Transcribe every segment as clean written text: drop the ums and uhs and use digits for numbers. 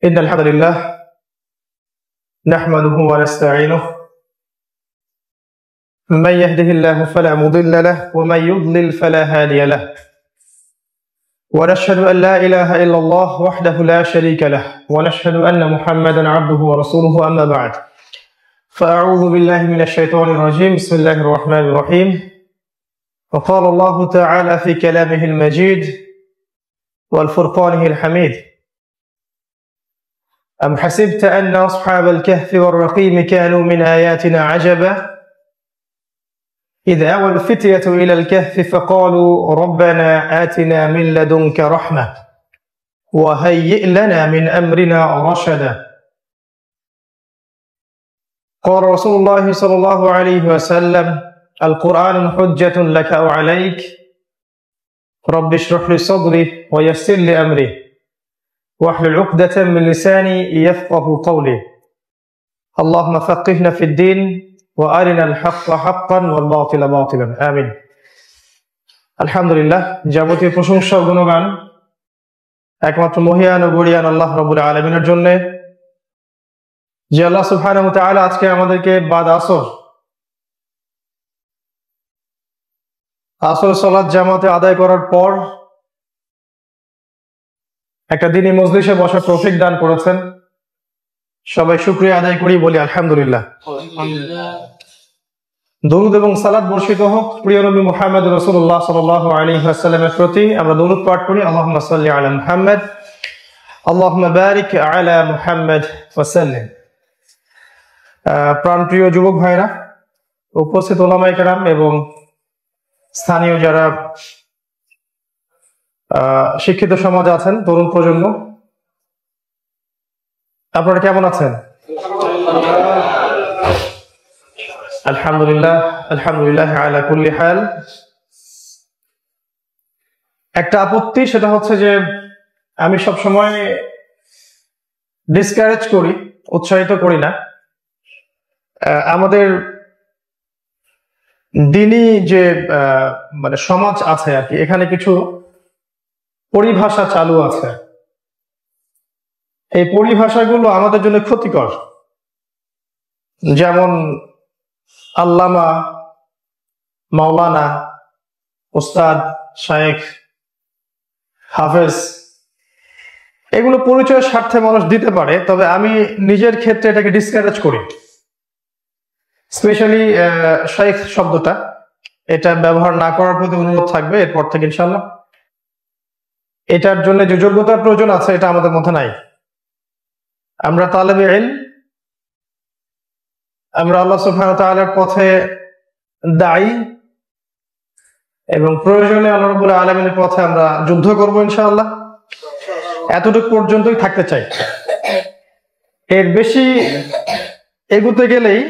إن الحمد لله نحمده ونستعينه من يهده الله فلا مضل له ومن يضلل فلا هادي له ونشهد أن لا إله إلا الله وحده لا شريك له ونشهد أن محمدا عبده ورسوله أما بعد فأعوذ بالله من الشيطان الرجيم بسم الله الرحمن الرحيم وقال الله تعالى في كلامه المجيد والفرقانه الحميد أم حسبت أن أصحاب الكهف والرقيم كانوا من آياتنا عجبا إذ أوى الفتية إلى الكهف فقالوا ربنا آتنا من لدنك رحمة وهيئ لنا من أمرنا رشدا قال رسول الله صلى الله عليه وسلم القرآن حجة لك أو عليك رب اشرح لي صدري ويسر لي أمري واحلل عقدة من لساني يفقه قولي اللهم فقهنا في الدين وأرنا الحق حقا والباطل باطلا آمين আলহামদুলিল্লাহ যাবতীয় প্রশংসা ও গুণগান একমাত্র মহিয়ান ও গরিয়ান আল্লাহ রাব্বুল আলামিনের জন্য যে আল্লাহ সুবহানাহু ওয়া তাআলা আজকে আমাদেরকে বাদ আসর সালাত জামাতে আদায় করার পর একটা দিনই মজলিসে বসার তৌফিক দান করেছেন। সবাই শুকরিয়া আদায় করি, বলি আলহামদুলিল্লাহ। দরুদ এবং সালাত বর্ষিত হোক প্রিয় নবী মুহাম্মদ রাসূলুল্লাহ সাল্লাল্লাহু আলাইহি ওয়াসাল্লামের প্রতি। আমরা দরুদ পাঠ করি আল্লাহুম্মা সাল্লি আলা মুহাম্মদ আল্লাহুম্মা বারিক আলা মুহাম্মদ ওয়া সাল্লিম। প্রাণপ্রিয় যুবক ভাইরা, উপস্থিত উলামায়ে কেরাম এবং স্থানীয় যারা শিক্ষিত সমাজ আছেন, তরুণ প্রজন্ম, আপনারা কেমন আছেন? আলহামদুলিল্লাহ আলহামদুলিল্লাহ আলা কুল্লি হাল। একটা আপত্তি, সেটা হচ্ছে যে আমি সবসময় ডিসকারেজ করি, উৎসাহিত করি না। আমাদের দিনী যে মানে সমাজ আছে আর কি, এখানে কিছু পরিভাষা চালু আছে। এই পরিভাষাগুলো আমাদের জন্য ক্ষতিকর। যেমন আল্লামা, মাওলানা, উস্তাদ, শায়েখ, হাফেজ, এগুলো পরিচয়ের স্বার্থে মানুষ দিতে পারে, তবে আমি নিজের ক্ষেত্রে এটাকে ডিসকারেজ করি। স্পেশালি শায়েখ শব্দটা, এটা ব্যবহার না করার প্রতি অনুরোধ থাকবে এরপর থেকে ইনশাআল্লাহ। এটার জন্য যে যোগ্যতার প্রয়োজন আছে এটা আমাদের মধ্যে নাই। আমরা তালেবে ইলম, আমরা আল্লাহ সুবহানাহু ওয়া তাআলার পথে দায়ী, এবং প্রয়োজনে আল্লাহ রাব্বুল আলামিনের পথে আমরা যুদ্ধ করব ইনশাআল্লাহ। এতটুকু পর্যন্তই থাকতে চাই। এর বেশি এগুতে গেলেই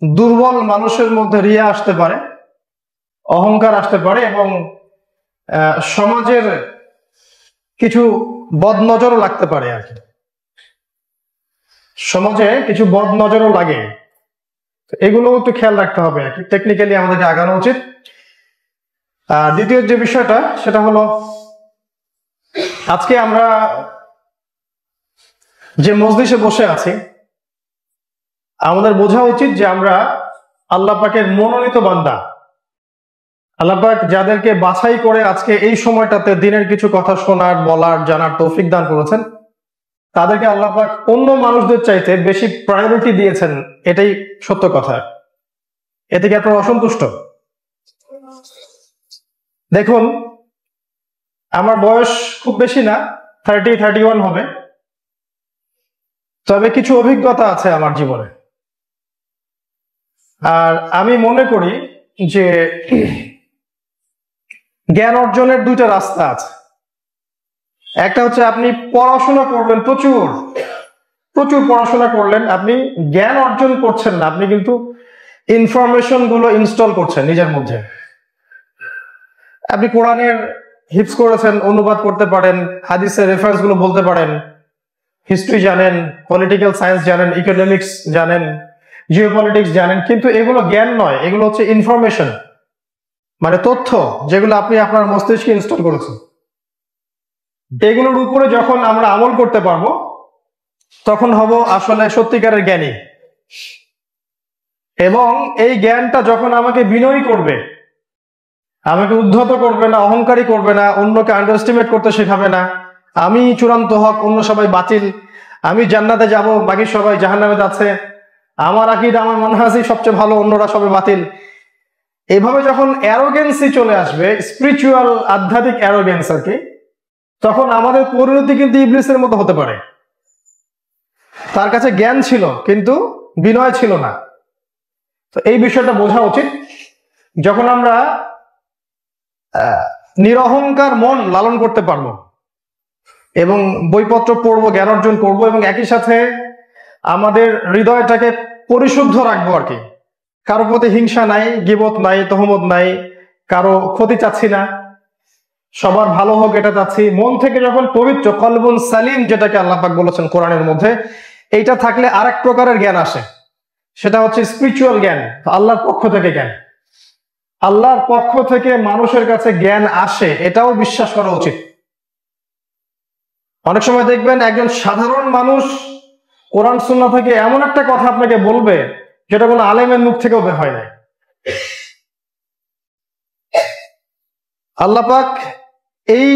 দুর্বল মানুষের মধ্যে রিয়া আসতে পারে, অহংকার আসতে পারে, এবং সমাজের কিছু বদনজরও লাগতে পারে আর কি। সমাজে কিছু বদনজরও লাগে, এগুলো একটু খেয়াল রাখতে হবে আর কি। টেকনিক্যালি আমাদেরকে আগানো উচিত। আর দ্বিতীয় যে বিষয়টা, সেটা হলো আজকে আমরা যে মজলিসে বসে আছি, আমাদের বোঝা উচিত যে আমরা আল্লাহ পাকের মনোনীত বান্দা। আল্লাহ পাক যাদেরকে বাছাই করে আজকে এই সময়টাতে দিনের কিছু কথা শোনার, বলার, জানার তৌফিক দান করেছেন, তাদেরকে আল্লাহ পাক অন্য মানুষদের চাইতে বেশি প্রায়োরিটি দিয়েছেন, এটাই সত্য কথা। এতে কি আপনারা অসন্তুষ্ট? দেখুন, আমার বয়স খুব বেশি না, 31 হবে, তবে কিছু অভিজ্ঞতা আছে আমার জীবনে। আর আমি মনে করি যে জ্ঞান অর্জনের দুইটা রাস্তা আছে। একটা হচ্ছে আপনি পড়াশোনা করবেন, প্রচুর প্রচুর পড়াশোনা করলেন, আপনি জ্ঞান অর্জন করছেন না, আপনি কিন্তু ইনফরমেশন গুলো ইনস্টল করছেন নিজের মধ্যে। আপনি কোরআনের হিফজ করেছেন, অনুবাদ করতে পারেন, হাদিসের রেফারেন্স গুলো বলতে পারেন, হিস্ট্রি জানেন, পলিটিক্যাল সায়েন্স জানেন, ইকোনমিক্স জানেন, জিওপলিটিক্স জানেন, কিন্তু এগুলো জ্ঞান নয়, এগুলো হচ্ছে ইনফরমেশন, মানে তথ্য, যেগুলো আপনি আপনার মস্তিষ্কে ইনস্টল করেছেন। এগুলোর উপরে যখন আমরা আমল করতে পারবো, তখন হব আসলে সত্যিকারের জ্ঞানী। এবং এই জ্ঞানটা যখন আমাকে বিনয়ী করবে, আমাকে উদ্ধত করবে না, অহংকারী করবে না, অন্যকে আন্ডারএস্টিমেট করতে শেখাবে না, আমি চূড়ান্ত হক, অন্য সবাই বাতিল, আমি জান্নাতে যাব, বাকি সবাই জাহান্নামে যাচ্ছে, আমার আকীদা, আমার মানহাজই সবচেয়ে ভালো, অন্যরা সবাই বাতিল, এভাবে যখন অ্যারোগেন্সি চলে আসবে, স্পিরিচুয়াল আধ্যাত্মিক অ্যারোগেন্স আর কি, তখন আমাদের পরিণতি কিন্তু ইবলিসের মতো হতে পারে। তার কাছে জ্ঞান ছিল কিন্তু বিনয় ছিল না। তো এই বিষয়টা বোঝা উচিত। যখন আমরা নিরহংকার মন লালন করতে পারবো এবং বইপত্র পড়বো, জ্ঞান অর্জন করবো, এবং একই সাথে আমাদের হৃদয়টাকে পরিশুদ্ধ রাখবো আর কি, কারো প্রতি হিংসা নাই, গীবত নাই, তহমত নাই, কারো ক্ষতি চাচ্ছি না, সবার ভালো হোক এটা চাচ্ছি, মন থেকে যখন পবিত্র, কলবুন সালিম যেটাকে আল্লাহ পাক বলেছেন কোরআনের মধ্যে, এইটা থাকলে আরেক প্রকারের জ্ঞান আসে, সেটা হচ্ছে স্পিরিচুয়াল জ্ঞান, আল্লাহর পক্ষ থেকে জ্ঞান। আল্লাহর পক্ষ থেকে মানুষের কাছে জ্ঞান আসে, এটাও বিশ্বাস করা উচিত। অনেক সময় দেখবেন একজন সাধারণ মানুষ কোরআন সুন্নাহ থেকে এমন একটা কথা আপনাকে বলবে যেটা কোনো আলেমের মুখ থেকেও বের হয় নাই। আল্লাহ পাক এই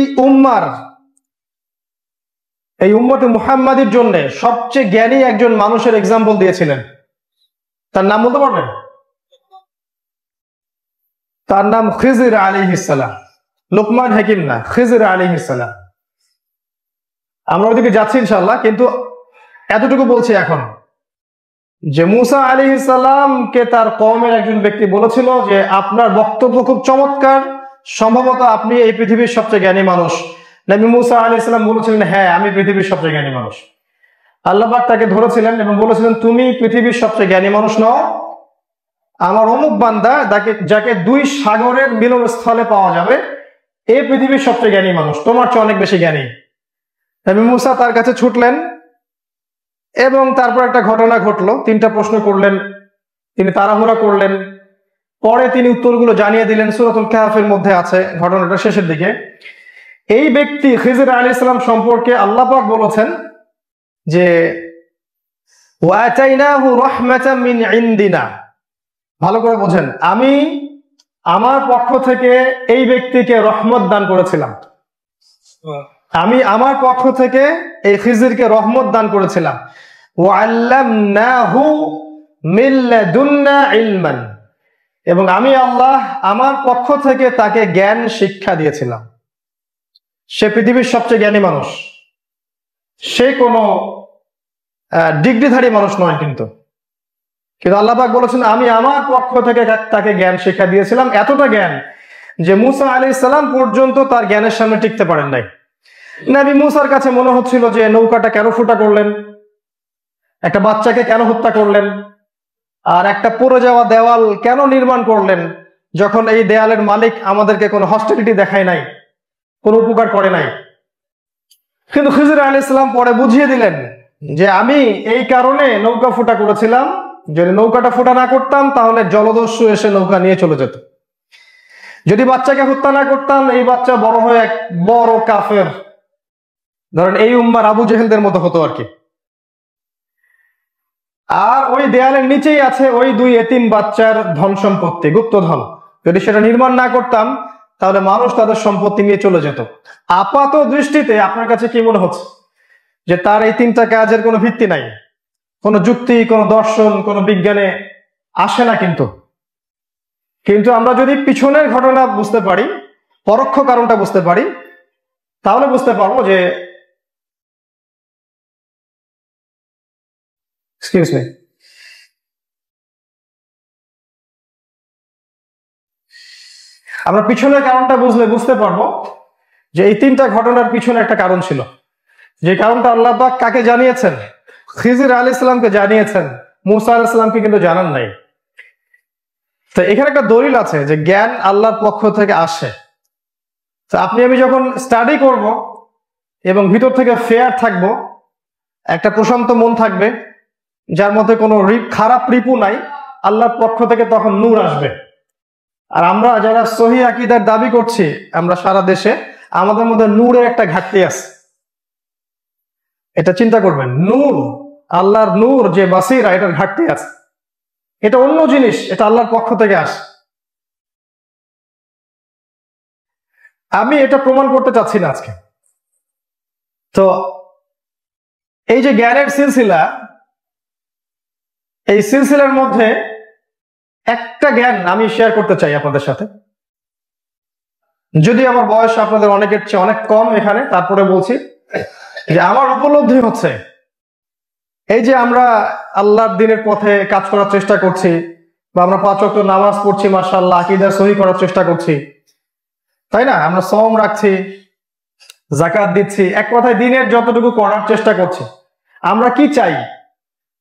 উম্মতে মুহাম্মাদির জন্য সবচেয়ে জ্ঞানী একজন মানুষের এক্সাম্পল দিয়েছিলেন। তার নাম বলতে পারবেন? তার নাম খিজির আলাইহিস সালাম। লোকমান হাকিম না, খিজির আলাইহিস সালাম। আমরা ওদিকে যাচ্ছি ইনশাআল্লাহ, কিন্তু এতটুকু বলছি এখন যে মুসা আলাইহিস সালামকে তার কওমের একজন ব্যক্তি বলেছিল যে আপনার বক্তব্য খুব চমৎকার, সম্ভবত আপনি এই পৃথিবীর সবচেয়ে জ্ঞানী মানুষ। নবী মুসা আলাইহিস সালাম বলেছিলেন, হ্যাঁ আমি পৃথিবীর সবচেয়ে জ্ঞানী মানুষ। আল্লাহ পাক তাকে ধরেছিলেন এবং বলেছিলেন, তুমি পৃথিবীর সবচেয়ে জ্ঞানী মানুষ নও, আমার অমুক বান্দা যাকে 2 সাগরের মিলনস্থলে পাওয়া যাবে, এই পৃথিবীর সবচেয়ে জ্ঞানী মানুষ, তোমার চেয়ে অনেক বেশি জ্ঞানী। নবী মুসা তার কাছে ছুটলেন এবং তারপর একটা ঘটনা ঘটলো, 3টা প্রশ্ন করলেন, তিনি তাড়াহুড়া করলেন, পরে তিনি উত্তরগুলো জানিয়ে দিলেন। সূরাতুল কাহফের মধ্যে আছে ঘটনাটা শেষের দিকে। এই ব্যক্তি খিজির আলাইহিস সালাম সম্পর্কে আল্লাহ পাক বলেছেন যে ওয়াতাইনাহু রাহমাতাম মিন ইনদিনা, ভালো করে বোঝেন, আমি আমার পক্ষ থেকে এই ব্যক্তিকে রহমত দান করেছিলাম। আমি আমার পক্ষ থেকে এই খিজিরকে রহমত দান করেছিলাম। ওয়াল্লামনাহু মিন লাদুন্না ইলমান, এবং আমি আল্লাহ আমার পক্ষ থেকে তাকে জ্ঞান শিক্ষা দিয়েছিলাম। সে পৃথিবীর সবচেয়ে জ্ঞানী মানুষ, সে কোনো ডিগ্রিধারী মানুষ নয়, কিন্তু আল্লাহ পাক বলেছেন আমি আমার পক্ষ থেকে তাকে জ্ঞান শিক্ষা দিয়েছিলাম। এতটা জ্ঞান যে মুসা আলাইহিস সালাম পর্যন্ত তার জ্ঞানের সামনে টিকতে পারেন নাই। নবী মুসার কাছে মনে হচ্ছিল যে নৌকাটা কেন ফুটা করলেন, একটা বাচ্চাকে কেন হত্যা করলেন, আর একটা পড়ে যাওয়া দেওয়াল কেন নির্মাণ করলেন, যখন এই দেয়ালের মালিক আমাদেরকে কোনো হস্টিলিটি দেখায় নাই, কোনো উপকার করে নাই। কিন্তু খিজির আলাইহিস সালাম পরে বুঝিয়ে দিলেন যে আমি এই কারণে নৌকা ফুটা করেছিলাম, যদি নৌকাটা ফুটা না করতাম তাহলে জলদস্যু এসে নৌকা নিয়ে চলে যেত। যদি বাচ্চাকে হত্যা না করতাম, এই বাচ্চা বড় হয়ে এক বড় কাফের, ধরেন এই উম্মার আবু জেহেলদের মতো হতো আর কি। আর ওই দেয়ালের নিচেই আছে ওই 2 এতিম বাচ্চার ধন সম্পত্তি, গুপ্তধন। যদি সেটা নির্মাণ না করতাম তাহলে মানুষ তাদের সম্পত্তি নিয়ে চলে যেত। আপাত দৃষ্টিতে আপনার কাছে কি মনে হচ্ছে যে তার এই 3টা কাজের কোনো ভিত্তি নাই, কোনো যুক্তি, কোনো দর্শন, কোনো বিজ্ঞানে আসে না। কিন্তু আমরা যদি পিছনের ঘটনা বুঝতে পারি, পরোক্ষ কারণটা বুঝতে পারি, তাহলে বুঝতে পারবো যে আমরা পিছনের কারণটা বুঝতে পারবো যে এই 3টা ঘটনার পিছনে একটা কারণ ছিল, যে কারণটা আল্লাহ পাক কাকে জানিয়েছেন? খিজির আলাইহিস সালামকে জানিয়েছেন, মুসা আলাইহিস সালামকে কিন্তু জানান নাই। তো এখানে একটা দলিল আছে যে জ্ঞান আল্লাহর পক্ষ থেকে আসে। তো আপনি আমি যখন স্টাডি করব এবং ভিতর থেকে ফেয়ার থাকবো, একটা প্রশান্ত মন থাকবে যার মধ্যে কোনো খারাপ রিপু নাই, আল্লাহর পক্ষ থেকে তখন নূর আসবে। আর আমরা যারা সহিহ আকীদার দাবি করছি, আমরা সারা দেশে, আমাদের মধ্যে নূরের একটা ঘাটতি আছে। এটা চিন্তা করবেন। নূর, আল্লাহর নূর যে বাসিরা, এটার ঘাটতি আছে। এটা অন্য জিনিস, এটা আল্লাহর পক্ষ থেকে আসে। আমি এটা প্রমাণ করতে চাচ্ছি না আজকে। তো এই যে জ্ঞানের সিলসিলা, এই সিলসিলার মধ্যে একটা জ্ঞান আমি শেয়ার করতে চাই আপনাদের সাথে। যদি আমার বয়স আপনাদের অনেকের চেয়ে অনেক কম এখানে, তারপরে বলছি যে আমার উপলব্ধি হচ্ছে এই যে আমরা আল্লাহর দ্বীনের পথে কাজ করার চেষ্টা করছি, বা আমরা 5 ওয়াক্ত নামাজ পড়ছি, মাশাআল্লাহ, আকীদা সহিহ করার চেষ্টা করছি, তাই না? আমরা সওম রাখছি, যাকাত দিচ্ছি, এক কথায় দ্বীনের যতটুকু করার চেষ্টা করছি। আমরা কি চাই?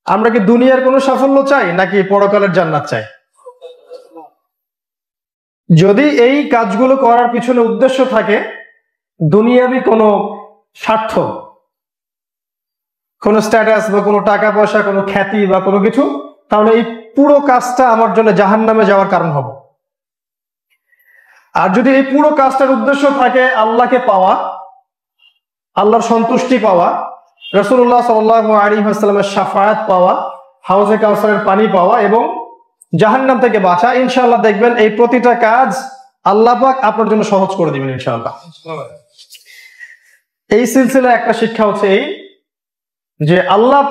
আমরা কি দুনিয়ার কোনো সাফল্য চাই নাকি পরকালের জান্নাত চাই? যদি এই কাজগুলো করার পিছনে উদ্দেশ্য থাকে দুনিয়াবি কোনো স্বার্থ, কোনো স্ট্যাটাস বা কোনো টাকা পয়সা, কোনো খ্যাতি বা কোনো কিছু, তাহলে এই পুরো কাজটা আমার জন্য জাহান্নামে যাওয়ার কারণ হবে। আর যদি এই পুরো কাজটার উদ্দেশ্য থাকে আল্লাহকে পাওয়া, আল্লাহর সন্তুষ্টি পাওয়া, রাসূলুল্লাহ সাল্লাল্লাহু আলাইহি ওয়াসাল্লামের শাফায়াত পাওয়া, হাউজে কাউসারের পানি পাওয়া এবং জাহান্নাম থেকে বাঁচা, ইনশাআল্লাহ দেখবেন এই প্রতিটা কাজ আল্লাহ পাক আপনার জন্য সহজ করে দিবেন ইনশাআল্লাহ। এই সিলসিলায় একটা শিক্ষা হচ্ছে এই যে আল্লাহ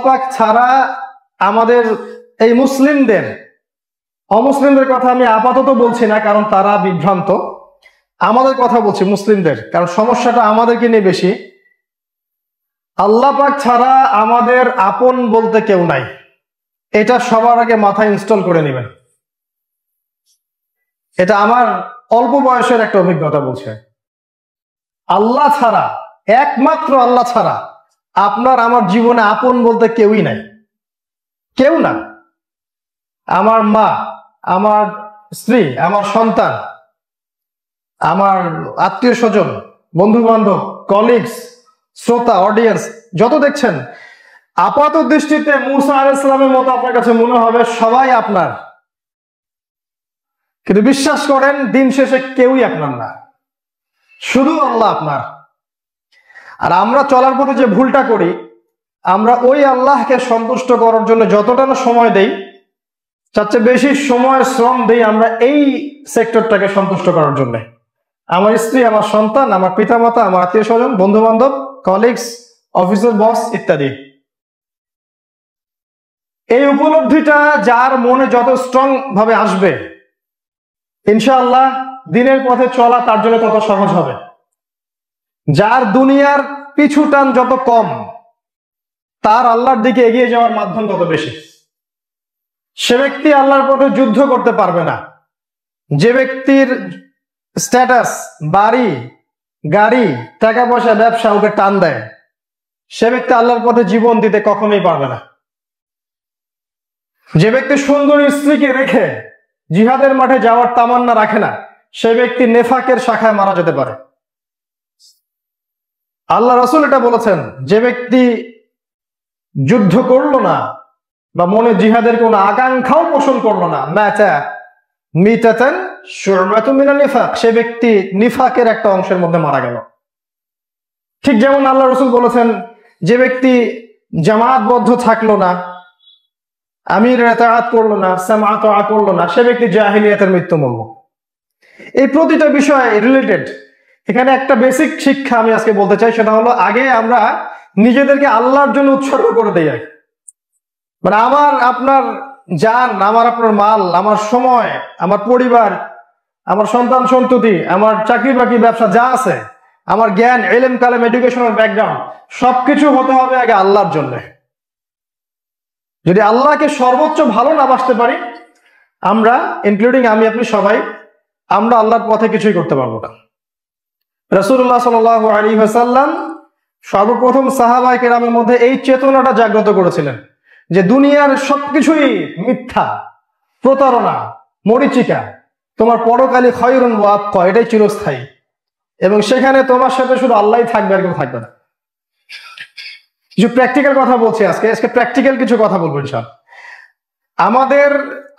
পাক ছাড়া আমাদের এই মুসলিমদের, অমুসলিমদের কথা আমি আপাতত বলছি না কারণ তারা বিভ্রান্ত, আমাদের কথা বলছি মুসলিমদের, কারণ সমস্যাটা আমাদেরকে নিয়ে বেশি। আল্লাহ পাক ছাড়া আমাদের আপন বলতে কেউ নাই, এটা সবার আগে মাথায় ইনস্টল করে নেবেন। এটা আমার অল্প বয়সের একটা অভিজ্ঞতা বলছে। আল্লাহ ছাড়া, একমাত্র আল্লাহ ছাড়া আপনার আমার জীবনে আপন বলতে কেউই নাই, কেউ না। আমার মা, আমার স্ত্রী, আমার সন্তান, আমার আত্মীয় স্বজন, বন্ধু বান্ধব, কলিগস, শ্রোতা, অডিয়েন্স যত দেখছেন, আপাত দৃষ্টিতে মুসা আলাইহিস সালামের মতো আপনার কাছে মনে হবে সবাই আপনার, কিন্তু বিশ্বাস করেন দিন শেষে কেউই আপনার না, শুধু আল্লাহ আপনার। আর আমরা চলার পথে যে ভুলটা করি, আমরা ওই আল্লাহকে সন্তুষ্ট করার জন্য যতটা না সময় দেই, তার চেয়ে বেশি সময় শ্রম দেই আমরা এই সেক্টরটাকে সন্তুষ্ট করার জন্য। আমার স্ত্রী, আমার সন্তান, আমার পিতামাতা, আমার আত্মীয় স্বজন, বন্ধু বান্ধব, কলিগস, অফিসের বস ইত্যাদি। এই উপলব্ধিটা যার মনে যত স্ট্রং ভাবে আসবে, ইনশাআল্লাহ দিনের পথে চলা তার জন্য তত সহজ হবে। যার দুনিয়ার পিছু টান যত কম, তার আল্লাহর দিকে এগিয়ে যাওয়ার মাধ্যম তত বেশি। সে ব্যক্তি আল্লাহর পথে যুদ্ধ করতে পারবে না। যে ব্যক্তির স্ট্যাটাস, বাড়ি, গাড়ি, টাকা পয়সা, ব্যবসা ওকে টান দেয়, সে ব্যক্তি আল্লাহর পথে জীবন দিতে কখনোই পারবে না। যে ব্যক্তি সুন্দর স্ত্রীকে রেখে জিহাদের মাঠে যাওয়ার তামান্না রাখে না, সে ব্যক্তি নেফাকের শাখায় মারা যেতে পারে। আল্লাহ রাসূল এটা বলেছেন, যে ব্যক্তি যুদ্ধ করলো না বা মনে জিহাদের কোনো আকাঙ্ক্ষাও পোষণ করলো না, মিতাতান শুরবাতুম মিনান নিফাক, সে ব্যক্তি নিফাকের একটা অংশের মধ্যে মারা গেল। ঠিক যেমন আল্লাহ রাসূল বলেছেন, যে ব্যক্তি জামাতবদ্ধ থাকলো না, আমিরের ইতাআত করলো না, সামআ তাআ করলো না, সে ব্যক্তি জাহিলিয়াতের মৃত্যু মরল। এই প্রতিটা বিষয় রিলেটেড। এখানে একটা বেসিক শিক্ষা আমি আজকে বলতে চাই, সেটা হলো আগে আমরা নিজেদেরকে আল্লাহর জন্য উৎসর্গ করে দেই। মানে আমার আপনার জান, আমার আপনার মাল, আমার সময়, আমার পরিবার, আমার সন্তান সন্ততি, আমার চাকরি বাকরি, ব্যবসা যা আছে, আমার জ্ঞান, ইলম, কালাম, এডুকেশনাল ব্যাকগ্রাউন্ড, সবকিছু হতে হবে আগে আল্লাহর জন্য। যদি আল্লাহকে সর্বোচ্চ ভালো না বাসতে পারি, আমরা, ইনক্লুডিং আমি, আপনি সবাই, আমরা আল্লাহর পথে কিছুই করতে পারবো না। রাসূলুল্লাহ সাল্লাল্লাহু আলাইহি ওয়াসাল্লাম সর্বপ্রথম সাহাবায়ে কেরামের মধ্যে এই চেতনাটা জাগ্রত করেছিলেন যে দুনিয়ার সবকিছুই মিথ্যা, প্রতারণা, মরীচিকা, তোমার পরকালে খায়রুন ওয়া আবকা, এটাই চিরস্থায়ী, এবং সেখানে তোমার সাথে শুধু আল্লাহই থাকবে, আর কেউ থাকবে না। কিছু প্র্যাকটিক্যাল কথা বলছি আজকে প্র্যাকটিক্যাল কিছু কথা বলবো ইনশাআল্লাহ। আমাদের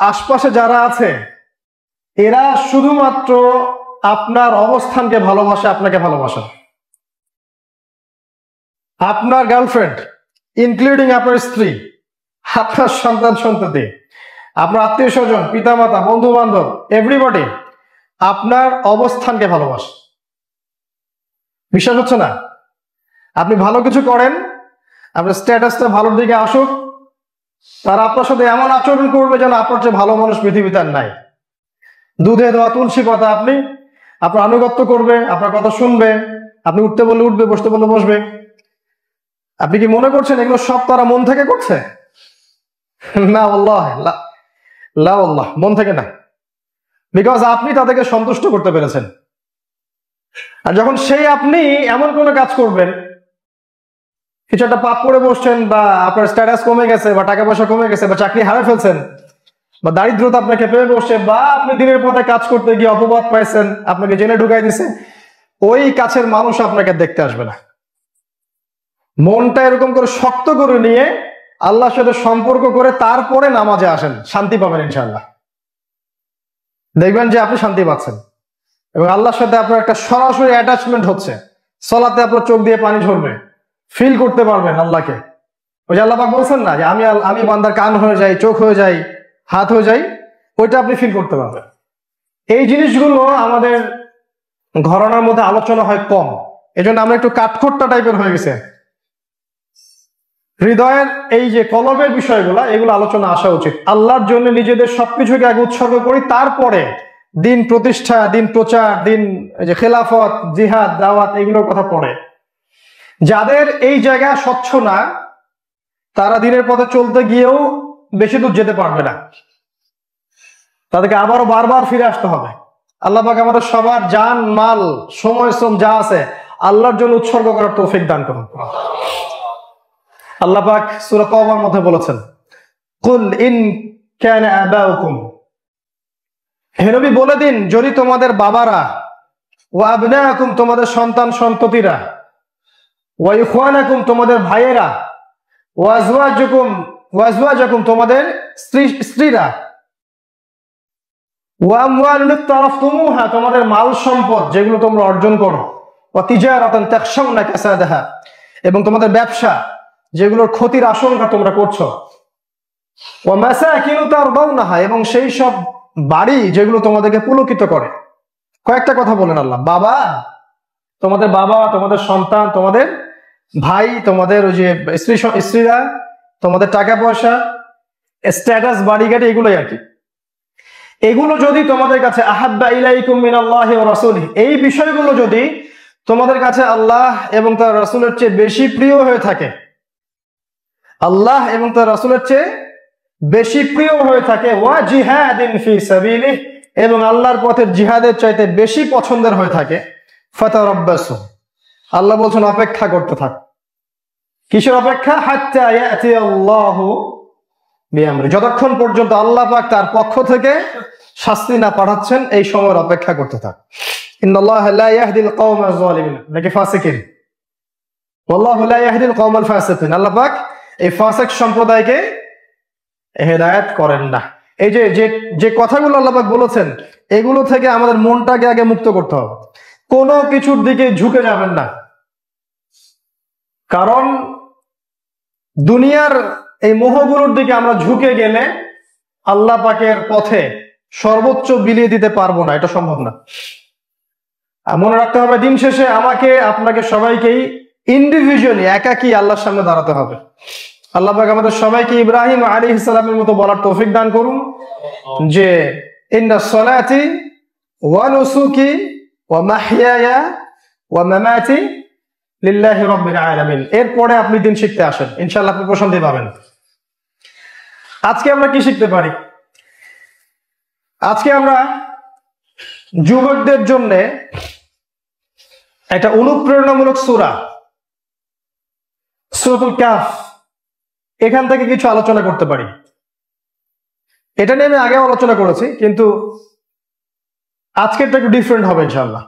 আশপাশে যারা আছে, এরা শুধুমাত্র আপনার অবস্থানকে ভালোবাসে, আপনাকে ভালোবাসে। আপনার গার্লফ্রেন্ড, ইনক্লুডিং আপনার স্ত্রী, আপনার সন্তান সন্ততি, আপনার আত্মীয় স্বজন, পিতামাতা, বন্ধু বান্ধব, এভরিবডি আপনার অবস্থানকে ভালোবাসে। বিশ্বাস হচ্ছে না? আপনি ভালো কিছু করেন, আপনার স্ট্যাটাসটা ভালোর দিকে আসুক, তারা আপনার সাথে এমন আচরণ করবে যেন আপনার চেয়ে ভালো মানুষ পৃথিবীতে আর নাই। দুধে দেওয়া তুলসী পাতা, আপনি আপনার আনুগত্য করবে, আপনার কথা শুনবে, আপনি উঠতে বললে উঠবে, বসতে বললে বসবে। আপনি কি মনে করছেন এগুলো সব তারা মন থেকে করছে? না, আল্লাহ লা আল্লাহ, মন থেকে না। বিকজ আপনি তাদেরকে সন্তুষ্ট করতে পেরেছেন। আর যখন সেই আপনি এমন কোনো কাজ করবেন, কিছু একটা পাপ করে বসছেন, বা আপনার স্ট্যাটাস কমে গেছে, বা টাকা পয়সা কমে গেছে, বা চাকরি হারিয়ে ফেলছেন, বা দারিদ্রতা আপনাকে পেয়ে বসছে, বা আপনি দিনের পথে কাজ করতে গিয়ে অপবাদ পাইছেন, আপনাকে জেলে ঢুকাই দিছে, ওই কাছের মানুষ আপনাকে দেখতে আসবে না। মনটা এরকম করে শক্ত করে নিয়ে আল্লাহর সাথে সম্পর্ক করে তারপরে নামাজে আসেন, শান্তি পাবেন ইনশাআল্লাহ। দেখবেন যে আপনি শান্তি পাচ্ছেন এবং আল্লাহর সাথে আপনার একটা সরাসরি অ্যাটাচমেন্ট হচ্ছে। সালাতে আপনার চোখ দিয়ে পানি ঝরবে, ফিল করতে পারবেন আল্লাহকে। ওই যে আল্লাহ পাক বলছেন না যে আমি বান্দার কান হয়ে যাই, চোখ হয়ে যাই, হাত হয়ে যাই, ওইটা আপনি ফিল করতে পারবেন। এই জিনিসগুলো আমাদের ঘরানার মধ্যে আলোচনা হয় কম, এজন্য আমরা একটু কাঠখোট্টা টাইপের হয়ে গেছে। হৃদয়ের এই যে কলবের বিষয়গুলো, এগুলো আলোচনা আসা উচিত। আল্লাহর জন্য নিজেদের সবকিছুকে আগে উৎসর্গ করি, তারপরে দিন প্রতিষ্ঠা, দিন প্রচার, দিন যে খেলাফত, জিহাদ, দাওয়াত, এগুলোর কথা পড়ে। যাদের এই জায়গা স্বচ্ছ না, তারা দিনের পথে চলতে গিয়েও বেশি দূর যেতে পারবে না, তাদেরকে আবারও বারবার ফিরে আসতে হবে। আল্লাহ পাক আমাদের সবার জান, মাল, সময়, শ্রম যা আছে আল্লাহর জন্য উৎসর্গ করার তৌফিক দান করুন। আল্লাহ পাক সূরা তাওবার মধ্যে বলেছেন, কুল ইন কানা আবাউকুম, হে নবী বলে দিন, যদি তোমাদের বাবারা, ওয়া আবনাকুম তোমাদের সন্তান সন্ততিরা, ওয়া ইখওয়ানাকুম তোমাদের ভাইয়েরা, ওয়া আজওয়াজুকুম তোমাদের স্ত্রীরা, ওয়া আমওয়ালুন ইকতারাফতুমুহা তোমাদের মাল সম্পদ যেগুলো তোমরা অর্জন করো, ওয়া তিজারাতান তাখশাউনা কাসাদাহা এবং তোমাদের ব্যবসা যেগুলোর ক্ষতির আশঙ্কা তোমরা করছো, ওয়া মাসাকিনু তারদাউনাহা এবং সেই সব বাড়ি যেগুলো তোমাদেরকে পুলকিত করে। কয়েকটা কথা বলেন আল্লাহ। বাবা, তোমাদের সন্তান, তোমাদের ভাই, তোমাদের ওই যে স্ত্রীরা, তোমাদের টাকা পয়সা, স্ট্যাটাস, বাড়ি গাড়ি, এগুলোই আর কি। এগুলো যদি তোমাদের কাছে আহাব্বা ইলাইকুম মিনাল্লাহি ওয়া রাসূলিহি, এই বিষয়গুলো যদি তোমাদের কাছে আল্লাহ এবং তার রাসূলের চেয়ে বেশি প্রিয় হয়ে থাকে, আল্লাহ এবং তার রাসূলের চেয়ে বেশি প্রিয় হয়ে থাকে, ওয়া জিহাদিন ফি সাবিলিহি এবং আল্লাহর পথে জিহাদের চাইতে বেশি পছন্দের হয়ে থাকে, ফাতারাব্বাসু আল্লাহ বলছেন অপেক্ষা করতে থাক। কিসের অপেক্ষা? হাত্তা ইয়াতি আল্লাহু বিআমরি, যতক্ষণ পর্যন্ত আল্লাহ পাক তার পক্ষ থেকে শাস্তি না পাঠাচ্ছেন, এই সময়ের অপেক্ষা করতে থাক। ইন্নাল্লাহা লা ইয়াহদিল কওমাজ যালিমিন, নাকি ফাসিকিন, ওয়াল্লাহু লা ইয়াহদিল কওমাল ফাসিকিন, আল্লাহ পাক এই ফাসিক সম্প্রদায়কে হেদায়েত করেন না। এই যে কথাগুলো আল্লাহ পাক বলেছেন, এগুলো থেকে আমাদের মনটাকে আগে মুক্ত করতে হবে। কোনো কিছুর দিকে ঝুঁকে যাবেন না, কারণ দুনিয়ার এই মোহগুলোর দিকে আমরা ঝুঁকে গেলে আল্লাহ পাকের পথে সর্বোচ্চ বিলিয়ে দিতে পারবো না, এটা সম্ভব না। মনে রাখতে হবে, দিন শেষে আমাকে, আপনাকে, সবাইকেই ইন্ডিভিজুয়ালি, একাকী আল্লাহর সামনে দাঁড়াতে হবে। আল্লাহ পাক আমাদের সবাইকে ইব্রাহিম আলাইহিস সালামের মতো বলার তৌফিক দান করুন যে ইন্না সলাতি ওয়া নুসুকি ওয়া মাহইয়ায়া ওয়া মামাতি লিল্লাহি রাব্বিল আলামিন। এরপরে আপনি দিন শিখতে আসেন, ইনশাআল্লাহ আপনি প্রশান্তি পাবেন। আজকে আমরা কি শিখতে পারি? আজকে আমরা যুবকদের জন্য একটা অনুপ্রেরণামূলক সূরা, সূরাতুল কাহফ, এখান থেকে কিছু আলোচনা করতে পারি। এটা নিয়ে আমি আগে আলোচনা করেছি, কিন্তু আজকেরটা একটু ডিফারেন্ট হবে ইনশাআল্লাহ।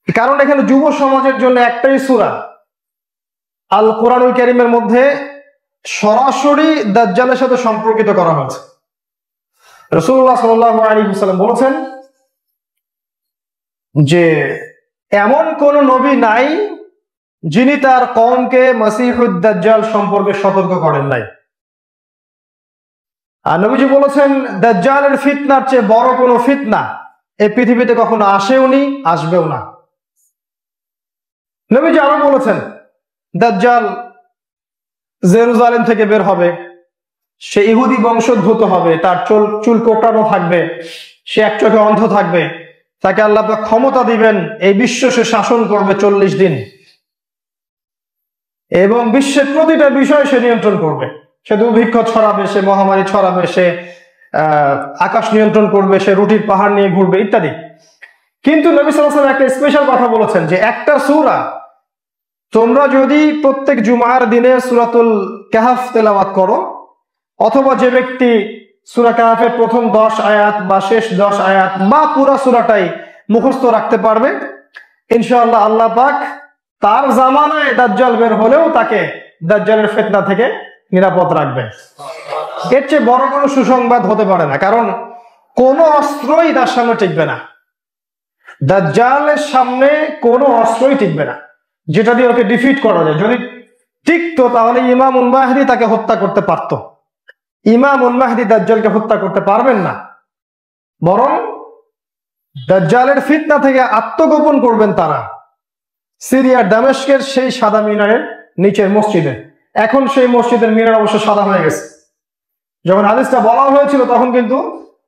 কারণ এখানে যুব সমাজের জন্য একটাই সূরা আল কোরআনুল কারীমের মধ্যে সরাসরি দাজ্জালের সাথে সম্পর্কিত করা হয়েছে। রাসূলুল্লাহ সাল্লাল্লাহু আলাইহি ওয়াসাল্লাম বলেছেন যে এমন কোন নবী নাই যিনি তার কওমকে মাসিহুদ দাজ্জাল সম্পর্কে সতর্ক করেন নাই। আর নবীজি বলেছেন দাজ্জালের ফিতনার চেয়ে বড় কোনো ফিতনা এই পৃথিবীতে কখনো আসেওনি, আসবেও না। নবীজি আরো বলেছেন দাজ্জাল জেরুজালেম থেকে বের হবে, সে ইহুদি বংশোদ্ভূত হবে, তার চুল কোটানো থাকবে, সে এক চোখে অন্ধ থাকবে, তাকে আল্লাহ পাক ক্ষমতা দিবেন, এই বিশ্ব সে শাসন করবে 40 দিন এবং বিশ্বের প্রতিটা বিষয় সে নিয়ন্ত্রণ করবে। সে দুর্ভিক্ষ ছড়াবে, সে মহামারী ছড়াবে, সে আকাশ নিয়ন্ত্রণ করবে, সে রুটির পাহাড় নিয়ে ঘুরবে ইত্যাদি। কিন্তু নবী সাল্লাল্লাহু আলাইহি ওয়াসাল্লাম একটা স্পেশাল কথা বলেছেন যে একটা সূরা তোমরা যদি প্রত্যেক জুমার দিনে সূরাতুল কাহফ তেলাওয়াত করো, অথবা যে ব্যক্তি সূরা কাহফের প্রথম 10 আয়াত বা শেষ 10 আয়াত বা পুরো সূরাটাই মুখস্থ রাখতে পারবে, ইনশাআল্লাহ আল্লাহ পাক তার জামানায় দাজ্জাল বের হলেও তাকে দাজ্জালের ফিতনা থেকে নিরাপদ রাখবেন। এর চেয়ে বড় কোনো সুসংবাদ হতে পারে না, কারণ কোনো অস্ত্রই তার সামনে টিকবে না। দাজ্জালের সামনে কোনো অস্ত্রই টিকবে না যেটা দিয়ে ওকে ডিফিট করা যায়। যদি টিকতো তাহলে ইমামুল মাহদী তাকে হত্যা করতে পারত। ইমামুল মাহদী দাজ্জালকে হত্যা করতে পারবেন না, বরং দাজ্জালের ফিতনা থেকে আত্মগোপন করবেন তারা সিরিয়ার দামেস্কের সেই সাদা মিনারের নিচের মসজিদে। এখন সেই মসজিদের মিনার অবশ্য সাদা হয়ে গেছে। যখন হাদিসটা বলা হয়েছিল তখন কিন্তু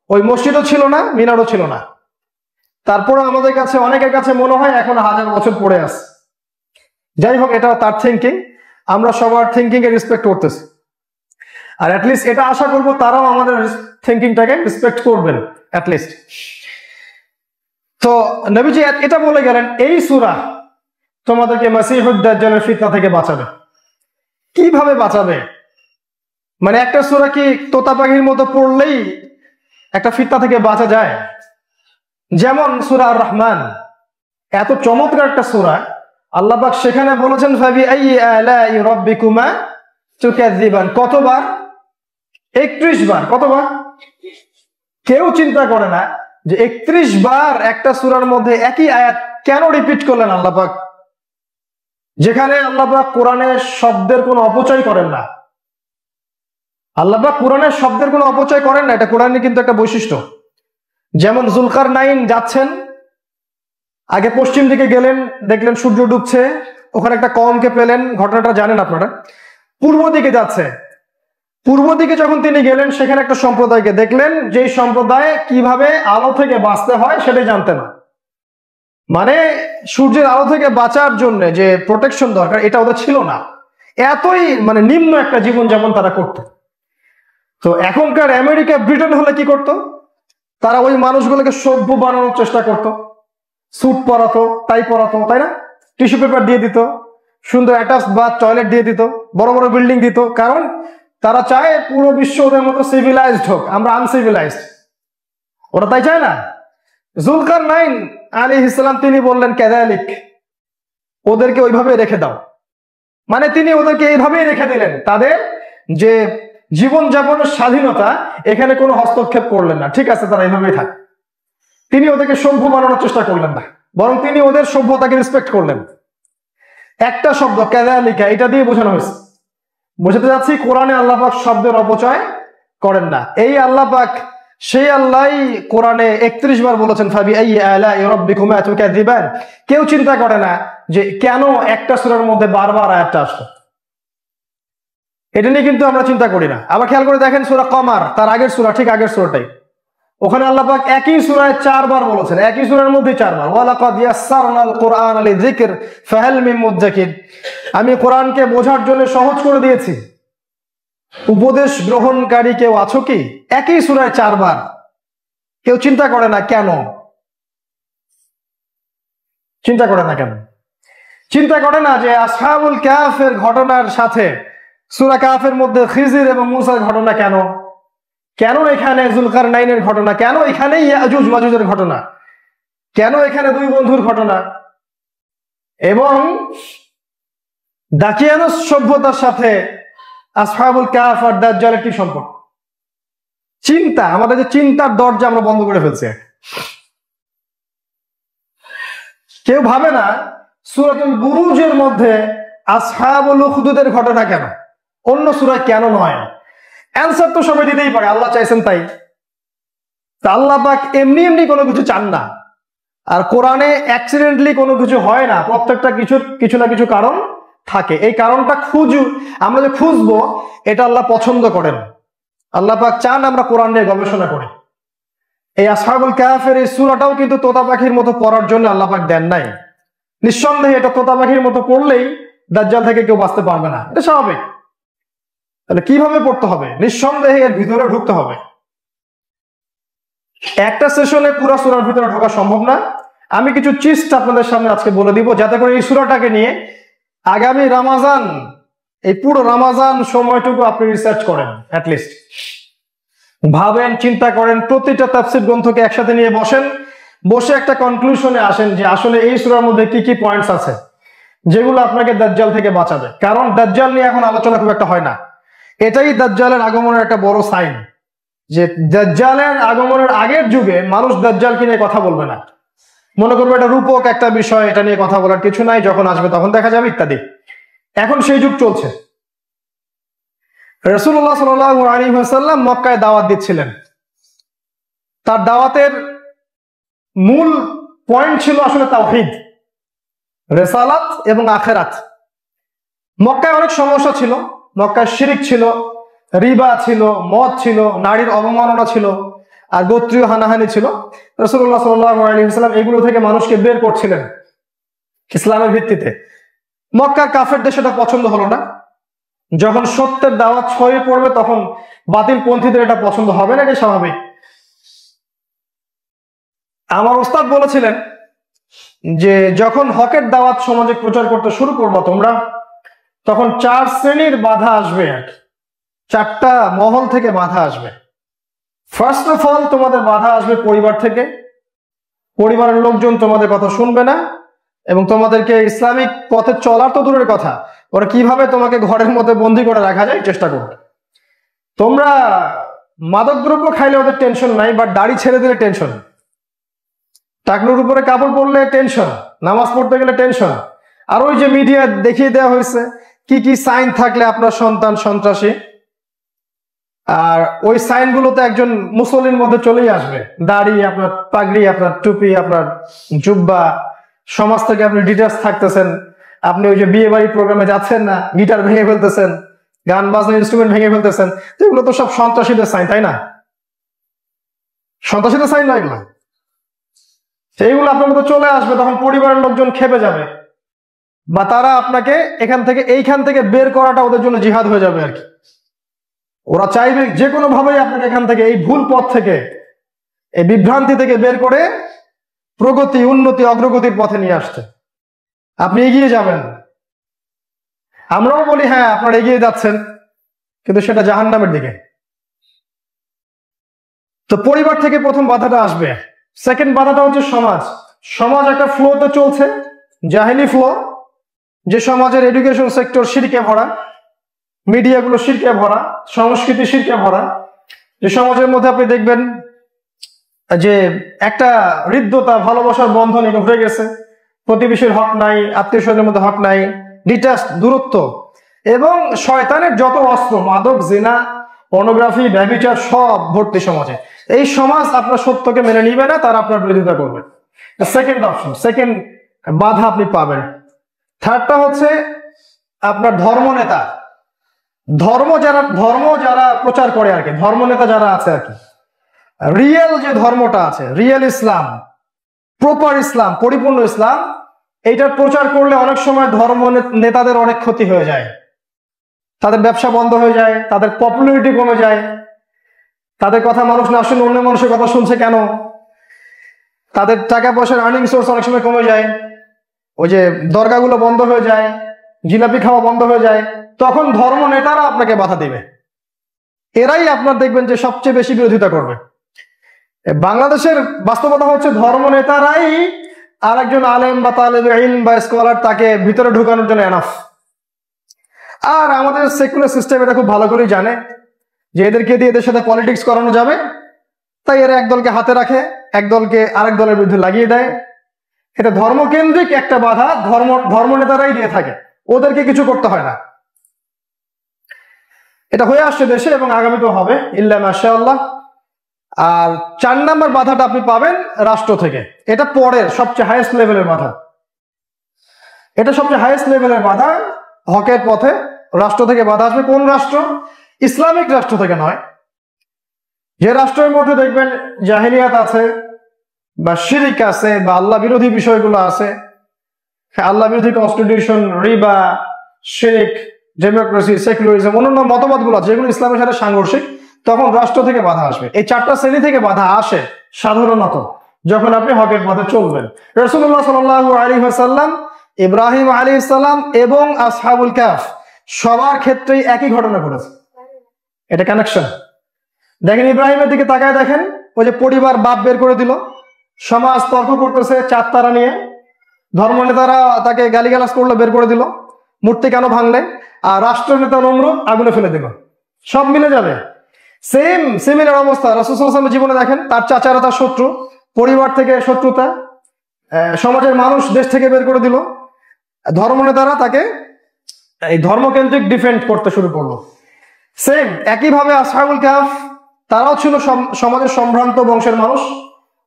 ওই মসজিদও ছিল না, মিনারও ছিল না। তারপরে আমাদের কাছে অনেকের কাছে মনে হয় এখন 1000 বছর পরে আছে। যাই হোক, এটা তার থিঙ্কিং, আমরা সবার থিঙ্কিং এর রেসপেক্ট করতেছি। আর অ্যাটলিস্ট এটা আশা করবো তারাও আমাদের থিঙ্কিংটাকে রেসপেক্ট করবেন অ্যাটলিস্ট। তো নবীজি এটা বলে গেলেন এই সূরা তোমাদেরকে মাসিহুদ দাজ্জালের ফিতনা থেকে বাঁচাবে। কিভাবে বাঁচাবে? মানে একটা সূরা কি তোতা পাখির মতো পড়লেই একটা ফিতনা থেকে বাঁচা যায়? যেমন সূরা আর রহমান, এত চমৎকার একটা সূরা, আল্লাহ পাক সেখানে বলেছেন ফাবি আইয়ি আলাই রাব্বিকুমা তুকাযযিবান। কতবার? 31 বার। কতবার? কেউ চিন্তা করে না যে 31 বার একটা সূরার মধ্যে একই আয়াত কেন রিপিট করলেন আল্লাহ পাক, যেখানে আল্লাহ পাক কোরআনের শব্দের কোনো অপচয় করেন না। আল্লাহ পাক কোরআনের শব্দের কোনো অপচয় করেন না, এটা কোরআনের কিন্তু একটা বৈশিষ্ট্য। যেমন জুলকারনাইন যাচ্ছেন, আগে পশ্চিম দিকে গেলেন, দেখলেন সূর্য ডুবছে, ওখানে একটা কওমকে পেলেন, ঘটনাটা জানেন আপনারা। পূর্ব দিকে যাচ্ছে, পূর্ব দিকে যখন তিনি গেলেন সেখানে একটা সম্প্রদায়কে দেখলেন, যেই সম্প্রদায় কিভাবে আলো থেকে বাঁচতে হয় সেটাই জানতেন না। মানে সূর্যের আলো থেকে বাঁচার জন্য যে প্রোটেকশন দরকার এটা ওদের ছিল না, এতই মানে নিম্ন একটা জীবনযাপন তারা করত। তো এখনকার আমেরিকা ব্রিটেন হলে কি করত? তারা ওই মানুষগুলোকে সভ্য বানানোর চেষ্টা করত, স্যুট পরাতো, টাই পরাতো, তাই না? টিস্যু পেপার দিয়ে দিত, সুন্দর অ্যাটাচ বা টয়লেট দিয়ে দিত, বড় বড় বিল্ডিং দিত, কারণ তারা চায় পুরো বিশ্ব ওদের মতো সিভিলাইজড হোক, আমরা আনসিভিলাইজড। ওরা তাই চায় না। জুলকারনাইন আলাইহিস সালাম তিনি বললেন কাযালিক, ওদেরকে ওইভাবে রেখে দাও। মানে তিনি ওদেরকে এইভাবেই রেখে দিলেন, তাদের যে জীবনযাপনের স্বাধীনতা এখানে কোনো হস্তক্ষেপ করলেন না। ঠিক আছে, তারা এইভাবেই থাকে। তিনি ওদেরকে সভ্য বানানোর চেষ্টা করলেন না, বরং তিনি ওদের সভ্যতাকে রেসপেক্ট করলেন। একটা শব্দ কাযালিকা, এটা দিয়ে বোঝানো হয়েছে, বোঝাতে যাচ্ছি কোরআনে আল্লাহ পাক শব্দের অপচয় করেন না। এই আল্লাহ পাক সেই আল্লাহই কোরআনে 31 বার বলেছেন ফাবি আইয়ি আলাই রাব্বিকুমা তুকাযযিবান। কেউ চিন্তা করে না যে কেন একটা সূরার মধ্যে বারবার আয়াতটা আসলো, এটা নিয়ে কিন্তু আমরা চিন্তা করি না। আবার খেয়াল করে দেখেন সূরা কমার, তার আগের সূরা, ঠিক আগের সূরাটাই, ওখানে আল্লাহ পাক একই সূরায় 4 বার বলেছেন, একই সূরার মধ্যে 4 বার ওয়ালাকাদ ইয়াসসারনাল কুরআনা লিযিকর ফাহাল মিন মুদ্দাকির। আমি কোরআনকে বোঝার জন্য সহজ করে দিয়েছি, উপদেশ গ্রহণকারী কেউ আছো কি? একই সূরায় 4 বার। কেউ চিন্তা করে না কেন? চিন্তা করে না কেন? চিন্তা করে না যে আসহাবুল কাহফের ঘটনার সাথে সূরা কাহফের মধ্যে খিজির এবং মূসার ঘটনা কেন? কেন এখানে জুলকারনাইনের ঘটনা? কেন এখানে ইয়াজুজ মাজুজের ঘটনা? কেন এখানে দুই বন্ধুর ঘটনা? এবং দাকিয়ানুস সভ্যতার সাথে আসহাবুল কাহফ আর দাজ্জালের কি সম্পর্ক? চিন্তা, আমাদের যে চিন্তার দরজা আমরা বন্ধ করে ফেলছি। কেউ ভাবে না সূরাতুল বুরুজের মধ্যে আসহাবুল উখদুদের ঘটনা কেন, অন্য সূরায় কেন নয়? অ্যান্সার তো সবাই দিতেই পারে, আল্লাহ চাইছেন তাই। তা আল্লাহ পাক এমনি এমনি কোনো কিছু চান না, আর কোরআনে অ্যাক্সিডেন্টলি কোনো কিছু হয় না, প্রত্যেকটা কিছু না কিছু কারণ থাকে। এই কারণটা আমরা যে খুঁজবো, এটা আল্লাহ পছন্দ করেন। আল্লাহ পাক চান আমরা কোরআন নিয়ে গবেষণা করি। এই আসহাবুল কাহফের এই সূরাটাও কিন্তু তোতা পাখির মতো পড়ার জন্য আল্লাহ পাক দেন নাই। নিঃসন্দেহে এটা তোতা পাখির মতো পড়লেই দাজ্জাল থেকে কেউ বাঁচতে পারবে না, এটা স্বাভাবিক। তাহলে কিভাবে পড়তে হবে? নিঃসন্দেহে এর ভিতরে ঢুকতে হবে। একটা সেশনে পুরো সূরার ভিতরে ঢোকা সম্ভব না। আমি কিছু চিস্ট আপনাদের সামনে আজকে বলে দিব, যাতে করে এই সূরাটাকে নিয়ে আগামী রমাজান, এই পুরো রমাজান সময়টুকু আপনি রিসার্চ করেন, অ্যাটলিস্ট ভাবেন, চিন্তা করেন, প্রতিটা তাফসীর গ্রন্থকে একসাথে নিয়ে বসে একটা কনক্লুশনে আসেন যে আসলে এই সূরার মধ্যে কি কি পয়েন্টস আছে যেগুলো আপনাকে দাজ্জাল থেকে বাঁচাবে। কারণ দাজ্জাল নিয়ে এখন আলোচনা খুব একটা হয় না। এটাই দাজ্জালের আগমনের একটা বড় সাইন, যে দাজ্জালের আগমনের আগের যুগে মানুষ দাজ্জালকে নিয়ে কথা বলবে না, মনে করবে এটা রূপক একটা বিষয়, এটা নিয়ে কথা বলার কিছু নাই, যখন আসবে তখন দেখা যাবে ইত্যাদি। এখন সেই যুগ চলছে। রাসূলুল্লাহ সাল্লাল্লাহু আলাইহি ওয়াসাল্লাম মক্কায় দাওয়াত দিচ্ছিলেন। তার দাওয়াতের মূল পয়েন্ট ছিল আসলে তাওহীদ, রিসালাত এবং আখিরাত। মক্কায় অনেক সমস্যা ছিল। মক্কায় শিরক ছিল, রিবা ছিল, মদ ছিল, নারীর অবমাননা ছিল, আর গোত্রীয় হানাহানি ছিল। রাসূলুল্লাহ সাল্লাল্লাহু আলাইহি ওয়াসাল্লাম এগুলো থেকে মানুষকে বের করছিলেন ইসলামের ভিত্তিতে। মক্কার কাফেরদের সেটা পছন্দ হলো না। যখন সত্যের দাওয়াত ছড়িয়ে পড়বে তখন বাতিল পন্থীদের এটা পছন্দ হবে না, এটা স্বাভাবিক। আমার ওস্তাদ বলেছিলেন যে যখন হকের দাওয়াত সমাজে প্রচার করতে শুরু করবো তোমরা, তখন 4 শ্রেণীর বাধা আসবে, 4টা মহল থেকে বাধা আসবে। ফার্স্ট অফ অল তোমাদের বাধা আসবে পরিবার থেকে। পরিবারের লোকজন তোমাদের কথা শুনবে না, এবং তোমাদেরকে ইসলামিক পথে চলার তো দূরের কথা, ওরা কিভাবে তোমাকে ঘরের মধ্যে বন্দি করে রাখা যায় চেষ্টা করবে। তোমরা মাদকদ্রব্য খাইলে ওদের টেনশন নাই, বাট দাড়ি ছেড়ে দিলে টেনশন, টাকনুর উপরে কাপড় পরলে টেনশন, নামাজ পড়তে গেলে টেনশন। আর ওই যে মিডিয়া দেখিয়ে দেওয়া হয়েছে কি কি সাইন থাকলে আপনার সন্তান সন্ত্রাসী, আর ওই সাইনগুলোতে একজন মুসলিমের মধ্যে চলেই আসবে। দাড়ি, আপনার পাগড়ি, আপনার টুপি, আপনার জুব্বা, সমাজ থেকে আপনি ডিটাচ থাকতেছেন, আপনি ওই যে বিয়ে বাড়ি প্রোগ্রামে যাচ্ছেন না, গিটার ভেঙে ফেলতেছেন, গান বাজনা ইনস্ট্রুমেন্ট ভেঙে ফেলতেছেন, তো এগুলো তো সব সন্ত্রাসীদের সাইন, তাই না? সন্ত্রাসীদের সাইন না এগুলো। সেইগুলো আপনার মধ্যে চলে আসবে, তখন পরিবারের লোকজন খেপে যাবে, বা তারা আপনাকে এইখান থেকে বের করাটা ওদের জন্য জিহাদ হয়ে যাবে আর কি। ওরা চাইবে যে কোনো ভাবেই আপনাকে এখান থেকে, এই ভুল পথ থেকে, এই বিভ্রান্তি থেকে বের করে প্রগতি, উন্নতি, অগ্রগতির পথে নিয়ে আসতে। আপনি এগিয়ে যাবেন। আমরাও বলি হ্যাঁ আপনারা এগিয়ে যাচ্ছেন, কিন্তু সেটা জাহান্নামের দিকে। তো পরিবার থেকে প্রথম বাধাটা আসবে। সেকেন্ড বাধাটা হচ্ছে সমাজ একটা ফ্লোতে চলছে, জাহেলি ফ্লো, যে সমাজের এডুকেশন সেক্টর শিরকে ভরা, মিডিয়াগুলো শিরকে ভরা, সংস্কৃতি শিরকে ভরা। যে সমাজের মধ্যে আপনি দেখবেন যে একটা হৃদ্যতা, ভালোবাসার বন্ধন এগুলো হয়ে গেছে, প্রতিবেশীর হক নাই, আত্মীয় স্বজনের মধ্যে হক নাই, ডিটাচ, দূরত্ব, এবং শয়তানের যত অস্ত্র, মাদক, জিনা, পর্নোগ্রাফি, ব্যভিচার, সব ভর্তি সমাজে। এই সমাজ আপনার সত্যকে মেনে নিবে না, তারা আপনার বিরোধিতা করবে। সেকেন্ড অপশন, সেকেন্ড বাধা আপনি পাবেন। থার্ডটা হচ্ছে আপনার ধর্মনেতা, ধর্ম যারা প্রচার করে আর কি, ধর্মনেতা যারা আছে আর কি, রিয়েল যে ধর্মটা আছে, রিয়েল ইসলাম, প্রপার ইসলাম, পরিপূর্ণ ইসলাম, এইটার প্রচার করলে অনেক সময় ধর্ম নেতাদের অনেক ক্ষতি হয়ে যায়। তাদের ব্যবসা বন্ধ হয়ে যায়, তাদের পপুলারিটি কমে যায়, তাদের কথা মানুষ না শুনে অন্য মানুষের কথা শুনছে কেন, তাদের টাকা পয়সার আর্নিং সোর্স অনেক সময় কমে যায়, ওই যে দরগাগুলো বন্ধ হয়ে যায়, জিলাপি খাওয়া বন্ধ হয়ে যায়, তখন ধর্ম নেতারা আপনাকে বাধা দিবে। এরাই আপনার দেখবেন যে সবচেয়ে বেশি বিরোধিতা করবে। বাংলাদেশের বাস্তবতা হচ্ছে ধর্ম নেতারাই আর একজন আলেম বা তালেবে ইলম বা স্কলার তাকে ভিতরে ঢুকানোর জন্য এনাফ। আর আমাদের সেকুলার সিস্টেম এটা খুব ভালো করেই জানে যে এদেরকে দিয়ে এদের সাথে পলিটিক্স করানো যাবে, তাই এরা এক দলকে হাতে রাখে, এক দলকে আরেক দলের বিরুদ্ধে লাগিয়ে দেয়। এটা ধর্মকেন্দ্রিক একটা বাধা, ধর্ম নেতারাই দিয়ে থাকে, ওদেরকে কিছু করতে হয় না। এটা হয়ে আসছে দেশে এবং আগামীতেও হবে ইল্লা মাশাআল্লাহ। আর 4 নম্বর বাধাটা আপনি পাবেন রাষ্ট্র থেকে। এটা পরের সবচেয়ে হাইয়েস্ট লেভেলের বাধা, এটা সবচেয়ে হাইয়েস্ট লেভেলের বাধা। হকের পথে রাষ্ট্র থেকে বাধা আসবে। কোন রাষ্ট্র? ইসলামিক রাষ্ট্র থেকে নয়। যে রাষ্ট্রের মধ্যে দেখবেন জাহিলিয়াত আছে বা শিরিক আছে বা আল্লাহ বিরোধী বিষয়গুলো আছে, আল্লাহ বিরোধী কনস্টিটিউশন, রিবা, শিরিক, ডেমোক্রেসি, সেকুলারিজম, অন্যান্য মতবাদগুলো যেগুলো ইসলামের সাথে সাংঘর্ষিক, তখন রাষ্ট্র থেকে বাধা আসবে। এই 4টা শ্রেণী থেকে বাধা আসে সাধারণত যখন আপনি হকের পথে চলবেন। রাসূলুল্লাহ সাল্লাল্লাহু আলাইহি ওয়াসাল্লাম, ইব্রাহিম আলাইহিস সালাম এবং আসহাবুল কাহফ সবার ক্ষেত্রেই একই ঘটনা ঘটেছে। এটা কানেকশন। দেখেন ইব্রাহিমের দিকে তাকায় দেখেন, ওই যে পরিবার বাপ বের করে দিল, সমাজ তর্ক করতেছে 4 তারা নিয়ে, ধর্মনেতারা তাকে গালিগালাজ করলো, বের করে দিল, মূর্তি কেন ভাঙলে, আর রাষ্ট্রনেতা নমরুদ আগুনে ফেলে দিল। সব মিলে যাবে। সিমিলার অবস্থা রাসূল সাল্লাল্লাহু আলাইহি ওয়াসাল্লামের জীবনে দেখেন, তার চাচারা তার শত্রু, পরিবার থেকে শত্রুতা, সমাজের মানুষ দেশ থেকে বের করে দিল, ধর্মনেতারা তাকে এই ধর্মকেন্দ্রিক ডিফেন্ড করতে শুরু করলো। সেম একইভাবে আসহাবুল কাহফ, তারাও ছিল সমাজের সম্ভ্রান্ত বংশের মানুষ,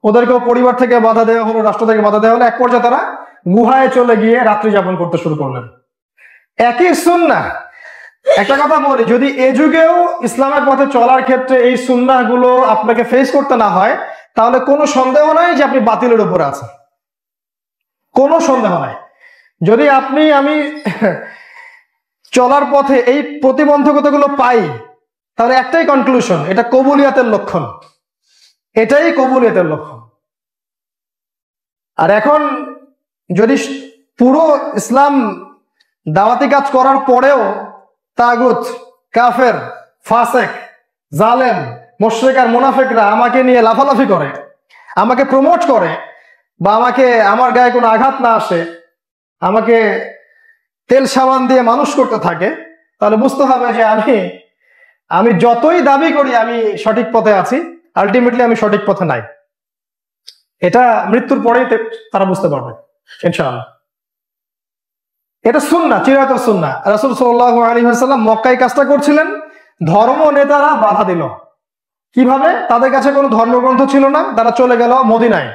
ওদেরকেও পরিবার থেকে বাধা দেওয়া হলো, রাষ্ট্র থেকে বাধা দেওয়া হলো। এক পর্যায়ে তারা গুহায় চলে গিয়ে রাত্রি যাপন করতে শুরু করলেন। একই সুন্নাহ। একটা কথা বলি, যদি এ যুগেও ইসলামের পথে চলার ক্ষেত্রে এই সুন্নাহ গুলো আপনাকে ফেস করতে না হয়, তাহলে কোনো সন্দেহ নাই যে আপনি বাতিলের উপরে আছেন, কোনো সন্দেহ নাই। যদি আমি চলার পথে এই প্রতিবন্ধকতাগুলো পাই, তাহলে একটাই কনক্লুশন, এটা কবুলিয়াতের লক্ষণ, এটাই কবুলিয়াতের লক্ষণ। আর এখন যদি পুরো ইসলাম দাওয়াতি কাজ করার পরেও তাগুত, কাফের, ফাসেক, জালেম, মুশরিক আর মুনাফিকরা আমাকে নিয়ে লাফালাফি করে, আমাকে প্রমোট করে, বা আমার গায়ে কোনো আঘাত না আসে, আমাকে তেল সাবান দিয়ে মানুষ করতে থাকে, তাহলে বুঝতে হবে যে আমি যতই দাবি করি আমি সঠিক পথে আছি, আলটিমেটলি আমি সঠিক পথে নাই। এটা মৃত্যুর পরেই তারা বুঝতে পারবে ইনশাআল্লাহ। এটা সুন্নাহ, চিরায়তের সুন্নাহ। রাসূল সাল্লাল্লাহু আলাইহি ওয়াসাল্লাম মক্কায় কাজটা করছিলেন, ধর্ম নেতারা বাধা দিল। কিভাবে? তাদের কাছে কোনো ধর্মগ্রন্থ ছিল না, তারা চলে গেল মদিনায়।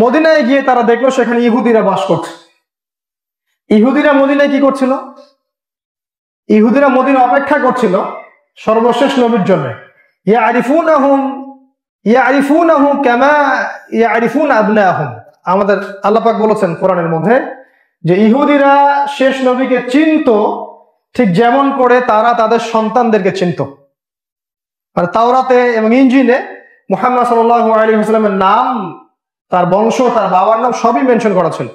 মদিনায় গিয়ে তারা দেখলো সেখানে ইহুদিরা বাস করছে। ইহুদিরা মদিনায় কি করছিল? ইহুদিরা মদিনা অপেক্ষা করছিল সর্বশেষ নবীর জন্য। ইয়ারিফুনাহুম কামা ইয়ারিফুনা আবনাহুম। আমাদের আল্লাহ পাক বলেছেন কোরআনের মধ্যে যে ইহুদিরা শেষ নবীকে চিনতো ঠিক যেমন করে তারা তাদের সন্তানদেরকে চিনতো। মানে তাওরাতে এবং ইনজিলে মুহাম্মদ সাল্লাল্লাহু আলাইহি ওয়াসাল্লামের নাম, তার বংশ, তার বাবার নাম সবই মেনশন করা ছিল।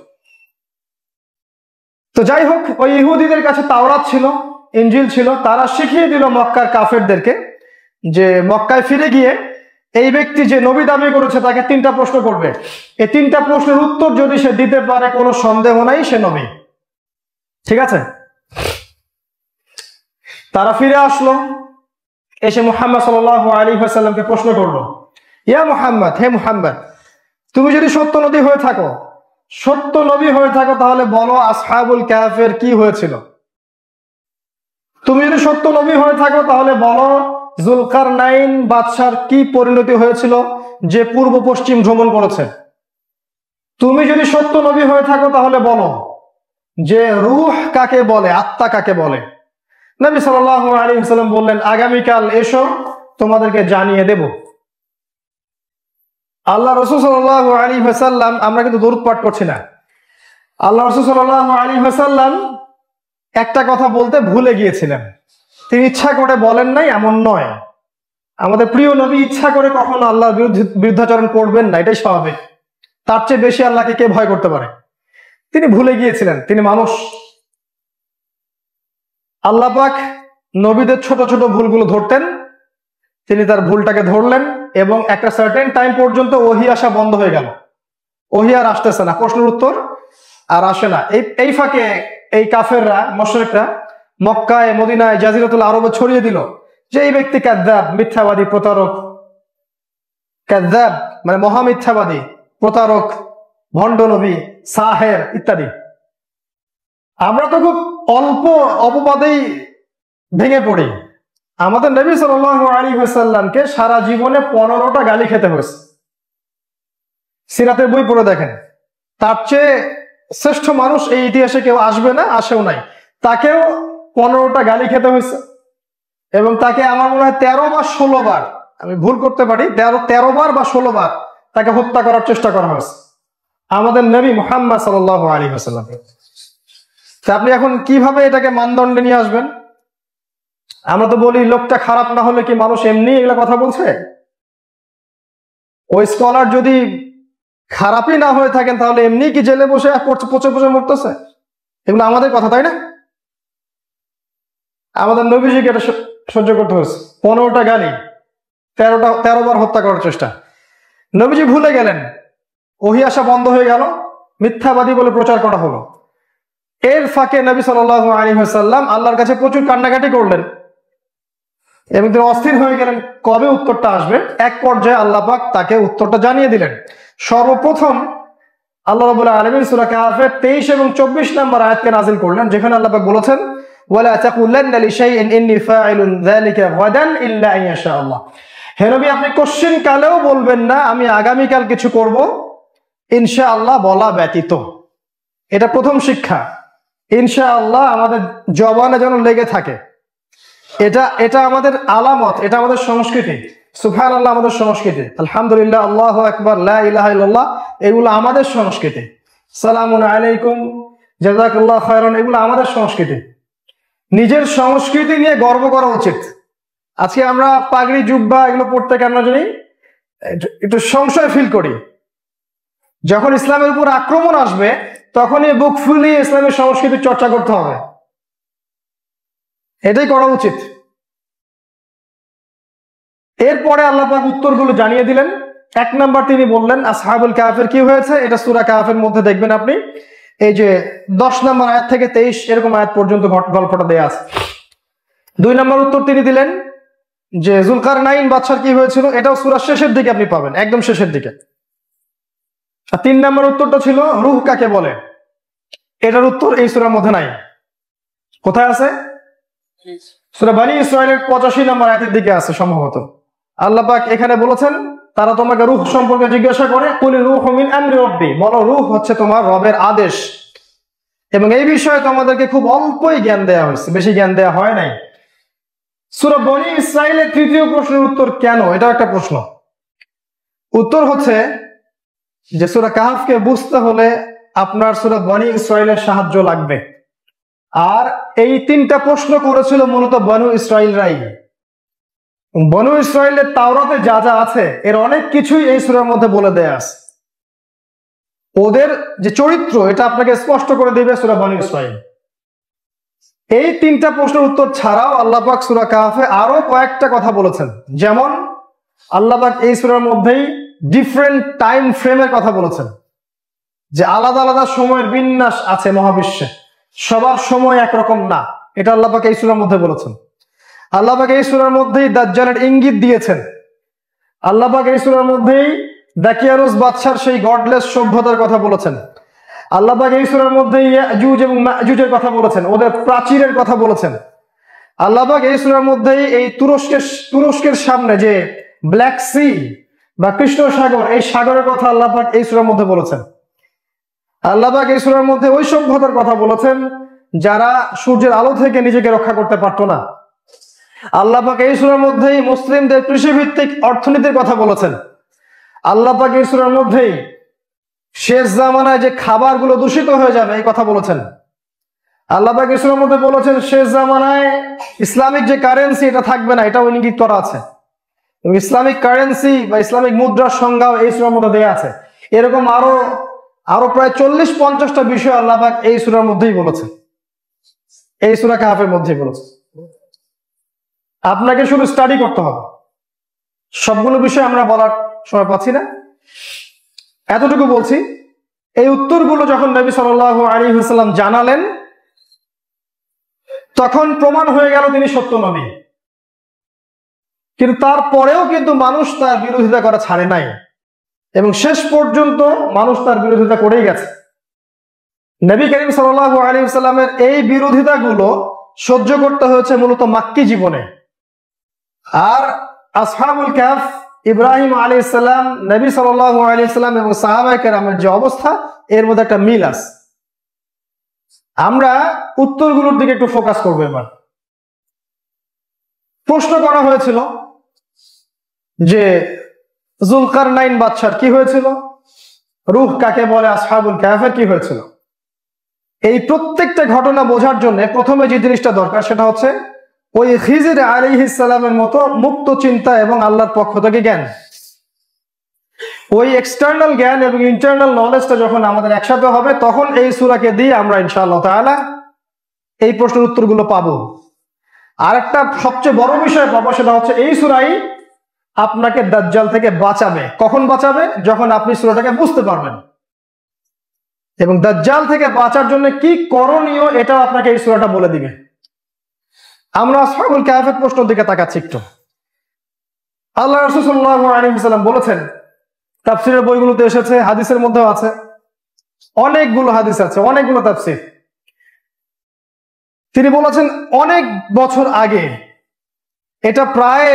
তো যাই হোক, ওই ইহুদিদের কাছে তাওরাত ছিল, ইনজিল ছিল, তারা শিখিয়ে দিল মক্কার কাফেরদেরকে যে মক্কায় ফিরে গিয়ে এই ব্যক্তি যে নবী দাবি করেছে তাকে 3টা প্রশ্ন করবে। এই 3টা প্রশ্নের উত্তর যদি সে দিতে পারে, কোনো সন্দেহ নাই সে নবী। ঠিক আছে? তারা ফিরে আসলো, এসে মুহাম্মদ সাল্লাল্লাহু আলাইহি ওয়াসাল্লামকে প্রশ্ন করলো, ইয়া মুহাম্মদ, হে মুহাম্মদ, তুমি যদি সত্য নবী হয়ে থাকো তাহলে বলো আসহাবুল কাহফের কি হয়েছিল। তুমি যদি সত্য নবী হয়ে থাকো তাহলে বলো যুলকারনাইন বাদশার কি পরিণতি হয়েছিল যে পূর্ব পশ্চিম ভ্রমণ করেছে। তুমি যদি সত্য নবী হয়ে থাকো তাহলে বলো যে রূহ কাকে বলে, আত্মা কাকে বলে। নবী সাল্লাল্লাহু আলাইহি ওয়াসাল্লাম বললেন, আগামীকাল এসো, তোমাদেরকে জানিয়ে দেব। আল্লাহ রাসূল সাল্লাল্লাহু আলাইহি ওয়াসাল্লাম, আমরা কিন্তু দরুদ পাঠ করছি না, আল্লাহ রাসূল সাল্লাল্লাহু আলাইহি ওয়াসাল্লাম একটা কথা বলতে ভুলে গিয়েছিলেন। তিনি ইচ্ছা করে বলেন নাই এমন নয়। আমাদের প্রিয় নবী ইচ্ছা করে কখনো আল্লাহর বিরুদ্ধাচরণ করবেন না, এটাই স্বাভাবিক। তার চেয়ে বেশি আল্লাহকে কে ভয় করতে পারে? তিনি ভুলে গিয়েছিলেন, তিনি মানুষ। আল্লাহ পাক নবীদের ছোট ছোট ভুলগুলো ধরতেন, তিনি তার ভুলটাকে ধরলেন এবং একটা সার্টেন টাইম পর্যন্ত ওহী আসা বন্ধ হয়ে গেল। ওহী আর আসতেছে না, প্রশ্নের উত্তর আর আসে না। এই ফাঁকে এই কাফেররা, মুশরিকরা মক্কায়, মদিনায়, জাজিরাতুল আরবে ছড়িয়ে দিল যে এই ব্যক্তি কাযযাব, মিথ্যাবাদী, প্রতারক। কাযযাব মানে মহা মিথ্যাবাদী, প্রতারক, ভণ্ড নবী, সাহের ইত্যাদি। আমরা তো খুব অল্প অপবাদেই ভেঙে পড়ি। আমাদের নবী সাল্লাল্লাহু আলাইহি ওয়াসাল্লামকে সারা জীবনে 15টা গালি খেতে হয়েছে। সিরাতের বই পড়ে দেখেন, তার চেয়ে শ্রেষ্ঠ মানুষ এই ইতিহাসে কেউ আসবে না, আসেও নাই। তাকেও 15টা গালি খেতে হয়েছে এবং তাকে আমার মনে হয় 13 বা 16 বার, আমি ভুল করতে পারি, 13 বার বা 16 বার তাকে হত্যা করার চেষ্টা করা হয়েছে আমাদের নবী মুহাম্মদ সাল্লাল্লাহু আলাইহি ওয়াসাল্লাম। আপনি এখন কিভাবে এটাকে মানদণ্ডে নিয়ে আসবেন? আমরা তো বলি লোকটা খারাপ না হলে কি মানুষ এমনি এগুলা কথা বলছে? ওই স্কলার যদি খারাপই না হয়ে থাকেন তাহলে এমনি কি জেলে বসে পচে পচে মরতেছে? এগুলো আমাদের কথা, তাই না? আমাদের নবীজিকে এটা সহ্য করতে হয়েছে 15টা গালি, 13 বার হত্যা করার চেষ্টা। নবীজি ভুলে গেলেন, ওহী আসা বন্ধ হয়ে গেল, মিথ্যাবাদী বলে প্রচার করা হলো। এর ফাঁকে নবী সাল্লাল্লাহু আলাইহি ওয়াসাল্লাম আল্লাহর কাছে প্রচুর কান্নাকাটি করলেন এবং তিনি অস্থির হয়ে গেলেন কবে উত্তরটা আসবে। এক পর্যায়ে আল্লাহ পাক তাকে উত্তরটা জানিয়ে দিলেন। সর্বপ্রথম আল্লাহ রাব্বুল আলামিন সূরা কাহফের 23 এবং 24 নম্বর আয়াতকে নাযিল করলেন, যেখানে আল্লাহ পাক বলেছেন, ওয়ালা তাকুলান্না লিশাইইন ইন্নী ফাইলুন যালিকা গাদান ইল্লা আন ইয়াশা আল্লাহ। হে নবী, আপনি কোশ্চেন কালেও বলবেন না আমি আগামীকাল কিছু করব ইনশাআল্লাহ বলা ব্যতীত। এটা প্রথম শিক্ষা। ইনশাআল্লাহ আমাদের জবানে যেন লেগে থাকে। এটা আমাদের আলামত, এটা আমাদের সংস্কৃতি। সুবহানাল্লাহ আমাদের সংস্কৃতি, আলহামদুলিল্লাহ, আল্লাহু আকবার, লা ইলাহা ইল্লাল্লাহ, এগুলো আমাদের সংস্কৃতি। সালামুন আলাইকুম, জাযাকাল্লাহু খায়রান, এগুলো আমাদের সংস্কৃতি। নিজের সংস্কৃতি নিয়ে গর্ব করা উচিত। আজকে আমরা পাগড়ি জুব্বা এগুলো পড়তে কেন জানি একটু সংশয় ফিল করি। যখন ইসলামের উপর আক্রমণ আসবে তখনই বুক ফুলিয়ে ইসলামের সংস্কৃতির চর্চা করতে হবে, এটাই করা উচিত। এরপরে আল্লাহ পাক উত্তরগুলো জানিয়ে দিলেন। 1 নাম্বার তিনি বললেন আসহাবুল কাহফের কি হয়েছে, এটা সূরা কাহফের মধ্যে দেখবেন আপনি, এই যে 10 নম্বর আয়াত থেকে 23 এরকম আয়াত পর্যন্ত গল্পটা দেয়া আছে। 2 নম্বর উত্তর তিনি দিলেন যে যুলকারনাইন বাদশার কি হয়েছিল, এটাও সূরার শেষের দিকে আপনি পাবেন, একদম শেষের দিকে। আর 3 নম্বর উত্তরটা ছিল রূহ কাকে বলে, এটার উত্তর এই সূরার মধ্যে নাই। কোথায় আছে? সূরা বনী ইসরাঈলের 85 নম্বর আয়াতের দিকে আছে সম্ভবত। আল্লাহ পাক এখানে বলেছেন, তারা তোমাকে রূহ সম্পর্কে জিজ্ঞাসা করে, কুল রূহু মিন আমরি রাব্বি, বলো রূহ হচ্ছে তোমার রবের আদেশ। এবং এই বিষয়ে তোমাদেরকে খুব অল্পই জ্ঞান দেওয়া হয়েছে, বেশি জ্ঞান দেওয়া হয় নাই। সূরা বনী ইসরাঈলের 3য় প্রশ্নের উত্তর কেন, এটা একটা প্রশ্ন। উত্তর হচ্ছে যে সূরা কাহফকে বুঝতে হলে আপনার সূরা বনী ইসরাঈলের সাহায্য লাগবে। আর এই 3টা প্রশ্ন করেছিল মূলত বনু ইসরাঈলরাই। বনু ইসরাঈলের তাওরাতে যা যা আছে এর অনেক কিছুই এই সূরার মধ্যে বলে দেয়া আছে। ওদের যে চরিত্র এটা আপনাকে স্পষ্ট করে দিবে সূরা বনী ইসরাঈল। এই 3টা প্রশ্নের উত্তর ছাড়াও আল্লাহ পাক সূরা কাহফে আরো কয়েকটা কথা বলেছেন। যেমন আল্লাহ পাক এই সূরার মধ্যেই ডিফারেন্ট টাইম ফ্রেমের কথা বলেছেন, যে আলাদা আলাদা সময়ের বিন্যাস আছে মহাবিশ্বে, সবার সময় একরকম না, এটা আল্লাহ পাক এই সূরার মধ্যে বলেছেন। আল্লাহ পাক এই সূরার মধ্যেই দাজ্জালের ইঙ্গিত দিয়েছেন। আল্লাহ পাক এই সূরার মধ্যেই দাকিয়ানুস বাদশার সেই গডলেস সভ্যতার কথা বলেছেন। আল্লাহ পাক এই সূরার মধ্যেই ইয়াজুজ এবং মাজুজের কথা বলেছেন, ওদের প্রাচীরের কথা বলেছেন। আল্লাহ পাক এই সূরার মধ্যেই এই তুরস্কের সামনে যে ব্ল্যাক সি বা কৃষ্ণ সাগর, এই সাগরের কথা আল্লাহ পাক এই সূরার মধ্যে বলেছেন। আল্লাহ পাক এই সূরার মধ্যে ওই সভ্যতার কথা বলেছেন যারা সূর্যের আলো থেকে নিজেকে রক্ষা করতে পারতো না। আল্লাহ পাক এই সূরার মধ্যেই মুসলিমদের কৃষিভিত্তিক অর্থনীতির কথা বলেছেন। আল্লাহ পাক এই সূরার মধ্যেই শেষ জামানায় যে খাবারগুলো দূষিত হয়ে যাবে এই কথা বলেছেন। আল্লাহ পাক এই সূরার মধ্যে বলেছেন শেষ জামানায় ইসলামিক যে কারেন্সি এটা থাকবে না, এটাও ইঙ্গিত করা আছে। এবং ইসলামিক কারেন্সি বা ইসলামিক মুদ্রার সংজ্ঞাও এই সূরার মধ্যে দেয়া আছে। এরকম আরো প্রায় 40-50টা বিষয় আল্লাহ পাক এই সূরার মধ্যেই বলেছেন, এই সূরা কাহফের মধ্যেই বলেছেন। আপনাকে শুধু স্টাডি করতে হবে, সবগুলো বিষয় আমরা বলার সময় পাচ্ছি না, এতটুকু বলছি। এই উত্তরগুলো যখন নবী সাল্লাল্লাহু আলাইহি ওয়াসাল্লাম জানালেন তখন প্রমাণ হয়ে গেল তিনি সত্য নবী। কিন্তু তারপরেও কিন্তু মানুষ তার বিরোধিতা করা ছাড়ে নাই। এবং শেষ পর্যন্ত মানুষ তার বিরোধিতা করেই গেছে। নবী করিম সাল্লাল্লাহু আলাইহি ওয়াসাল্লামের এই বিরোধিতাগুলো সহ্য করতে হয়েছে মূলত মাক্কি জীবনে। আর আসহাবুল কাহফ, ইব্রাহিম আলাইহিস সালাম, নবী সাল্লাল্লাহু আলাইহি ওয়াসাল্লাম এবং সাহাবায়ে কেরামের যে অবস্থা, এর মধ্যে একটা মিল আছে। আমরা উত্তরগুলোর দিকে একটু ফোকাস করবো এবার। প্রশ্ন করা হয়েছিল যে যুলকারনাইন বাদশার কি হয়েছিল, রূহ কাকে বলে, আসহাবুল কাহফের কি হয়েছিল। এই প্রত্যেকটা ঘটনা বোঝার জন্য প্রথমে যে জিনিসটা দরকার সেটা হচ্ছে ওই খিজির আলাইহিস সালামের মতো মুক্ত চিন্তা এবং আল্লাহর পক্ষ থেকে জ্ঞান। ওই এক্সটার্নাল জ্ঞান এবং ইন্টারনাল নলেজটা যখন আমাদের একসাথে হবে, তখন এই সূরাকে দিয়ে আমরা ইনশাআল্লাহ তাআলা এই প্রশ্নের উত্তরগুলো পাবো। আর একটা সবচেয়ে বড় বিষয় পাবো, সেটা হচ্ছে এই সূরাই আপনাকে দাজ্জাল থেকে বাঁচাবে। কখন বাঁচাবে? যখন আপনি সূরাটাকে বুঝতে পারবেন। এবং দাজ্জাল থেকে বাঁচার জন্য কি করণীয়, এটাও আপনাকে এই সূরাটা বলে দিবে। আমরা আসহাবুল কাহফের প্রশ্নের দিকে তাকাচ্ছি একটু। আল্লাহ রাসূল সাল্লাল্লাহু আলাইহি ওয়াসাল্লাম বলেছেন, তাফসীরের বইগুলোতে এসেছে, হাদিসের মধ্যেও আছে, অনেকগুলো হাদিস আছে, অনেকগুলো তাফসীর। তিনি বলেছেন অনেক বছর আগে, এটা প্রায়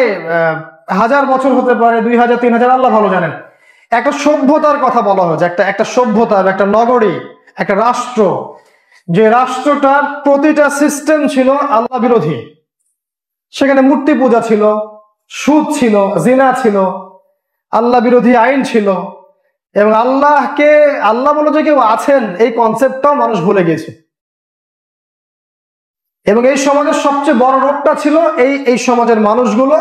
1000 বছর হতে পারে, 2000, 3000, আল্লাহ ভালো জানেন, একটা সভ্যতার কথা বলা হয়েছে। একটা সভ্যতা, একটা নগরী, একটা রাষ্ট্র, যে রাষ্ট্রটার প্রতিটা সিস্টেম ছিল আল্লাহ বিরোধী। সেখানে মূর্তি পূজা ছিল, সুদ ছিল, জিনা ছিল, আল্লাহ বিরোধী আইন ছিল, এবং আল্লাহকে আল্লাহ বলে যে কেউ আছেন এই কনসেপ্টটাও মানুষ ভুলে গিয়েছে। এবং এই সমাজের সবচেয়ে বড় রোগটা ছিল এই সমাজের মানুষগুলো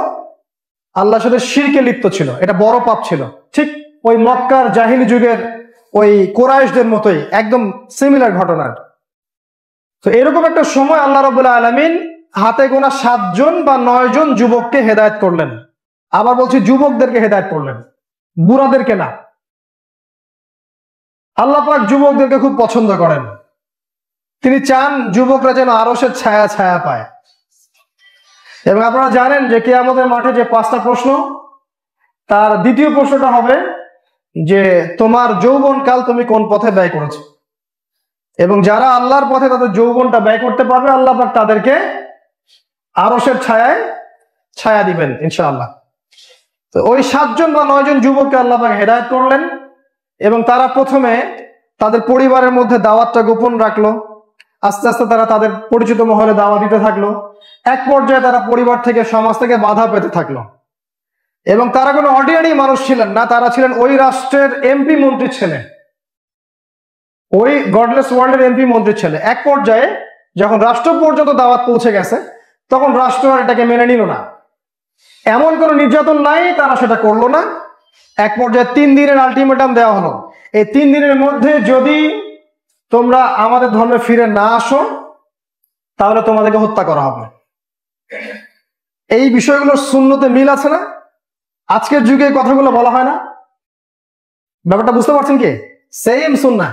আল্লাহর সাথে শিরকে লিপ্ত ছিল। এটা বড় পাপ ছিল। ঠিক ওই মক্কার জাহিলি যুগের ওই কুরাইশদের মতোই একদম সিমিলার ঘটনা। তো এরকম একটা সময় আল্লাহ রাব্বুল আলামিন হাতে গোনা 7 জন বা 9 জন যুবককে হেদায়েত করলেন। আবার বলছি, যুবকদেরকে হেদায়েত করলেন, বুড়াদেরকে না। আল্লাহ পাক যুবকদেরকে খুব পছন্দ করেন। তিনি চান যুবকরা যেন আরশের ছায়া ছায়া পায়। এবং আপনারা জানেন যে কিয়ামতের মাঠে যে 5টা প্রশ্ন, তার দ্বিতীয় প্রশ্নটা হবে যে তোমার যৌবনকাল তুমি কোন পথে ব্যয় করেছো। এবং যারা আল্লাহর পথে তাদের যৌবনটা ব্যয় করতে পারবে, আল্লাহ পাক তাদেরকে আরশের ছায়ায় ছায়া দিবেন ইনশাআল্লাহ। তো ওই 7 জন বা 9 জন যুবককে আল্লাহ পাক হেদায়েত করলেন। এবং তারা প্রথমে তাদের পরিবারের মধ্যে দাওয়াতটা গোপন রাখলো। আস্তে আস্তে তারা তাদের পরিচিত মহলে দাওয়াত দিতে থাকলো। এক পর্যায়ে তারা পরিবার থেকে, সমাজ থেকে বাধা পেতে থাকলো। এবং তারা কোনো অর্ডিনারি মানুষ ছিলেন না, তারা ছিলেন ওই রাষ্ট্রের এমপি মন্ত্রীর ছেলে, ওই গডলেস ওয়ার্ল্ডের এমপি মন্ত্রীর ছেলে। এক পর্যায়ে যখন রাষ্ট্র পর্যন্ত দাওয়াত পৌঁছে গেছে, তখন রাষ্ট্র আর এটাকে মেনে নিল না। এমন কোনো নির্যাতন নাই, তারা সেটা করলো না। এক পর্যায়ে 3 দিনের আলটিমেটাম দেওয়া হলো। এই 3 দিনের মধ্যে যদি তোমরা আমাদের ধর্মে ফিরে না আসো, তাহলে তোমাদেরকে হত্যা করা হবে। এই বিষয়গুলোর সুন্নতে মিল আছে না? আজকের যুগে এই কথাগুলো বলা হয় না? ব্যাপারটা বুঝতে পারছেন কি? সেম সুন্নাহ।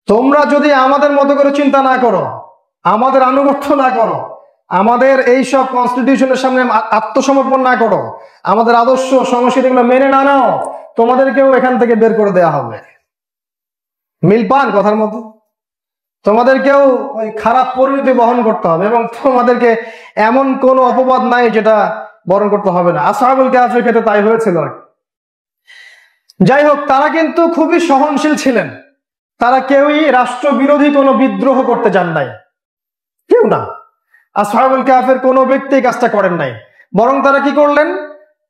তোমরা যদি আমাদের মতো করে চিন্তা না করো, আমাদের আনুগত্য না করো, আমাদের এই সব কনস্টিটিউশনের সামনে আত্মসমর্পণ না করো, আমাদের আদর্শ সংস্কৃতিগুলো মেনে না নাও, তোমাদেরকেও এখান থেকে বের করে দেওয়া হবে। মিল পান কথার মতো? তোমাদেরকেও ওই খারাপ পরিণতি বহন করতে হবে, এবং তোমাদেরকে এমন কোনো অপবাদ নাই যেটা বরণ করতে হবে না। আসহাবুল কাহফের ক্ষেত্রে তাই হয়েছিল। যাই হোক, তারা কিন্তু খুবই সহনশীল ছিলেন। তারা কেউই রাষ্ট্র বিরোধী কোনো বিদ্রোহ করতে যান নাই, কেউ না। আসহাবুল কাহফের কোনো ব্যক্তি কাজটা করেন নাই। বরং তারা কি করলেন?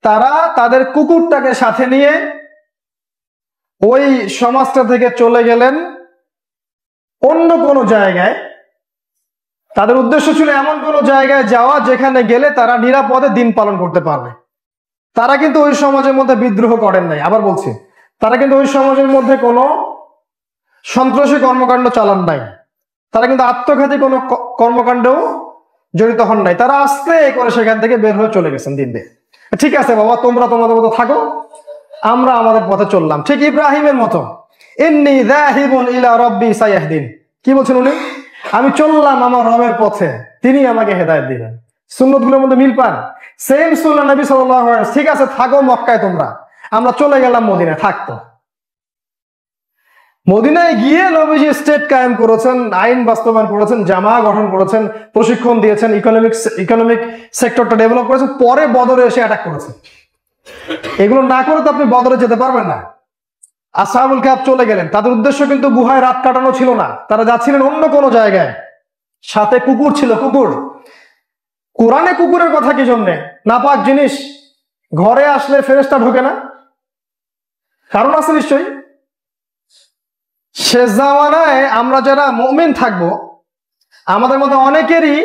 তারা তাদের কুকুরটাকে সাথে নিয়ে ওই সমাজটা থেকে চলে গেলেন অন্য কোনো জায়গায়। তাদের উদ্দেশ্য ছিল এমন কোনো জায়গায় যাওয়া যেখানে গেলে তারা নিরাপদে দিন পালন করতে পারবে। তারা কিন্তু ওই সমাজের মধ্যে বিদ্রোহ করেন নাই। আবার বলছি, তারা কিন্তু ওই সমাজের মধ্যে কোনো সন্ত্রাসী কর্মকাণ্ড চালান নাই। তারা কিন্তু আত্মঘাতী কোনো কর্মকাণ্ডেও জড়িত হন নাই। তারা আস্তে করে সেখান থেকে বের হয়ে চলে গেছেন দিন দিয়ে। ঠিক আছে বাবা, তোমরা তোমাদের মতো থাকো, আমরা আমাদের পথে চললাম। ঠিক ইব্রাহিমের মতো, ইন্নী যাহিবুন ইলা রাব্বি সায়াহদিন। কি বলছেন উনি? আমি চললাম আমার রবের পথে, তিনি আমাকে হেদায়েত দিবেন। সুন্নতগুলোর মধ্যে মিল পান? সেম সুন্নাহ নবী সাল্লাল্লাহু আলাইহি ওয়াসাল্লাম। ঠিক আছে, থাকো মক্কায় তোমরা, আমরা চলে গেলাম মদিনায় থাকতো। মদিনায় গিয়ে নবীজি স্টেট কায়েম করেছেন, আইন বাস্তবায়ন করেছেন, জামা গঠন করেছেন, প্রশিক্ষণ দিয়েছেন, ইকোনমিক সেক্টরটা ডেভেলপ করেছেন, পরে বদরে এসে অ্যাটাক করেছেন। এগুলো না করে তো আপনি বদরে যেতে পারবেন না। আসহাবুল কাহফ চলে গেলেন, তাদের উদ্দেশ্য কিন্তু গুহায় রাত কাটানো ছিল না, তারা যাচ্ছিলেন অন্য কোনো জায়গায়। সাথে কুকুর ছিল, কুকুর। কোরআনে কুকুরের কথা কি জন্যে? নাপাক জিনিস ঘরে আসলে ফেরেশতা ঢোকে না, কারণ আছে নিশ্চয়ই। শেষ জামানায় আমরা যারা মুমিন থাকবো, আমাদের মধ্যে অনেকেরই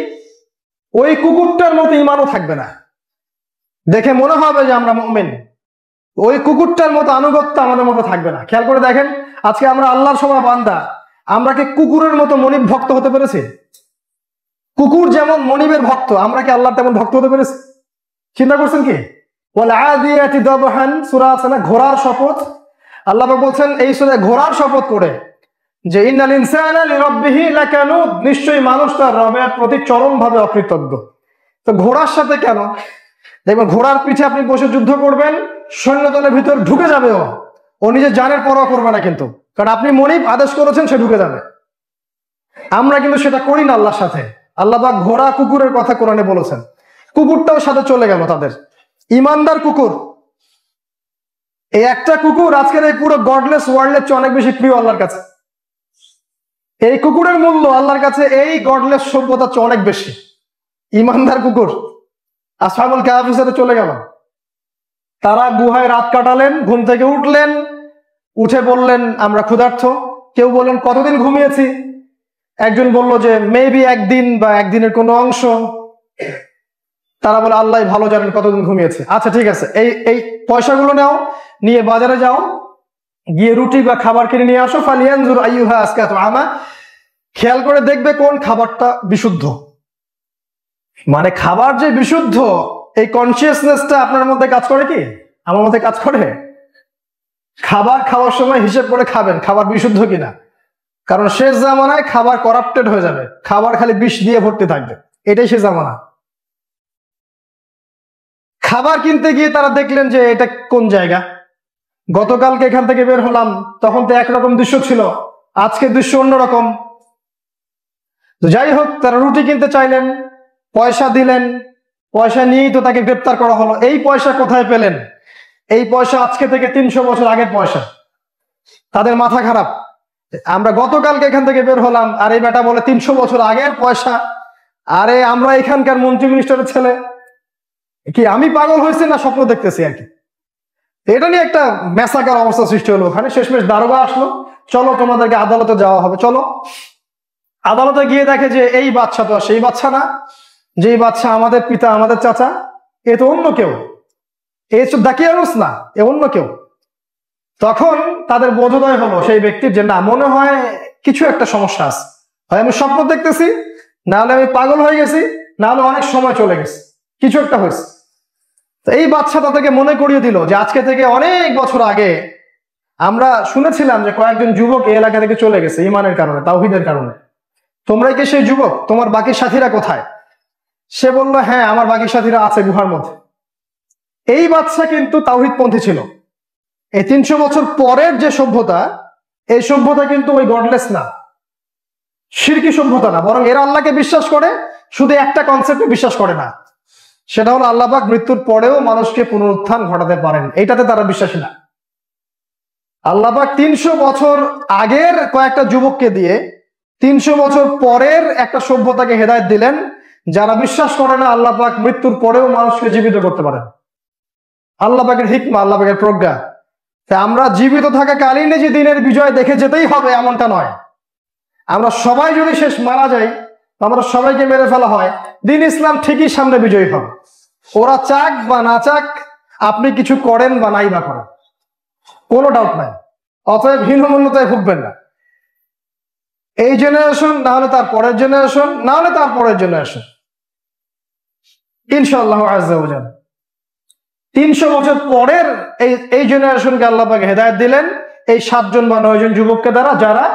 ওই কুকুরটার মতো ইমানও থাকবে না। দেখে মনে হবে যে আমরা মুমিন, ওই কুকুরটার মতো আনুগত্য আমাদের মধ্যে থাকবে না। খেয়াল করে দেখেন, আজকে আমরা আল্লাহর সভা বান্দা, আমরা কি কুকুরের মতো মনিব ভক্ত হতে পেরেছি? কুকুর যেমন মনিবের ভক্ত, আমরা কি আল্লাহর তেমন ভক্ত হতে পেরেছি? চিন্তা করছেন কি? ওয়াল আদিয়াতি দাবহান, সূরা আছে না, ঘোড়ার শপথ। আল্লাহ পাক বলছেন এই সূরায় ঘোড়ার শপথ করে যে ইন্নাল ইনসানা লিরাব্বিহি লাকানুদ, নিশ্চয়ই মানুষ তার রবের প্রতি চরমভাবে অকৃতজ্ঞ। তো ঘোড়ার সাথে কেন? দেখবেন ঘোড়ার পিঠে আপনি বসে যুদ্ধ করবেন, সৈন্যদলের ভিতর ঢুকে যাবে, ও নিজের জানের পরোয়া করবে না কিন্তু, কারণ আপনি মনিব আদেশ করেছেন, সে ঢুকে যাবে। আমরা কিন্তু সেটা করি না আল্লাহর সাথে। আল্লাহ পাক ঘোড়া কুকুরের কথা কোরআনে বলেছেন, কুকুরটাও সাথে চলে গেল তাদের। ইমানদার কুকুর, এই একটা কুকুর আজকের এই পুরো গডলেস ওয়ার্ল্ডের চেয়ে অনেক বেশি প্রিয় আল্লাহর কাছে। এই কুকুরের মূল্য আল্লাহর কাছে এই গডলেস সভ্যতার চেয়ে অনেক বেশি। ইমানদার কুকুর আসহাবুল কাহফের সাথে চলে গেল, তারা গুহায় রাত কাটালেন, ঘুম থেকে উঠলেন, উঠে বললেন আমরা ক্ষুধার্ত। কেউ বললেন কতদিন ঘুমিয়েছি, একজন বলল যে মেবি একদিন বা একদিনের কোনো অংশ। তারা বলে আল্লাহ ভালো জানেন কতদিন ঘুমিয়েছে। আচ্ছা ঠিক আছে, এই পয়সাগুলো নাও, নিয়ে বাজারে যাও, গিয়ে রুটি বা খাবার কিনে নিয়ে আসো। ফালিয়ানজুর আইয়ুহা আসকাতু আমা, খেয়াল করে দেখবে কোন খাবারটা বিশুদ্ধ। মানে খাবার যে বিশুদ্ধ, এই কনসিয়াসনেসটা আপনার মধ্যে কাজ করে কি? আমার মধ্যে কাজ করে? খাবার খাওয়ার সময় হিসেব করে খাবেন খাবার বিশুদ্ধ কিনা, কারণ শেষ জামানায় খাবার করাপ্টেড হয়ে যাবে, খাবার খালি বিষ দিয়ে ভর্তি থাকবে, এটাই শেষ জামানা। খাবার কিনতে গিয়ে তারা দেখলেন যে এটা কোন জায়গা, গতকালকে এখান থেকে বের হলাম তখন তো একরকম দৃশ্য ছিল, আজকে দৃশ্য অন্যরকম। তো যাই হোক, তারা রুটি কিনতে চাইলেন, পয়সা দিলেন, পয়সা নিয়েই তো তাকে গ্রেপ্তার করা হলো। এই পয়সা কোথায় পেলেন? এই পয়সা আজকে থেকে 300 বছর আগের পয়সা। তাদের মাথা খারাপ, আমরা গতকালকে এখান থেকে বের হলাম, আর এই বেটা বলে 300 বছর আগের পয়সা। আরে আমরা এখানকার মন্ত্রী মিনিস্টারের ছেলে, কি আমি পাগল হয়েছি না স্বপ্ন দেখতেছি আর কি? এটা নিয়ে একটা মেসাকার অবস্থা সৃষ্টি হলো ওখানে। শেষমেশ দারোগা আসলো, চলো তোমাদেরকে আদালতে যাওয়া হবে, চলো। আদালতে গিয়ে দেখে যে এই বাচ্চা তো সেই বাচ্চা না, যেই বাচ্চা আমাদের পিতা আমাদের চাচা, এ তো অন্য কেউ, এ দাকিয়ানুস না, এ অন্য কেউ। তখন তাদের বোধোদয় হলো সেই ব্যক্তির যে না, মনে হয় কিছু একটা সমস্যা আছে, হয় আমি স্বপ্ন দেখতেছি, না হলে আমি পাগল হয়ে গেছি, না হলে অনেক সময় চলে গেছে, কিছু একটা হয়েছে। তো এই বাচ্চা তাদেরকে মনে করিয়ে দিল যে আজকে থেকে অনেক বছর আগে আমরা শুনেছিলাম যে কয়েকজন যুবক এই এলাকা থেকে চলে গেছে ইমানের কারণে, তাওহীদের কারণে। তোমরাই কি সেই যুবক? তোমার বাকি সাথীরা কোথায়? সে বলল হ্যাঁ, আমার বাকি সাথীরা আছে গুহার মধ্যে। এই বাচ্চা কিন্তু তাওহীদপন্থী ছিল। এই 300 বছর পরের যে সভ্যতা, এই সভ্যতা কিন্তু ওই গডলেস না, শিরকি সভ্যতা না, বরং এরা আল্লাহকে বিশ্বাস করে, শুধু একটা কনসেপ্টে বিশ্বাস করে না, সেটা হলো আল্লাহ পাক মৃত্যুর পরেও মানুষকে পুনরুত্থান ঘটাতে পারেন, এইটাতে তারা বিশ্বাসী না। আল্লাহ পাক 300 বছর আগের কয়েকটা যুবককে দিয়ে 300 বছর পরের একটা সভ্যতাকে হেদায়েত দিলেন, যারা বিশ্বাস করে না আল্লাহ পাক মৃত্যুর পরেও মানুষকে জীবিত করতে পারেন। আল্লাহ পাকের হিকমা, আল্লাহ পাকের প্রজ্ঞা। আমরা জীবিত থাকা কালীন যে দিনের বিজয় দেখে যেতেই হবে এমনটা নয়। আমরা সবাই যদি শেষ মারা যাই, আমরা সবাইকে মেরে ফেলা হয়, দিন ইসলাম ঠিকই সামনে বিজয়ী হবে। ওরা চাক বা না চাক, আপনি কিছু করেন বা নাই বা করেন, কোনো ডাউট নাই। অতএব হীনমন্যতায় ভুগবেন না। এই জেনারেশন না হলে তার পরের জেনারেশন, না হলে তার পরের জেনারেশন, ইনশাআল্লাহ আযজা ওয়া জাল 300 বছর পরের এই জেনারেশনকে আল্লাহ পাক হেদায়েত দিলেন এই 7 জন বা 9 জন যুবককে দ্বারা, যারা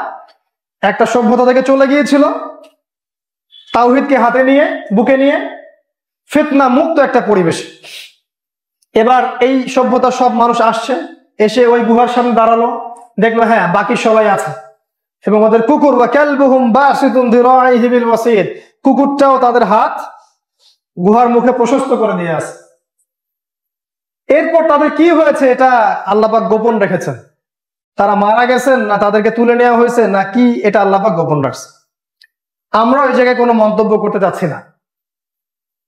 একটা সভ্যতা থেকে চলে গিয়েছিল তাওহীদকে হাতে নিয়ে, বুকে নিয়ে, ফিতনা মুক্ত একটা পরিবেশ। এবার এই সভ্যতা সব মানুষ আসছে, এসে ওই গুহার সামনে দাঁড়ালো, দেখলো হ্যাঁ বাকি সবাই আছে, এবং ওদের কুকুর বা কালবুহুম বাসিতুন যিরাইহি বিল ওয়াসিদ, কুকুরটাও তাদের হাত গুহার মুখে প্রশস্ত করে দিয়ে আছে। এরপর তাদের কি হয়েছে এটা আল্লাহ পাক গোপন রেখেছেন। তারা মারা গেছেন না তাদেরকে তুলে নেওয়া হয়েছে না কি, এটা আল্লাহ পাক গোপন রাখছে। আমরা ওই জায়গায় কোনো মন্তব্য করতে চাচ্ছি না।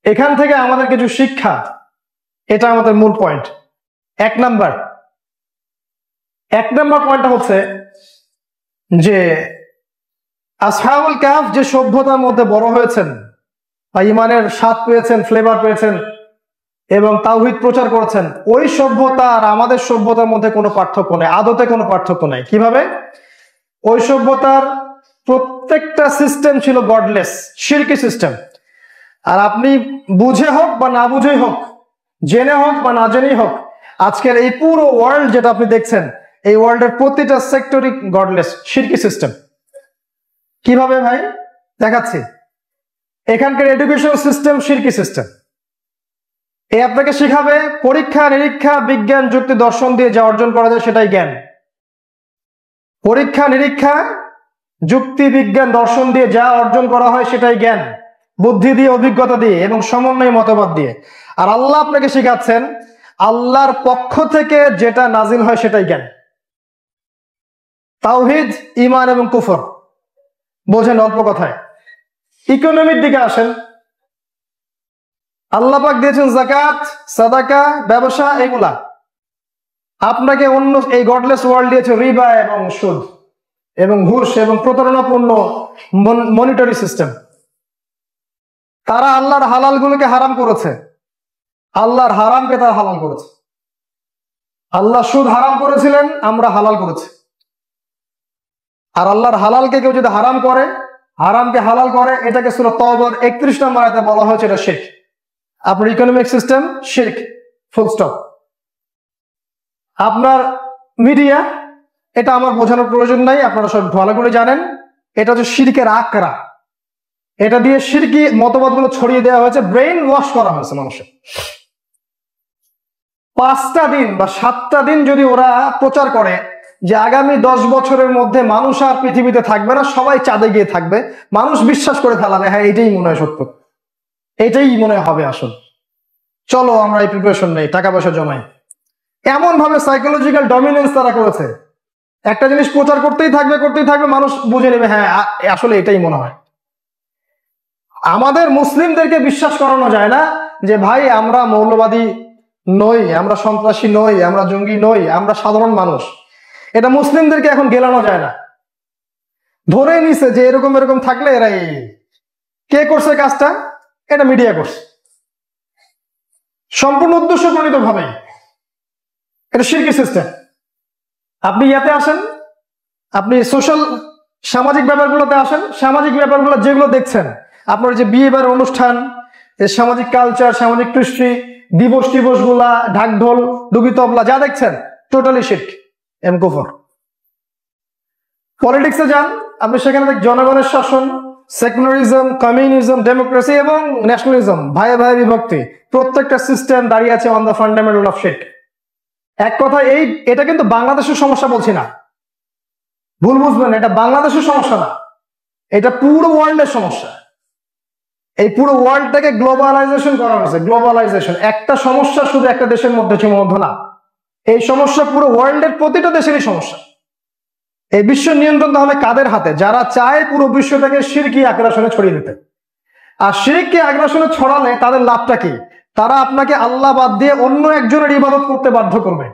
এখান থেকে আমাদের কিছু শিক্ষা, এটা আমাদের মূল পয়েন্ট। এক নাম্বার পয়েন্টটা হচ্ছে যে আসহাবুল কাহফ যে সভ্যতার মধ্যে বড় হয়েছেন বা ইমানের স্বাদ পেয়েছেন, ফ্লেভার পেয়েছেন এবং তাওহীদ প্রচার করেছেন, ওই সভ্যতা আর আমাদের সভ্যতার মধ্যে কোনো পার্থক্য নেই, আদতে কোনো পার্থক্য নেই। কিভাবে? ওই সভ্যতার প্রত্যেকটা সিস্টেম ছিল গডলেস, শিরকি সিস্টেম। আর আপনি বুঝে হোক বা না বুঝেই হোক, জেনে হোক বা না জেনেই হোক, আজকের এই পুরো ওয়ার্ল্ড যেটা আপনি দেখছেন, এই ওয়ার্ল্ডের প্রতিটা সেক্টরই গডলেস, শিরকি সিস্টেম। কিভাবে ভাই? দেখাচ্ছি। এখানকার এডুকেশন সিস্টেম শিরকি সিস্টেম। এ আপনাকে শিখাবে পরীক্ষা নিরীক্ষা বিজ্ঞান যুক্তি দর্শন দিয়ে যা অর্জন করা যায় সেটাই জ্ঞান। পরীক্ষা নিরীক্ষা যুক্তি বিজ্ঞান দর্শন দিয়ে যা অর্জন করা হয় সেটাই জ্ঞান, বুদ্ধি দিয়ে, অভিজ্ঞতা দিয়ে এবং সমন্বয় মতবাদ দিয়ে। আর আল্লাহ আপনাকে শিখাচ্ছেন আল্লাহর পক্ষ থেকে যেটা নাজিল হয় সেটাই জ্ঞান। তাওহীদ, ঈমান এবং কুফর বোঝেন অল্প কথায়। ইকোনমির দিকে আসেন। আল্লাহ পাক দিয়েছেন যাকাত, সাদাকা, ব্যবসা, এগুলা। আপনাকে অন্য এই গডলেস ওয়ার্ল্ড দিয়েছে রিবা এবং সুদ এবং ঘুষ এবং প্রতারণাপূর্ণ মনিটরি সিস্টেম। তারা আল্লাহর হালালগুলোকে হারাম করেছে, আল্লাহর হারামকে তারা হালাল করেছে। আল্লাহ সুদ হারাম করেছিলেন, আমরা হালাল করেছি। আর আল্লাহর হালালকে কেউ যদি হারাম করে, হারামকে হালাল করে, এটাকে সূরা তাওবার 31 নম্বর আয়াতে বলা হয়েছে এটা শিরক। আপনার ইকোনমিক সিস্টেম শিরক, ফুল স্টপ। আপনার মিডিয়া, এটা আমার বোঝানোর প্রয়োজন নাই, আপনারা সব ভালো করে জানেন, এটা হচ্ছে শিরকের আকরা। এটা দিয়ে শিরকি মতবাদগুলো ছড়িয়ে দেওয়া হয়েছে, ব্রেইন ওয়াশ করা হয়েছে মানুষের। 5টা দিন বা 7টা দিন যদি ওরা প্রচার করে যে আগামী 10 বছরের মধ্যে মানুষ আর পৃথিবীতে থাকবে না, সবাই চাঁদে গিয়ে থাকবে, মানুষ বিশ্বাস করে ফেলাবে হ্যাঁ এটাই মনে হয় সত্য, এটাই মনে হবে আসল, চলো আমরা এই প্রিপারেশন নেই, টাকা পয়সা জমাই। এমন ভাবে সাইকোলজিক্যাল ডমিনেন্স তারা করেছে, একটা জিনিস প্রচার করতেই থাকবে, মানুষ বুঝে নেবে হ্যাঁ আসলে এটাই মনে হয়। আমাদের মুসলিমদেরকে বিশ্বাস করানো যায় না যে ভাই আমরা মৌলবাদী নই, আমরা সন্ত্রাসী নই, আমরা জঙ্গি নই, আমরা সাধারণ মানুষ। এটা মুসলিমদেরকে এখন গেলানো যায় না। ধরে নিছে যে এরকম থাকলে এরাই। কে করছে কাজটা? এটা মিডিয়া করছে, সম্পূর্ণ উদ্দেশ্য প্রণীত ভাবে। এটা শিরকি সিস্টেম। আপনি ইয়াতে আসেন, আপনি সোশ্যাল সামাজিক ব্যাপারগুলোতে আসেন, সামাজিক ব্যাপারগুলো যেগুলো দেখছেন, আপনার যে বিয়ে বাড়ির অনুষ্ঠান, সামাজিক কালচার, সামাজিক কৃষ্টি, দিবস টিবস গুলা, ঢাকঢোল, ডুগি তবলা যা দেখছেন টোটালি শিরক এবং কুফর। পলিটিক্সে যান, আপনি সেখানে জনগণের শাসন, সেকুলারিজম, কমিউনিজম, ডেমোক্রেসি এবং ন্যাশনালিজম, ভাইয়ে ভাইয়ে বিভক্তি, প্রত্যেকটা সিস্টেম দাঁড়িয়ে আছে অন দ্য ফান্ডামেন্টাল অফ শিরক। এক কথা এটা কিন্তু বাংলাদেশের সমস্যা বলছি না, ভুল বুঝবেন, এটা বাংলাদেশের সমস্যা না, এটা পুরো ওয়ার্ল্ডের সমস্যা। এই পুরো ওয়ার্ল্ডটাকে গ্লোবালাইজেশন করা হয়েছে। গ্লোবালাইজেশন একটা সমস্যা শুধু একটা দেশের মধ্যে সীমাবদ্ধ না, এই সমস্যা পুরো ওয়ার্ল্ডের প্রতিটা দেশেরই সমস্যা। এই বিশ্ব নিয়ন্ত্রণ তাহলে কাদের হাতে? যারা চায় পুরো বিশ্বটাকে শিরকি আগ্রাসনে ছড়িয়ে দিতে। আর শিরকি আগ্রাসনে ছড়ালে তাদের লাভটা কি? তারা আপনাকে আল্লাহ বাদ দিয়ে অন্য একজনের ইবাদত করতে বাধ্য করবে,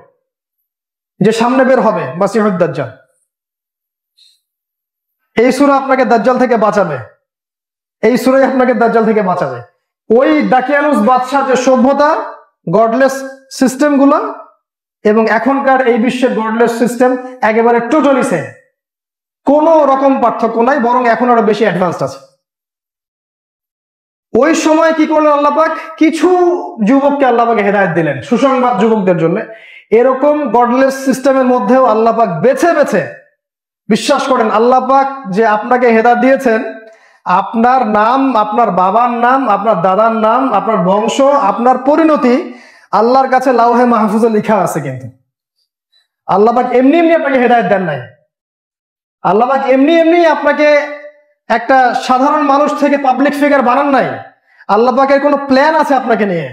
যে সামনে বের হবে মাসিহুদ দাজ্জাল। এই সূরা আপনাকে দাজ্জাল থেকে বাঁচাবে, এই সূরাই আপনাকে দাজ্জাল থেকে বাঁচাবে। ওই দাকিয়ানুস বাদশার যে সভ্যতা, গডলেস সিস্টেম গুলো এবং এখনকার এই বিশ্বের গডলেস সিস্টেম একেবারে টোটালি সেম, কোনো রকম পার্থক্য নাই, বরং এখন আরো বেশি অ্যাডভান্সড আছে। ওই সময় কি করলেন আল্লাহ পাক? কিছু যুবককে আল্লাহ পাক হেদায়েত দিলেন, সুসংবাদ যুবকদের জন্য। এরকম গডলেস সিস্টেমের মধ্যেও আল্লাহ পাক বেছে বেছে, বিশ্বাস করেন আল্লাহ পাক যে আপনাকে হেদায়েত দিয়েছেন, আপনার নাম, আপনার বাবার নাম, আপনার দাদার নাম, আপনার বংশ, আপনার পরিণতি আল্লাহর কাছে লাউহে মাহফুজে লেখা আছে। কিন্তু আল্লাহ পাক এমনি এমনি আপনাকে হেদায়েত দেন নাই। আল্লাহ পাক এমনি এমনি আপনাকে একটা সাধারণ মানুষ থেকে পাবলিক ফিগার বানান নাই। আল্লাহ পাকের কোনো প্ল্যান আছে আপনাকে নিয়ে।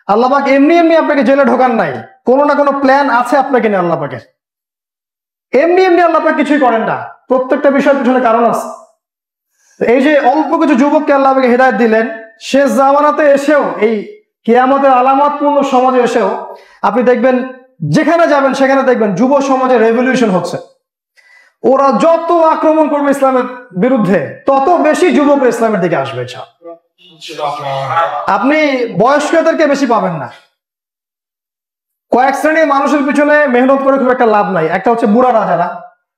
আল্লাহ পাক এমনি এমনি আপনাকে জেলে ঢোকান নাই, কোনো না কোনো প্ল্যান আছে আপনাকে নিয়ে। আল্লাহ পাকের এমনি এমনি আল্লাহ পাক কিছুই করেন না, প্রত্যেকটা বিষয়ের পিছনে কারণ আছে। এই যে অল্প কিছু যুবককে আল্লাহ পাক হেদায়েত দিলেন, শেষ জামানাতে এসেও, এই কিয়ামতের আলামতপূর্ণ সমাজে এসেও আপনি দেখবেন, যেখানে যাবেন সেখানে দেখবেন যুব সমাজে রেভলিউশন হচ্ছে। ওরা যত আক্রমণ করবে ইসলামের বিরুদ্ধে, তত বেশি যুবক ইসলামের দিকে আসবে। আপনি বয়স্কদেরকে বেশি পাবেন না। কয়েক শ্রেণীর মানুষের পিছনে মেহনত করে খুব একটা লাভ নাই। একটা হচ্ছে বুড়ারা, যারা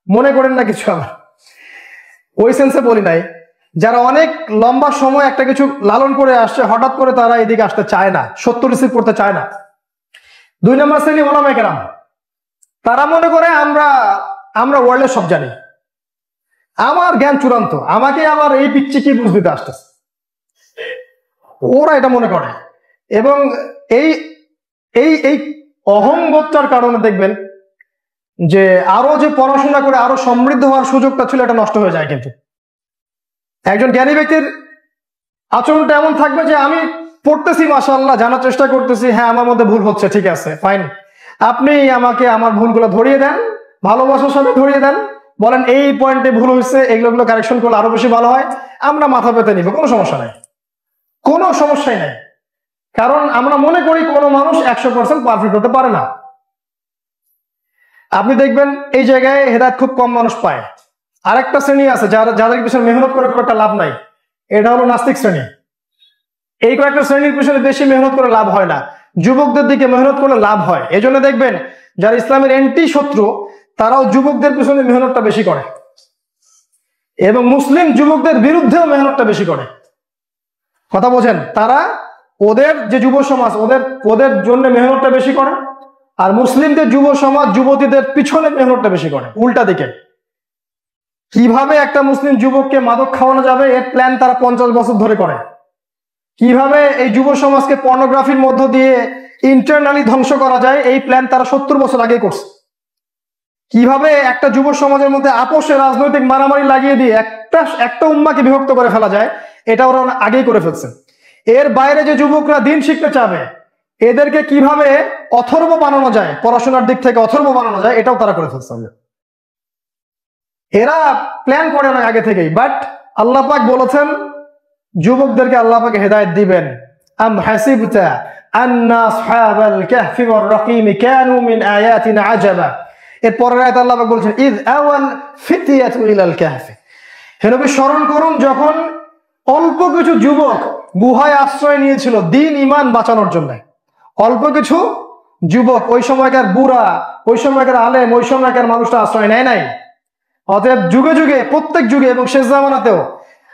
মনে করেন না কিছু, আমার ওই সেন্সে বলি নাই, যারা অনেক লম্বা সময় একটা কিছু লালন করে আসছে, হঠাৎ করে তারা এদিকে আসতে চায় না, সত্য রিসিভ করতে চায় না। 2 নম্বর শ্রেণী ওলামায়ে কেরাম, তারা মনে করে আমরা ওয়ার্ল্ডের সব জানি, আমার জ্ঞান চূড়ান্ত, আমাকে আবার এই পিচ্ছি কি বুঝতে আসতেছে, ওরা এটা মনে করে। এবং এই এই এই অহংবোধটার কারণে দেখবেন যে আরো যে পড়াশোনা করে আরো সমৃদ্ধ হওয়ার সুযোগটা ছিল, এটা নষ্ট হয়ে যায়। কিন্তু একজন জ্ঞানী ব্যক্তির আচরণটা এমন থাকবে যে আমি পড়তেছি, মাশাআল্লাহ, জানার চেষ্টা করতেছি, হ্যাঁ আমার মধ্যে ভুল হচ্ছে, ঠিক আছে, ফাইন, আপনি আমাকে আমার ভুলগুলো ধরিয়ে দেন, ভালোবাসার সাথে ধরিয়ে দেন, বলেন এই পয়েন্টে ভুল হয়েছে, এগুলো কারেকশন করলে আরো বেশি ভালো হয়, আমরা মাথা পেতে নিব, কোনো সমস্যা নাই, কোনো সমস্যাই নাই। কারণ আমরা মনে করি কোনো মানুষ 100% পারফেক্ট হতে পারে না। আপনি দেখবেন এই জায়গায় হেদায়েত খুব কম মানুষ পায়। আরেকটা শ্রেণী আছে যাদের পিছনে মেহনত করে খুব একটা লাভ নাই, এটা হলো নাস্তিক শ্রেণী। এই কয়েকটা শ্রেণীর পিছনে বেশি মেহনত করে লাভ হয় না, যুবকদের দিকে মেহনত করলে লাভ হয়। এই জন্য দেখবেন যারা ইসলামের এন্টি শত্রু, তারাও যুবকদের পিছনে মেহনতটা বেশি করে, এবং মুসলিম যুবকদের বিরুদ্ধেও মেহনতটা বেশি করে। কথা বোঝেন? তারা ওদের যে যুব সমাজ, ওদের জন্য মেহনতটা বেশি করে, আর মুসলিমদের যুব সমাজ যুবতীদের পিছনে মেহনতটা বেশি করে। উল্টা দিকে কিভাবে একটা মুসলিম যুবককে মাদক খাওয়ানো যাবে, এর প্ল্যান তারা 50 বছর ধরে করে। কিভাবে এই যুব সমাজকে পর্নোগ্রাফির মধ্য দিয়ে ইন্টারনালি ধ্বংস করা যায়, এই প্ল্যান তারা 70 বছর আগে করছে। কিভাবে একটা যুব সমাজের মধ্যে আপোষে রাজনৈতিক মারামারি লাগিয়ে দিয়ে একটা উম্মাকে বিভক্ত করে ফেলা যায়, এটা ওরা আগেই করে ফেলছে। এর বাইরে যে যুবকরা দিন শিখতে চাবে, এদেরকে কিভাবে অথর্ব বানানো যায়, পড়াশোনার দিক থেকে অথর্ব বানানো যায়, এটাও তারা করে ফেলছে। এরা প্ল্যান করে না আগে থেকেই। বাট আল্লাহ পাক বলেছেন যুবকদেরকে আল্লাহ পাক হেদায়েত দিবেন। আম হাসিবতা আন্না আসহাবাল কাহফি ওয়ার রাকিম কানু মিন আয়াতিনা আজাবা। এর পরের আয়াতে আল্লাহ পাক বলেছেন ইয আওয়াল ফিতিয়াতু ইলাল কাহফি। হে নবী, স্মরণ করুন যখন অল্প কিছু যুবক গুহায় আশ্রয় নিয়েছিল দ্বীন ঈমান বাঁচানোর জন্য। অল্প কিছু যুবক, ওই সময়কার বুড়া, ওই সময়কার আলেম, ওই সময়কার মানুষটা আশ্রয় নেয় নাই। অতএব যুগে যুগে, প্রত্যেক যুগে এবং শেষ জামানাতেও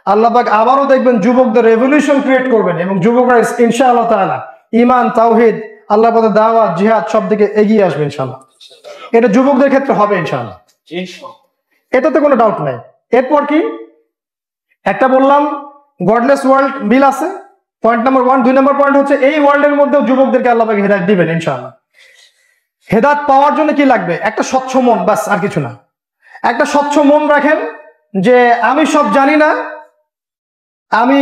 আল্লাহ পাক আবারও দেখবেন যুবকদের রেভলিউশন ক্রিয়েট করবেন, এবং যুবকরা ইনশাআল্লাহ তাআলা ঈমান, তাওহীদ, আল্লাহর পথে দাওয়াত, জিহাদ সব দিকে এগিয়ে আসবে ইনশাআল্লাহ। এটা যুবকদের ক্ষেত্রে হবে ইনশাআল্লাহ, এটাতে কোনো ডাউট নাই। এরপর কি একটা বললাম, গডলেস ওয়ার্ল্ড বিল আছে, পয়েন্ট নাম্বার 1। 2 নম্বর পয়েন্ট হচ্ছে এই ওয়ার্ল্ডের মধ্যেও যুবকদেরকে আল্লাহ পাক হেদায়েত দিবেন ইনশাআল্লাহ। হেদায়েত পাওয়ার জন্য কি লাগবে? একটা স্বচ্ছ মন, বাস, আর কিছু না। একটা স্বচ্ছ মন রাখেন যে আমি সব জানি না, আমি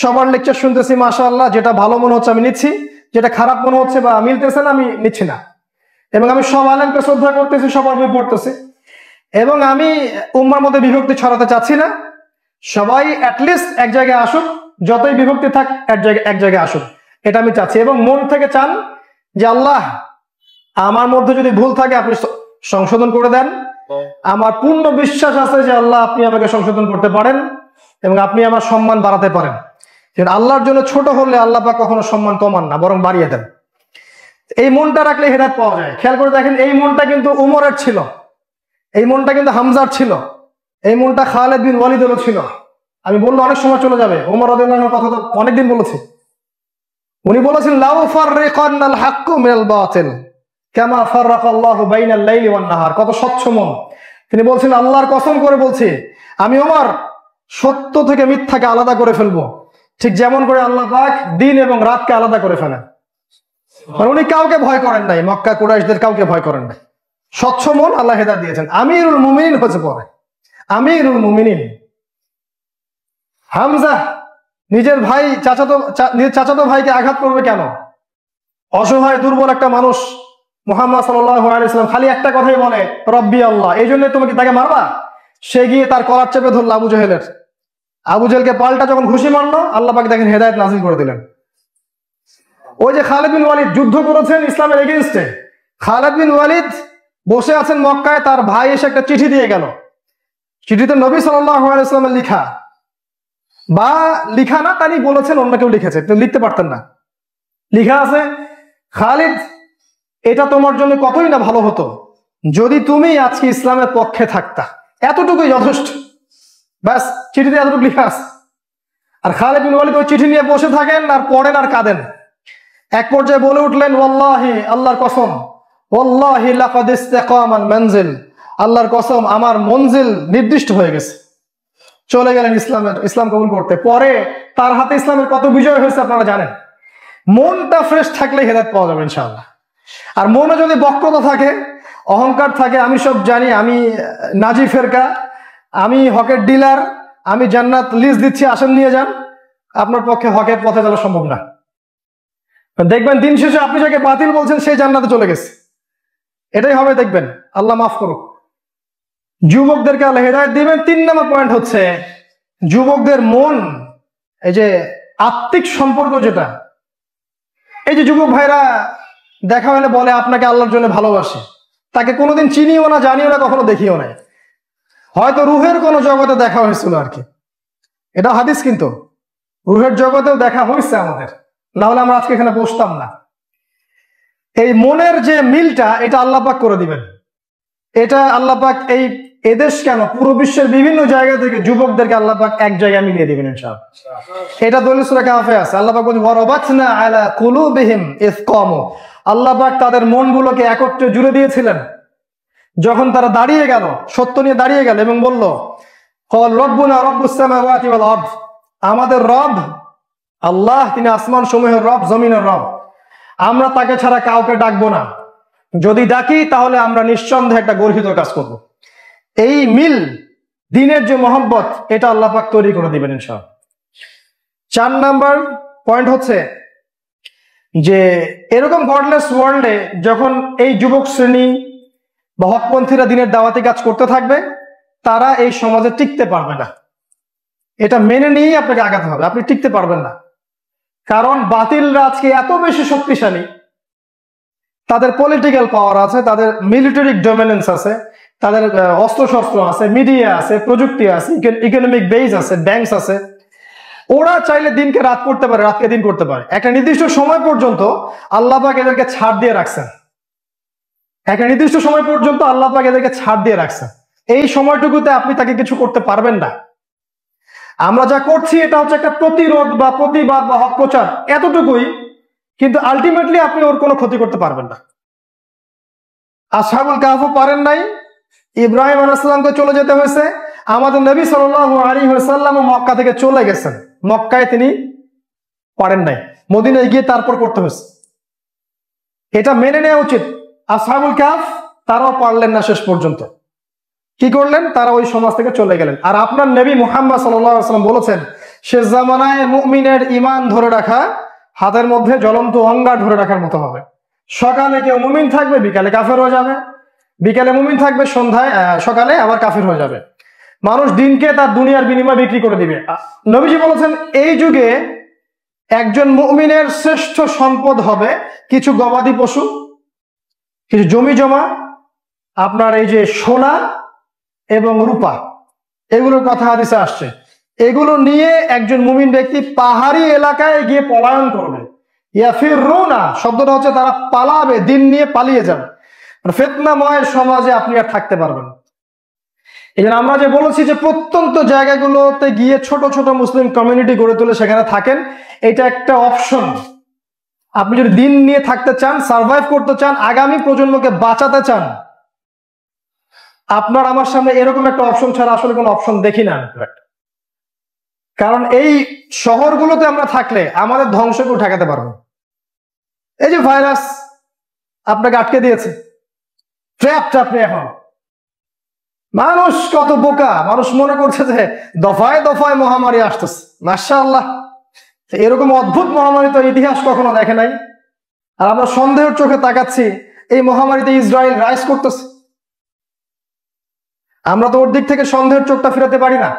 সবার লেকচার শুনতেছি, মাশাআল্লাহ, যেটা ভালো মনে হচ্ছে আমি নিচ্ছি, যেটা খারাপ মনে হচ্ছে বা মিলতেছে না আমি নিচ্ছি না, এবং আমি সব আলেমকে শ্রদ্ধা করতেছি, সবার বই পড়তেছি, এবং আমি উম্মার মধ্যে বিভক্তি ছড়াতে চাচ্ছি না। সবাই অ্যাটলিস্ট এক জায়গায় আসুক, যতই বিভক্তি থাক এক জায়গায় আসুক, এটা আমি চাচ্ছি। এবং মন থেকে চান যে আল্লাহ, আমার মধ্যে যদি ভুল থাকে আপনি সংশোধন করে দেন। আমার পূর্ণ বিশ্বাস আছে যে আল্লাহ আপনি আমাকে সংশোধন করতে পারেন এবং আপনি আমার সম্মান বাড়াতে পারেন। আল্লাহর জন্য ছোট হলে আল্লাহ পাক কখনো সম্মান কমান না, বরং বাড়িয়ে দেন। এই মনটা রাখলে হেদায়েত পাওয়া যায়। খেয়াল করে দেখেন, এই মনটা কিন্তু উমরের ছিল, এই মনটা কিন্তু হামজার ছিল, এই মনটা খালিদ বিন ওয়ালিদেরও ছিল। আমি বললে অনেক সময় চলে যাবে, ওমর রাদিয়াল্লাহু আনহুর কথা তো অনেকদিন বলেছি। উনি বলেছেন লাউ ফাররিকান্নাল হাক্কু মিনাল বাতিল কামা ফাররাকাল্লাহু বাইনাল লাইলি ওয়ান নাহার। কত স্বচ্ছ মন। তিনি বলছেন আল্লাহর কসম করে বলছি, আমি ওমর সত্য থেকে মিথ্যাকে আলাদা করে ফেলবো, ঠিক যেমন করে আল্লাহ পাক দিন এবং রাতকে আলাদা করে ফেলেন। মানে উনি কাউকে ভয় করেন নাই, মক্কা কুরাইশদের কাউকে ভয় করেন নাই, স্বচ্ছ মন আল্লাহ হেদায়েত দিয়েছেন। আমিরুল মুমিনিন হচ্ছে পরে, আমিরুল মুমিনিন। হামজা নিজের ভাই নিজের চাচাতো ভাইকে আঘাত করবে কেন? অসহায় দুর্বল একটা মানুষ। মুহাম্মদ সাল্লাল্লাহু আলাইহি ওয়াসাল্লাম খালি একটা কথাই বলে, রব্বি আল্লাহ, এই জন্য তুমি কি তাকে মারবা? সে গিয়ে তার কলার চেপে ধরলো আবু জেহেলের। আবু জেহেলকে পাল্টা যখন ঘুষি মারলো, আল্লাহ পাক দেখেন হেদায়েত নাযিল করে দিলেন। ওই যে খালিদ বিন ওয়ালিদ যুদ্ধ করেছেন ইসলামের এগেইনস্টে, খালিদ বিন ওয়ালিদ বসে আছেন মক্কায়, তার ভাই এসে একটা চিঠি দিয়ে গেল। চিঠিতে নবী সাল্লাল্লাহু আলাইহি ওয়াসাল্লামের লিখা, বা লিখা না, তানি বলেছেন অন্য কেউ লিখেছে, তিনি লিখতে পারতেন না। লিখা আছে, খালিদ, এটা তোমার জন্য কতই না ভালো হতো যদি তুমি আজকে ইসলামের পক্ষে থাকতা। এতটুকুই যথেষ্ট, ব্যাস, চিঠিতে এতটুকু লিখা আছে। আর খালিদ বিন ওয়ালিদ ওই চিঠি নিয়ে বসে থাকেন আর পড়েন আর কাঁদেন। এক পর্যায়ে বলে উঠলেন, ওয়াল্লাহি, আল্লাহর কসম, ওয়াল্লাহি লাকাদ ইসতাকামাল মানজিল, আল্লাহর কসম আমার মঞ্জিল নির্দিষ্ট হয়ে গেছে। চলে গেলেন ইসলাম কবুল করতে। পরে তার হাতে ইসলামের কত বিজয় হয়েছে আপনারা জানেন। মনটা ফ্রেশ থাকলে হেদায়েত পাওয়া যাবে ইনশাআল্লাহ। আর মনে যদি বক্রতা থাকে, অহংকার থাকে, আমি সব জানি, আমি নাজি ফেরকা, আমি হকের ডিলার, আমি জান্নাত লিজ দিচ্ছি, আসেন নিয়ে যান, আপনার পক্ষে হকের পথে চলা সম্ভব না। দেখবেন দিন শেষে আপনি যাকে বাতিল বলছেন সেই জান্নাতে চলে গেছে। এটাই হবে, দেখবেন। আল্লাহ মাফ করুক। যুবকদেরকে আল্লাহ হেদায়েত দিবেন। 3 নম্বর পয়েন্ট হচ্ছে যুবকদের মন, এই যে আত্মিক সম্পর্ক যেটা, এই যে যুবক ভাইরা দেখা হলে বলে আপনাকে আল্লাহর জন্য ভালোবাসে, তাকে কোনোদিন চিনিও না, জানিও না, কখনো দেখিও নাই, হয়তো রুহের কোনো জগতে দেখা হয়েছিল আর কি। এটা হাদিস, কিন্তু রুহের জগতেও দেখা হয়েছে আমাদের, না হলে আমরা আজকে এখানে বসতাম না। এই মনের যে মিলটা, এটা আল্লাহ পাক করে দিবেন। এটা আল্লাহ পাক এদেশ কেন, পুরো বিশ্বের বিভিন্ন জায়গা থেকে যুবকদেরকে আল্লাহ পাক এক জায়গায় মিলিয়ে দিবেন ইনশাআল্লাহ। এটা দলিল সূরা কাহফে আছে। আল্লাহ পাক বলেন, ওয়ারাবাতনা আলা কুলুবিহিম ইয কামু, আল্লাহ পাক তাদের মনগুলোকে একত্রে জুড়ে দিয়েছিলেন যখন তারা দাঁড়িয়ে গেল, সত্য নিয়ে দাঁড়িয়ে গেল এবং বলল, ক্বাল রাব্বুনা রাব্বুস সামাওয়াতি ওয়াল আরদ, আমাদের রব আল্লাহ, তিনি আসমান সমূহের রব, জমিনের রব, আমরা তাকে ছাড়া কাউকে ডাকবো না, যদি ডাকি তাহলে আমরা নিঃসন্দেহে একটা গর্হিত কাজ করব। এই মিল, দিনের যে মহব্বত, এটা আল্লাহ পাক তৈরি করে দিবেন ইনশাআল্লাহ। 4 নাম্বার পয়েন্ট হচ্ছে যে এরকম গডলেস ওয়ার্ল্ডে যখন এই যুবক শ্রেণী বা হকপন্থীরা দিনের দাওয়াতি কাজ করতে থাকবে, তারা এই সমাজে টিকতে পারবে না। এটা মেনে নিয়েই আপনাকে আগাতে হবে, আপনি টিকতে পারবেন না। কারণ বাতিলরা আজকে এত বেশি শক্তিশালী, তাদের পলিটিক্যাল পাওয়ার আছে, তাদের মিলিটারি ডমিনেন্স আছে, তাদের অস্ত্রশস্ত্র আছে, মিডিয়া আছে, প্রযুক্তি আছে, ইকোনমিক বেস আছে, ব্যাংকস আছে। ওরা চাইলে দিনকে রাত করতে পারে, রাতকে দিন করতে পারে। একটা নির্দিষ্ট সময় পর্যন্ত আল্লাহ পাক এদেরকে ছাড় দিয়ে রাখছেন, একটা নির্দিষ্ট সময় পর্যন্ত আল্লাহ পাক এদেরকে ছাড় দিয়ে রাখছেন। এই সময়টুকুতে আপনি তাকে কিছু করতে পারবেন না। আমরা যা করছি এটা হচ্ছে একটা প্রতিরোধ বা প্রতিবাদ বা হক প্রচার, এতটুকুই, কিন্তু আলটিমেটলি আপনি ওর কোনো ক্ষতি করতে পারবেন না। আসহাবুল কাহফ পারেন নাই, ইব্রাহিম আলাইহিস সালামকে চলে যেতে হয়েছে, আমাদের নবী সাল্লাল্লাহু আলাইহি ওয়াসাল্লাম মক্কা থেকে চলে গেছেন, মক্কায় তিনি পারেন নাই, মদিনায় গিয়ে তারপর করতে হয়েছে। এটা মেনে নেওয়া উচিত। আসহাবুল কাহফ তারাও পারলেন না শেষ পর্যন্ত। কি করলেন? তারা ওই সমাজ থেকে চলে গেলেন। আর আপনার নবী মুহাম্মদ সাল্লাল্লাহু আলাইহি ওয়াসাল্লাম বলেছেন, শেষ জামানায় মুমিনের ঈমান ধরে রাখা হাতের মধ্যে জ্বলন্ত অঙ্গার ধরে রাখার মতো হবে। সকালে কেউ মুমিন থাকবে, বিকালে কাফের হয়ে যাবে, বিকালে মুমিন থাকবে, সকালে আবার কাফের হয়ে যাবে। মানুষ দিনকে তার দুনিয়ার বিনিময়ে বিক্রি করে দিবে। নবীজি বলেছেন, এই যুগে একজন মুমিনের শ্রেষ্ঠ সম্পদ হবে কিছু গবাদি পশু, কিছু জমি জমা, আপনার এই যে সোনা এবং রূপা, এগুলোর কথা হাদিসে আসছে। এগুলো নিয়ে একজন মুমিন ব্যক্তি পাহাড়ি এলাকায় গিয়ে পলায়ন করবে। ইয়াফিরুনা শব্দটা হচ্ছে তারা পালাবে, দিন নিয়ে পালিয়ে যাবে। ফিতনাময় সমাজে আপনি আর থাকতে পারবেন। এই জন্য আমরা যে বলেছি যে প্রত্যন্ত জায়গাগুলোতে গিয়ে ছোট ছোট মুসলিম কমিউনিটি গড়ে তুলে সেখানে থাকেন, এটা একটা অপশন। আপনি যদি দিন নিয়ে থাকতে চান, সার্ভাইভ করতে চান, আগামী প্রজন্মকে বাঁচাতে চান, আপনার আমার সামনে এরকম একটা অপশন ছাড়া আসলে কোনো অপশন দেখি না। কারণ এই শহরগুলোতে আমরা থাকলে আমাদের ধ্বংসকেও ঠেকাতে পারবো। এই যে ভাইরাস আপনাকে আটকে দিয়েছে, ট্র্যাপড আপনি এখন। মানুষ কত বোকা, মানুষ মনে করছে যে দফায় দফায় মহামারী আসতেছে। মাশাআল্লাহ, এরকম অদ্ভুত মহামারী তো ইতিহাস কখনো দেখে নাই। আর আমরা সন্দেহের চোখে তাকাচ্ছি এই মহামারীতে ইসরায়েল রাইজ করতেছে। আমরা তো ওর দিক থেকে সন্দেহের চোখটা ফেরাতে পারি না।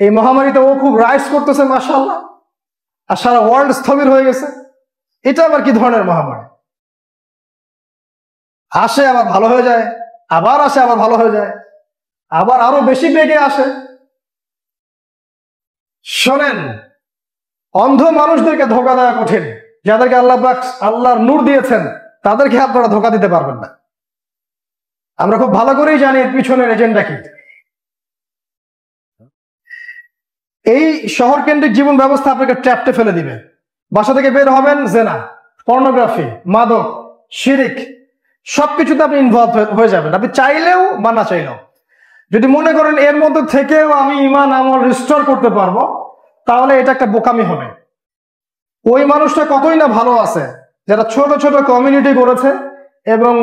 এই মহামারীতে ও খুব রাইজ করতেছে মাশাআল্লাহ, আর সারা ওয়ার্ল্ড স্থবির হয়ে গেছে। এটা আবার কি ধরনের মহামারী? আসে আবার ভালো হয়ে যায়, আবার আসে আবার ভালো হয়ে যায়, আবার আরো বেশি বেগে আসে। শোনেন, অন্ধ মানুষদেরকে ধোকা দেওয়া কঠিন। যাদেরকে আল্লাহর নূর দিয়েছেন তাদেরকে আপনারা ধোকা দিতে পারবেন না। আমরা খুব ভালো করেই জানি এর পিছনের এজেন্ডা কি। এই শহর কেন্দ্রিক জীবন ব্যবস্থা আপনাকে ট্র্যাপটে ফেলে দিবে। বাসা থেকে বের হবেন, জেনা, পর্নোগ্রাফি, মাদক, শিরিক, সবকিছুতে আপনি ইনভলভ হয়ে যাবেন, আপনি চাইলেও বা না চাইলেও। যদি মনে করেন এর মধ্যে থেকেও আমি ঈমান আমল রিস্টোর করতে পারবো, তাহলে এটা একটা বোকামি হবে। ওই মানুষটা কতই না ভালো আছে যারা ছোট ছোট কমিউনিটি করেছে এবং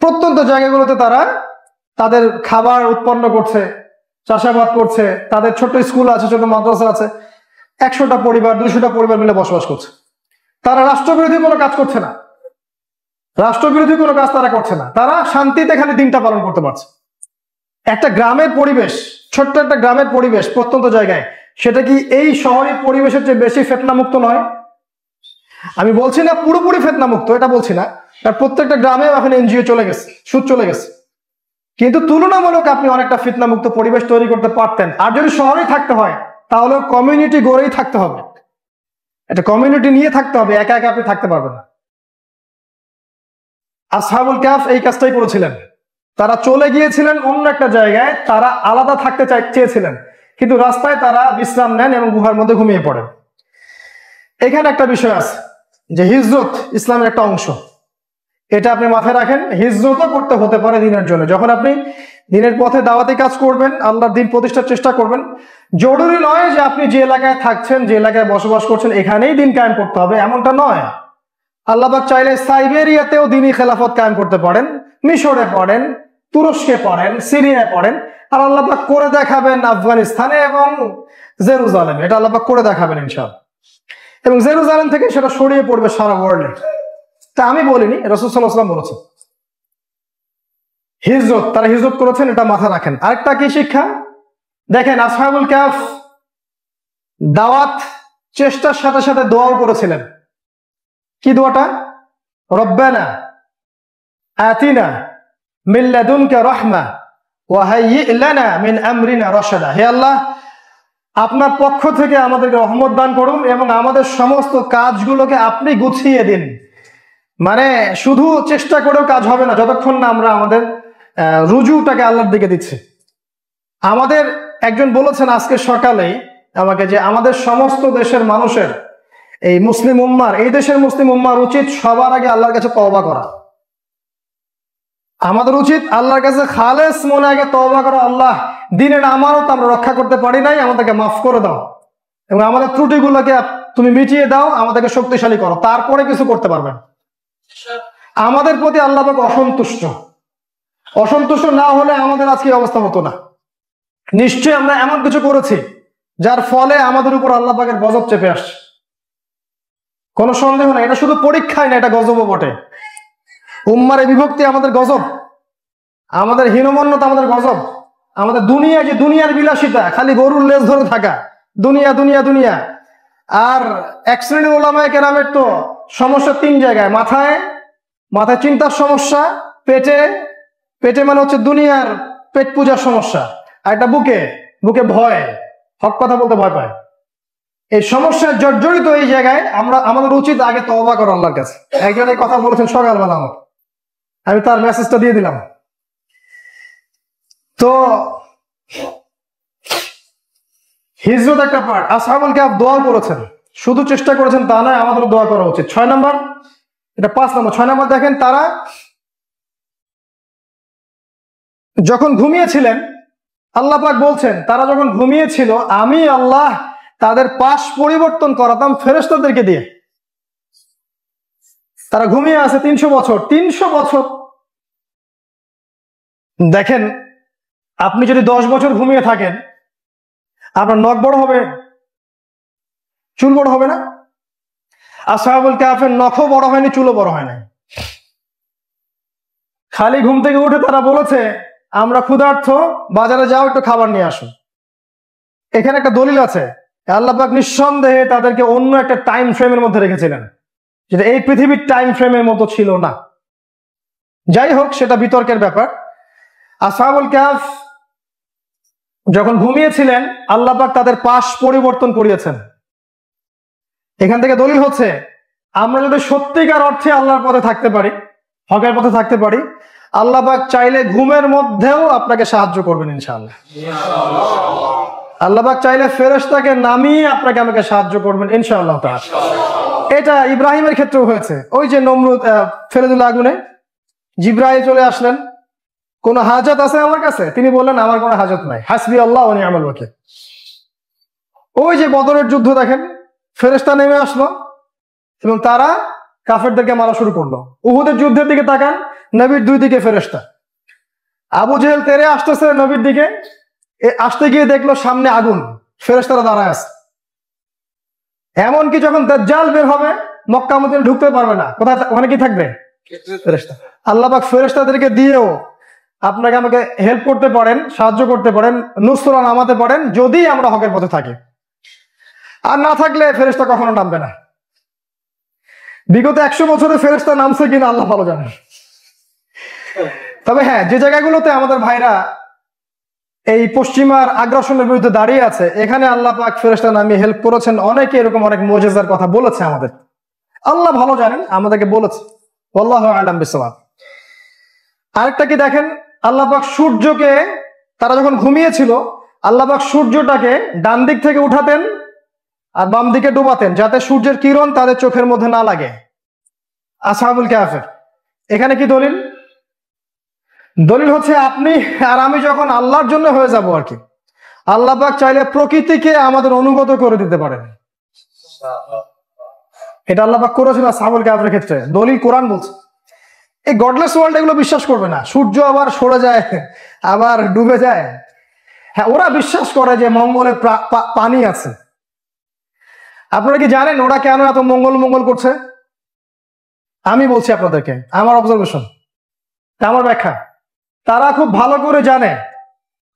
প্রত্যন্ত জায়গাগুলোতে তারা তাদের খাবার উৎপন্ন করছে, চাষাবাদ করছে, তাদের ছোট স্কুল আছে, ছোট মাদ্রাসা আছে, 100টা পরিবার 200টা পরিবার মিলে বসবাস করছে। তারা রাষ্ট্রবিরোধী কোনো কাজ করছে না, রাষ্ট্রবিরোধী কোনো কাজ তারা করছে না, তারা শান্তিতে খালি দিনটা পালন করতে পারছে। একটা গ্রামের পরিবেশ, ছোট্ট একটা গ্রামের পরিবেশ প্রত্যন্ত জায়গায়, সেটা কি এই শহরের পরিবেশের চেয়ে বেশি ফিতনামুক্ত নয়? আমি বলছি না পুরোপুরি ফিতনামুক্ত, এটা বলছি না, কারণ প্রত্যেকটা গ্রামে এখন এনজিও চলে গেছে, সুদ চলে গেছে, কিন্তু তুলনামূলক আপনি অনেকটা ফিতনামুক্ত পরিবেশ তৈরি করতে পারতেন। আর যদি শহরেই থাকতে হয় তাহলে কমিউনিটি গড়েই থাকতে হবে, একটা কমিউনিটি নিয়ে থাকতে হবে, একা একা আপনি থাকতে পারবেন না। আসহাবুল কাহফ এই কাজটাই করেছিলেন। তারা চলে গিয়েছিলেন অন্য একটা জায়গায়, তারা আলাদা থাকতে চেয়েছিলেন, কিন্তু রাস্তায় তারা বিশ্রাম নেন এবং গুহার মধ্যে ঘুমিয়ে পড়েন। এখানে একটা বিষয় আছে যে হিজরত ইসলামের একটা অংশ, এটা আপনি মাথায় রাখেন। হিজরতও করতে হতে পারে দিনের জন্য। যখন আপনি দিনের পথে দাওয়াতি কাজ করবেন, আল্লাহর দিন প্রতিষ্ঠার চেষ্টা করবেন, জরুরি নয় যে আপনি যে এলাকায় থাকছেন, যে এলাকায় বসবাস করছেন এখানেই দিন কায়েম করতে হবে, এমনটা নয়। আল্লাহ পাক চাইলে সাইবেরিয়াতেও দিনই খেলাফত কায়েম করতে পারেন, মিশরে পড়েন, তুরস্কে পড়েন, সিরিয়ায় পড়েন, আর আল্লাহ পাক করে দেখাবেন আফগানিস্তানে এবং জেরুজালেমে। এটা আল্লাহ পাক করে দেখাবেন ইনশাআল্লাহ, এবং জেরুজালেম থেকে সেটা ছড়িয়ে পড়বে সারা ওয়ার্ল্ডে। তা আমি বলিনি, রাসূল সাল্লাল্লাহু আলাইহি ওয়াসাল্লাম বলেছেন হিজরত, তারা হিজরত করেছেন, এটা মাথায় রাখেন। আরেকটা কি শিক্ষা দেখেন, আসহাবুল কাহফ দাওয়াত চেষ্টার সাথে সাথে দোয়াও করেছিলেন। কি দোয়াটা? রব্বানা আতিনা মিন লাদুনকা রাহমা ওয়া হাইয়্যি লানা মিন আমরিনা রাশাদা। হে আল্লাহ, আপনার পক্ষ থেকে আমাদেরকে রহমত দান করুন এবং আমাদের সমস্ত কাজগুলোকে আপনি গুছিয়ে দিন। মানে শুধু চেষ্টা করেও কাজ হবে না যতক্ষণ না আমরা আমাদের রুজুটাকে আল্লাহর দিকে দিচ্ছি। আমাদের একজন বলেছেন আজকে সকালেই আমাকে যে আমাদের সমস্ত দেশের মানুষের, এই মুসলিম উম্মার, এই দেশের মুসলিম উম্মার উচিত সবার আগে আল্লাহর কাছে তওবা করা। আমাদের উচিত আল্লাহর কাছে খালেস মনে আগে তওবা করা, আল্লাহ দিনের আমানত আমরা রক্ষা করতে পারি নাই, আমাদেরকে মাফ করে দাও এবং আমাদের ত্রুটিগুলোকে তুমি মিটিয়ে দাও, আমাদেরকে শক্তিশালী করো, তারপরে কিছু করতে পারবেন। আমাদের প্রতি আল্লাহ পাক অসন্তুষ্ট, অসন্তুষ্ট না হলে আমাদের আজকে অবস্থা হতো না। নিশ্চয়ই আমরা এমন কিছু করেছি যার ফলে আমাদের উপর আল্লাহ পাকের গজব চেপে আসছে, কোনো সন্দেহ নাই। এটা শুধু পরীক্ষাই না, এটা গজবও বটে। উম্মার এই বিভক্তি আমাদের গজব, আমাদের হীনমন্যতা আমাদের গজব, আমাদের দুনিয়া, যে দুনিয়ার বিলাসিতা, খালি গরুর লেজ ধরে থাকা, দুনিয়া দুনিয়া দুনিয়া। আর এক শ্রেণীর ওলামায়ে কেরামের তো সমস্যা 3 জায়গায়, মাথায় চিন্তার সমস্যা, পেটে মানে হচ্ছে দুনিয়ার পেট পূজার সমস্যা, আর একটা বুকে ভয়, হক কথা বলতে ভয় পায়। এই সমস্যা জর্জরিত এই জায়গায় আমাদের উচিত আগে তওবা করা আল্লাহর কাছে। একজন এই কথা বলেছেন সকালবেলা, আমি তার মেসেজটা দিয়ে দিলাম। তো হিজরত একটা পার্ট। আসহাবুল কাহফ দোয়া করেছেন, শুধু চেষ্টা করেছেন তা নয়, আমাদের দোয়া করা উচিত। 6 নম্বর, এটা 5 নম্বর। 6 নম্বর দেখেন, তারা যখন ঘুমিয়েছিলেন, আল্লাহ পাক বলছেন তারা যখন ঘুমিয়েছিল আমি আল্লাহ তাদের পাশ পরিবর্তন করাতাম ফেরেশতাদেরকে দিয়ে। তারা ঘুমিয়ে আছে 300 বছর। 300 বছর দেখেন, আপনি যদি 10 বছর ঘুমিয়ে থাকেন, আপনার নখ বড় হবে, চুল বড় হবে না? আসহাবুল কাহফের নখও বড় হয়নি, চুলও বড় হয় নাই। খালি ঘুম থেকে উঠে তারা বলেছে, আমরা ক্ষুধার্ত, বাজারে যাও, একটু খাবার নিয়ে আসো। এখানে একটা দলিল আছে, আল্লাহ পাক নিঃসন্দেহে তাদেরকে অন্য একটা টাইম ফ্রেমের মধ্যে রেখেছিলেন, যেটা এই পৃথিবীর টাইম ফ্রেমের মতো ছিল না। যাই হোক, সেটা বিতর্কের ব্যাপার। আসহাবুল কাহফ যখন ঘুমিয়েছিলেন, আল্লাহ পাক তাদের পাশ পরিবর্তন করিয়েছেন। এখান থেকে দলিল হচ্ছে, আমরা যদি সত্যিকার অর্থে আল্লাহর পথে থাকতে পারি, হকের পথে থাকতে পারি, আল্লাহ পাক চাইলে ঘুমের মধ্যেও আপনাকে সাহায্য করবেন ইনশাআল্লাহ। আল্লাহ পাক চাইলে ফেরেশতাকে নামিয়ে আপনাকে আমাকে সাহায্য করবেন ইনশাআল্লাহ তাআলা। এটা ইব্রাহিমের ক্ষেত্রেও হয়েছে। ওই যে নমরুদ ফেলে দিল আগুনে, জিবরাইল চলে আসলেন, কোন হাজত আছে আমার কাছে? তিনি বললেন, আমার কোনো হাজত নাই, হাসবি আল্লাহ ওয়া নি'মাল ওয়াকিল। ওই যে বদরের যুদ্ধ দেখেন, ফেরেশতা নেমে আসলো এবং তারা কাফেরদেরকে মারা শুরু করলো। উহুদের যুদ্ধের দিকে তাকান, নবীর দুই দিকে ফেরেশতা। আবু জেহেল তেরে আসতেছে নবীর দিকে, আসতে গিয়ে দেখলো সামনে আগুন, ফেরেশতারা দাঁড়ায় আছে। এমনকি যখন দাজ্জাল বের হবে, মক্কা মদিনায় ঢুকতে পারবে না, কোথায়, ওখানে কি থাকবে? ফেরেশতা। আল্লাহ পাক ফেরেশতাদেরকে দিয়েও আপনাকে আমাকে হেল্প করতে পারেন, সাহায্য করতে পারেন, নুসরা নামাতে পারেন, যদি আমরা হকের পথে থাকি। আর না থাকলে ফেরেশতা কখনো নামবে না। বিগত 100 বছরে ফেরেশতা নামছে কিনা আল্লাহ ভালো জানেন। তবে হ্যাঁ, যে জায়গাগুলোতে আমাদের ভাইরা এই পশ্চিমার আগ্রাসনের বিরুদ্ধে দাঁড়িয়ে আছে, এখানে আল্লাহ পাক ফেরেশতা নামিয়ে হেল্প করেছেন। অনেকে এরকম অনেক মুজিজার কথা বলেছে আমাদের, আল্লাহ ভালো জানেন, আমাদেরকে বলেছে। আল্লাহু আ'লাম বিসওয়াব। আরেকটা কি দেখেন, আল্লাহ পাক সূর্যকে, তারা যখন ঘুমিয়েছিল, আল্লাহ পাক সূর্যটাকে ডান দিক থেকে উঠাতেন আর বাম দিকে ডুবাতেন, যাতে সূর্যের কিরণ তাদের চোখের মধ্যে না লাগে। আসহাবুল কাহফের এখানে কি দলিল? দলিল হচ্ছে, আপনি আর আমি যখন আল্লাহর জন্য হয়ে যাব আর কি, আল্লাহ পাক চাইলে প্রকৃতিকে আমাদের অনুগত করে দিতে পারেন। এটা আল্লাহ পাক করেছিল আসহাবুল কাহফের ক্ষেত্রে, দলিল কোরআন বলছে। এই গডলেস ওয়ার্ল্ড এগুলো বিশ্বাস করবে না, সূর্য আবার সরে যায়, আবার ডুবে যায়। হ্যাঁ, ওরা বিশ্বাস করে যে মঙ্গলে পানি আছে। আপনারা কি জানেন ওরা কেন এত মঙ্গল মঙ্গল করছে? আমি বলছি আপনাদেরকে, আমার অবজারভেশন, আমার ব্যাখ্যা। তারা খুব ভালো করে জানে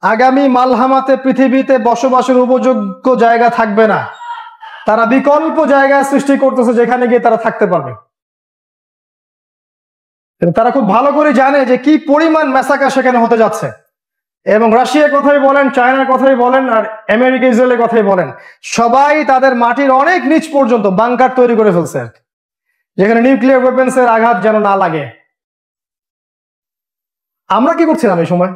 আগামী মালহামাতে পৃথিবীতে বসবাসের উপযোগ্য জায়গা থাকবে না। তারা বিকল্প জায়গা সৃষ্টি করতেছে যেখানে গিয়ে তারা থাকতে পারবে। তারা খুব ভালো করে জানে যে কি পরিমাণ ম্যাসাকার সেখানে হতে যাচ্ছে। এবং রাশিয়ার কথাই বলেন, চায়নার কথাই বলেন, আর আমেরিকা ইসরায়েলের কথাই বলেন, সবাই তাদের মাটির অনেক নিচ পর্যন্ত বাংকার তৈরি করে ফেলছে, যেখানে নিউক্লিয়ার ওয়েপন্স এর আঘাত যেন না লাগে। আমরা কি করছিলাম এই সময়?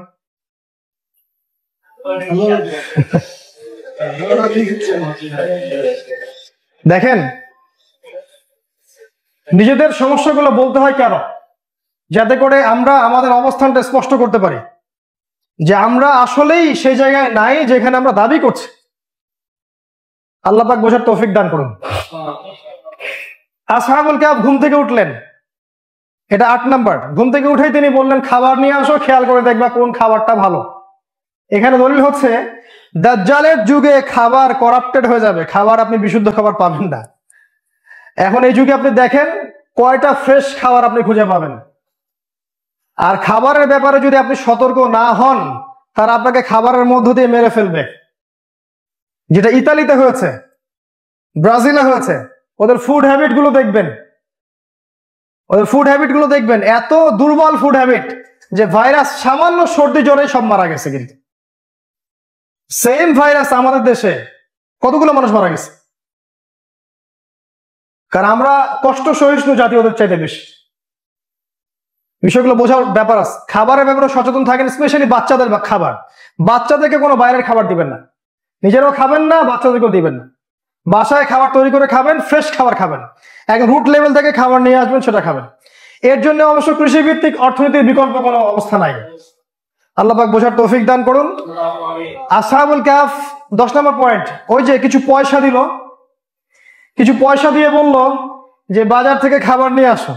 দেখেন, নিজেদের সমস্যাগুলো বলতে হয় কেন? যাতে করে আমরা আমাদের অবস্থানটা স্পষ্ট করতে পারি যে আমরা আসলেই সেই জায়গায় নাই যেখানে আমরা দাবি করছি। আল্লাহ পাক বোঝার তৌফিক দান করুন। আসহাবুল কাহফ ঘুম থেকে উঠলেন, এটা 8 নাম্বার। ঘুম থেকে উঠেই তিনি বললেন, খাবার নিয়ে আসো, খেয়াল করে দেখবা কোন খাবারটা ভালো। এখানে দলিল হচ্ছে, দাজ্জালের যুগে খাবার করাপ্টেড হয়ে যাবে, খাবার আপনি বিশুদ্ধ খাবার পাবেন না। এখন এই যুগে আপনি দেখেন কয়টা ফ্রেশ খাবার আপনি খুঁজে পাবেন। আর খাবারের ব্যাপারে যদি আপনি সতর্ক না হন, তারা আপনাকে খাবারের মধ্য দিয়ে মেরে ফেলবে। যেটা ইতালিতে হয়েছে, ব্রাজিলে হয়েছে। ওদের ফুড হ্যাবিট গুলো দেখবেন, এত দুর্বল ফুড হ্যাবিট যে ভাইরাস সামান্য সর্দি জ্বরে সব মারা গেছে। কিন্তু সেম ভাইরাস আমাদের দেশে কতগুলো মানুষ মারা গেছে, কারণ আমরা কষ্ট সহিষ্ণু জাতি, ওদের চাইতে বেশি। বিষয়গুলো বোঝার ব্যাপার আছে। খাবারের ব্যাপারে সচেতন থাকেন, স্পেশালি বাচ্চাদের খাবার। বাচ্চাদেরকে কোনো বাইরের খাবার দিবেন না, নিজেরাও খাবেন না, বাচ্চাদেরকেও দিবেন না। বাসায় খাবার তৈরি করে খাবেন, ফ্রেশ খাবার খাবেন, একদম রুট লেভেল থেকে খাবার নিয়ে আসবেন, সেটা খাবেন। এর জন্য অবশ্য কৃষিভিত্তিক অর্থনীতির বিকল্প কোনো অবস্থা নাই। আল্লাহ পাক বোঝার তৌফিক দান করুন। আসহাবুল কাহফ 10 নম্বর পয়েন্ট, ওই যে কিছু পয়সা দিল, কিছু পয়সা দিয়ে বলল যে বাজার থেকে খাবার নিয়ে আসো।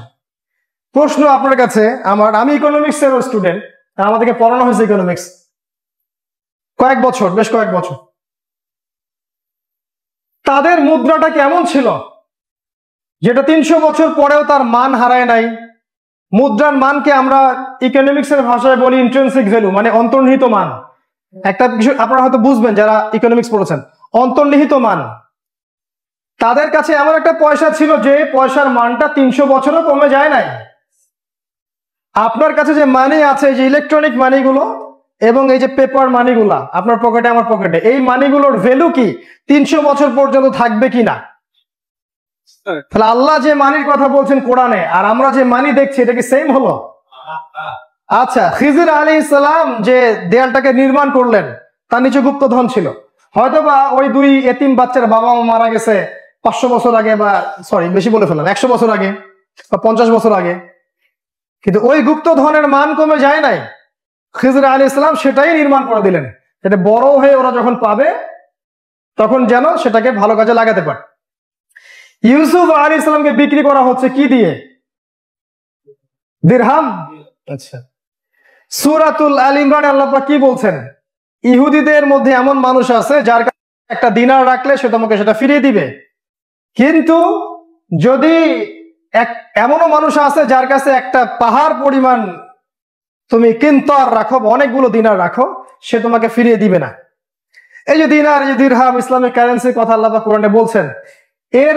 প্রশ্ন আপনার কাছে আমি ইকোনমিক্স এর স্টুডেন্ট, আমাদেরকে পড়ানো হয়েছে ইকোনমিক্স বেশ কয়েক বছর। তাদের মুদ্রাটা কেমন ছিল যেটা 300 বছর পরেও তার মান হারায় নাই? মুদ্রার মানকে আমরা ইকোনমিক্সের ভাষায় বলি ইন্ট্রিনসিক ভ্যালু, মানে অন্তর্নিহিত মান। একটা কিছু আপনারা হয়তো বুঝবেন যারা ইকোনমিক্স পড়েছেন, অন্তর্নিহিত মান। তাদের কাছে এমন একটা পয়সা ছিল যে পয়সার মানটা 300 বছরও কমে যায় নাই। আপনার কাছে যে মানি আছে, যে ইলেকট্রনিক মানিগুলো এবং এই যে পেপার মানিগুলা আপনার পকেটে আমার পকেটে, এই মানিগুলোর ভ্যালু কি 300 বছর পর্যন্ত থাকবে কিনা? তাহলে আল্লাহ যে মানির কথা বলছেন কোরআনে আর আমরা যে মানি দেখছি এটা কি সেম হলো? আচ্ছা, খিজির আলাইহিস সালাম যে দেয়ালটাকে নির্মাণ করলেন তার নিচে গুপ্তধন ছিল, হয়তোবা ওই দুই এতিম বাচ্চার বাবা মা মারা গেছে 500 বছর আগে, বা সরি বেশি বলে ফেললাম, 100 বছর আগে বা 50 বছর আগে, কিন্তু ওই গুপ্তধনের মান কমে যায় নাই। খিজির আলাইহিস সালাম সেটাই নির্মাণ করে দিলেন, এটা বড় হয়ে ওরা যখন পাবে তখন যেন সেটাকে ভালো কাজে লাগাতে পারে। ইউসুফ আলাইহিস সালামকে বিক্রি করা হচ্ছে কি দিয়ে? দিরহাম। আচ্ছা, সূরাতুল আল ইমরানে আল্লাহ পাক কি বলছেন? ইহুদিদের মধ্যে এমন মানুষ আছে যার কাছে একটা দিনার রাখলে সে তোমাকে সেটা ফিরিয়ে দিবে, কিন্তু যদি এমনও মানুষ আছে যার কাছে একটা পাহাড় পরিমাণ তুমি কিন্তর রাখো, অনেকগুলো দিনার রাখো, সে তোমাকে ফিরিয়ে দিবে না। এই যে দিনার, এই দিরহাম, ইসলামিক কারেন্সির কথা আল্লাহ পাক কোরআনে বলছেন, এর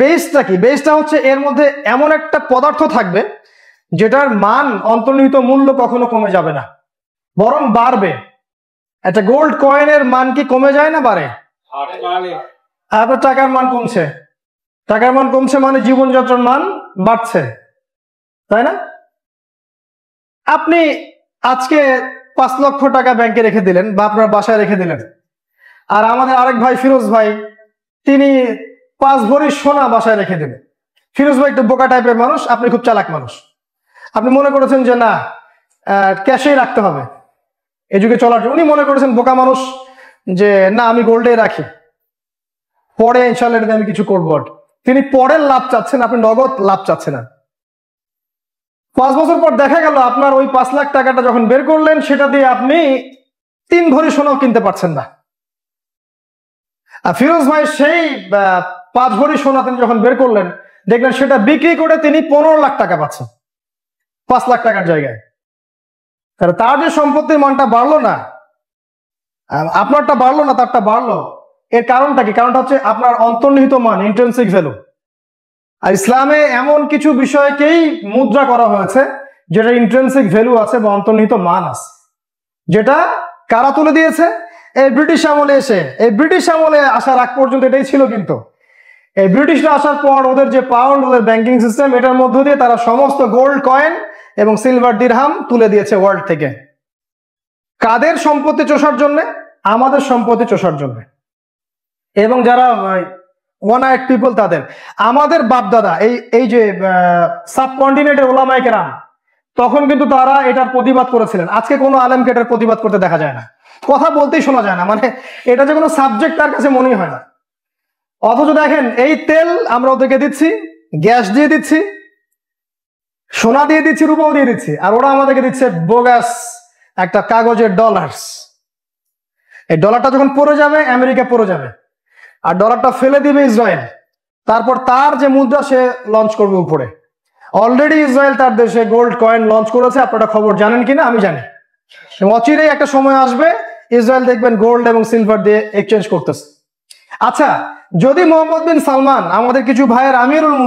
বেসটা কি? বেসটা হচ্ছে এর মধ্যে এমন একটা পদার্থ থাকবে যেটার মান, অন্তর্নিহিত মূল্য কখনো কমে যাবে না, বরং বাড়বে। একটা গোল্ড কয়েনের মান কি কমে যায় না বাড়ে? আপনার টাকার মান কমছে, টাকার মান কমছে মানে জীবনযাত্রার মান বাড়ছে, তাই না? আপনি আজকে 5 লক্ষ টাকা ব্যাংকে রেখে দিলেন বা আপনার বাসায় রেখে দিলেন, আর আমাদের আরেক ভাই ফিরোজ ভাই তিনি 5 ভরি সোনা বাসায় রেখে দিলেন। ফিরোজ ভাই একটু বোকা টাইপের মানুষ, আপনি খুব চালাক মানুষ, আপনি মনে করেছেন যে না ক্যাশেই রাখতে হবে এই যুগে চলার জন্য। উনি মনে করেছেন বোকা মানুষ যে না আমি গোল্ডে রাখি, পরে ইনশাল্লাহ এটাতে আমি কিছু করবো। তিনি পরের লাভ চাচ্ছেন, আপনি নগদ লাভ চাচ্ছেন না। 5 বছর পর দেখা গেল আপনার ওই 5 লাখ টাকাটা যখন বের করলেন সেটা দিয়ে আপনি 3 ভরি সোনাও কিনতে পারছেন না। আর ফিরোজ ভাই সেই 5 ভরি সোনা তিনি যখন বের করলেন দেখলেন সেটা বিক্রি করে তিনি 15 লাখ টাকা পাচ্ছেন 5 লাখ টাকার জায়গায়। তার যে সম্পত্তির মানটা বাড়লো না, আপনারটা বাড়লো না, তারটা বাড়লো। এর কারণটা কি? কারণটা হচ্ছে আপনার অন্তর্নিহিত মান, ইন্ট্রিনসিক ভ্যালু। আর ইসলামে এমন কিছু বিষয়কেই মুদ্রা করা হয়েছে যেটা ইন্ট্রিনসিক ভ্যালু আছে বা অন্তর্নিহিত মান আছে, যেটা কারা তুলে দিয়েছে? এই ব্রিটিশ আমলে এসে, এই ব্রিটিশ আমলে আসার আগ পর্যন্ত এটাই ছিল, কিন্তু এই ব্রিটিশরা আসার পর ওদের যে পাউন্ড, ওদের ব্যাংকিং সিস্টেম, এটার মধ্য দিয়ে তারা সমস্ত গোল্ড কয়েন এবং সিলভার দিরহাম তুলে দিয়েছে ওয়ার্ল্ড থেকে। কাদের সম্পত্তি চষার জন্য? আমাদের সম্পত্তি চষার জন্য। এবং যারা ওয়ান আইড পিপল, তাদের, আমাদের বাপদাদা, এই যে সাবকন্টিনেন্টের ওলামায়ে কেরাম, তখন কিন্তু তারা এটার প্রতিবাদ করেছিলেন। আজকে কোনো আলেমকে এটার প্রতিবাদ করতে দেখা যায় না, কথা বলতেই শোনা যায় না, মানে এটা যে কোনো সাবজেক্ট তার কাছে মনেই হয় না। অথচ দেখেন এই তেল আমরা ওদেরকে দিচ্ছি, গ্যাস দিয়ে দিচ্ছি, সোনা দিয়ে দিচ্ছি, রূপাও দিয়ে দিচ্ছি, আর ওরা আমাদেরকে দিচ্ছে বোগাস একটা কাগজের ডলার। এই ডলারটা যখন পড়ে যাবে আমেরিকা পড়ে যাবে, আর ডলারটা ফেলে দিবে ইসরায়েল, তারপর তার যে মুদ্রা সে লঞ্চ করবে উপরে। অলরেডি ইসরায়েল তার দেশে গোল্ড কয়েন লঞ্চ করেছে, আপনারা খবর জানেন কিনা আমি জানি। অচিরেই একটা সময় আসবে ইসরায়েল দেখবেন গোল্ড এবং সিলভার দিয়ে এক্সচেঞ্জ করতেছে। আচ্ছা, যদি মোহাম্মদ বিন সালমান, আমাদের কিছু ভাইয়ের আমিরুল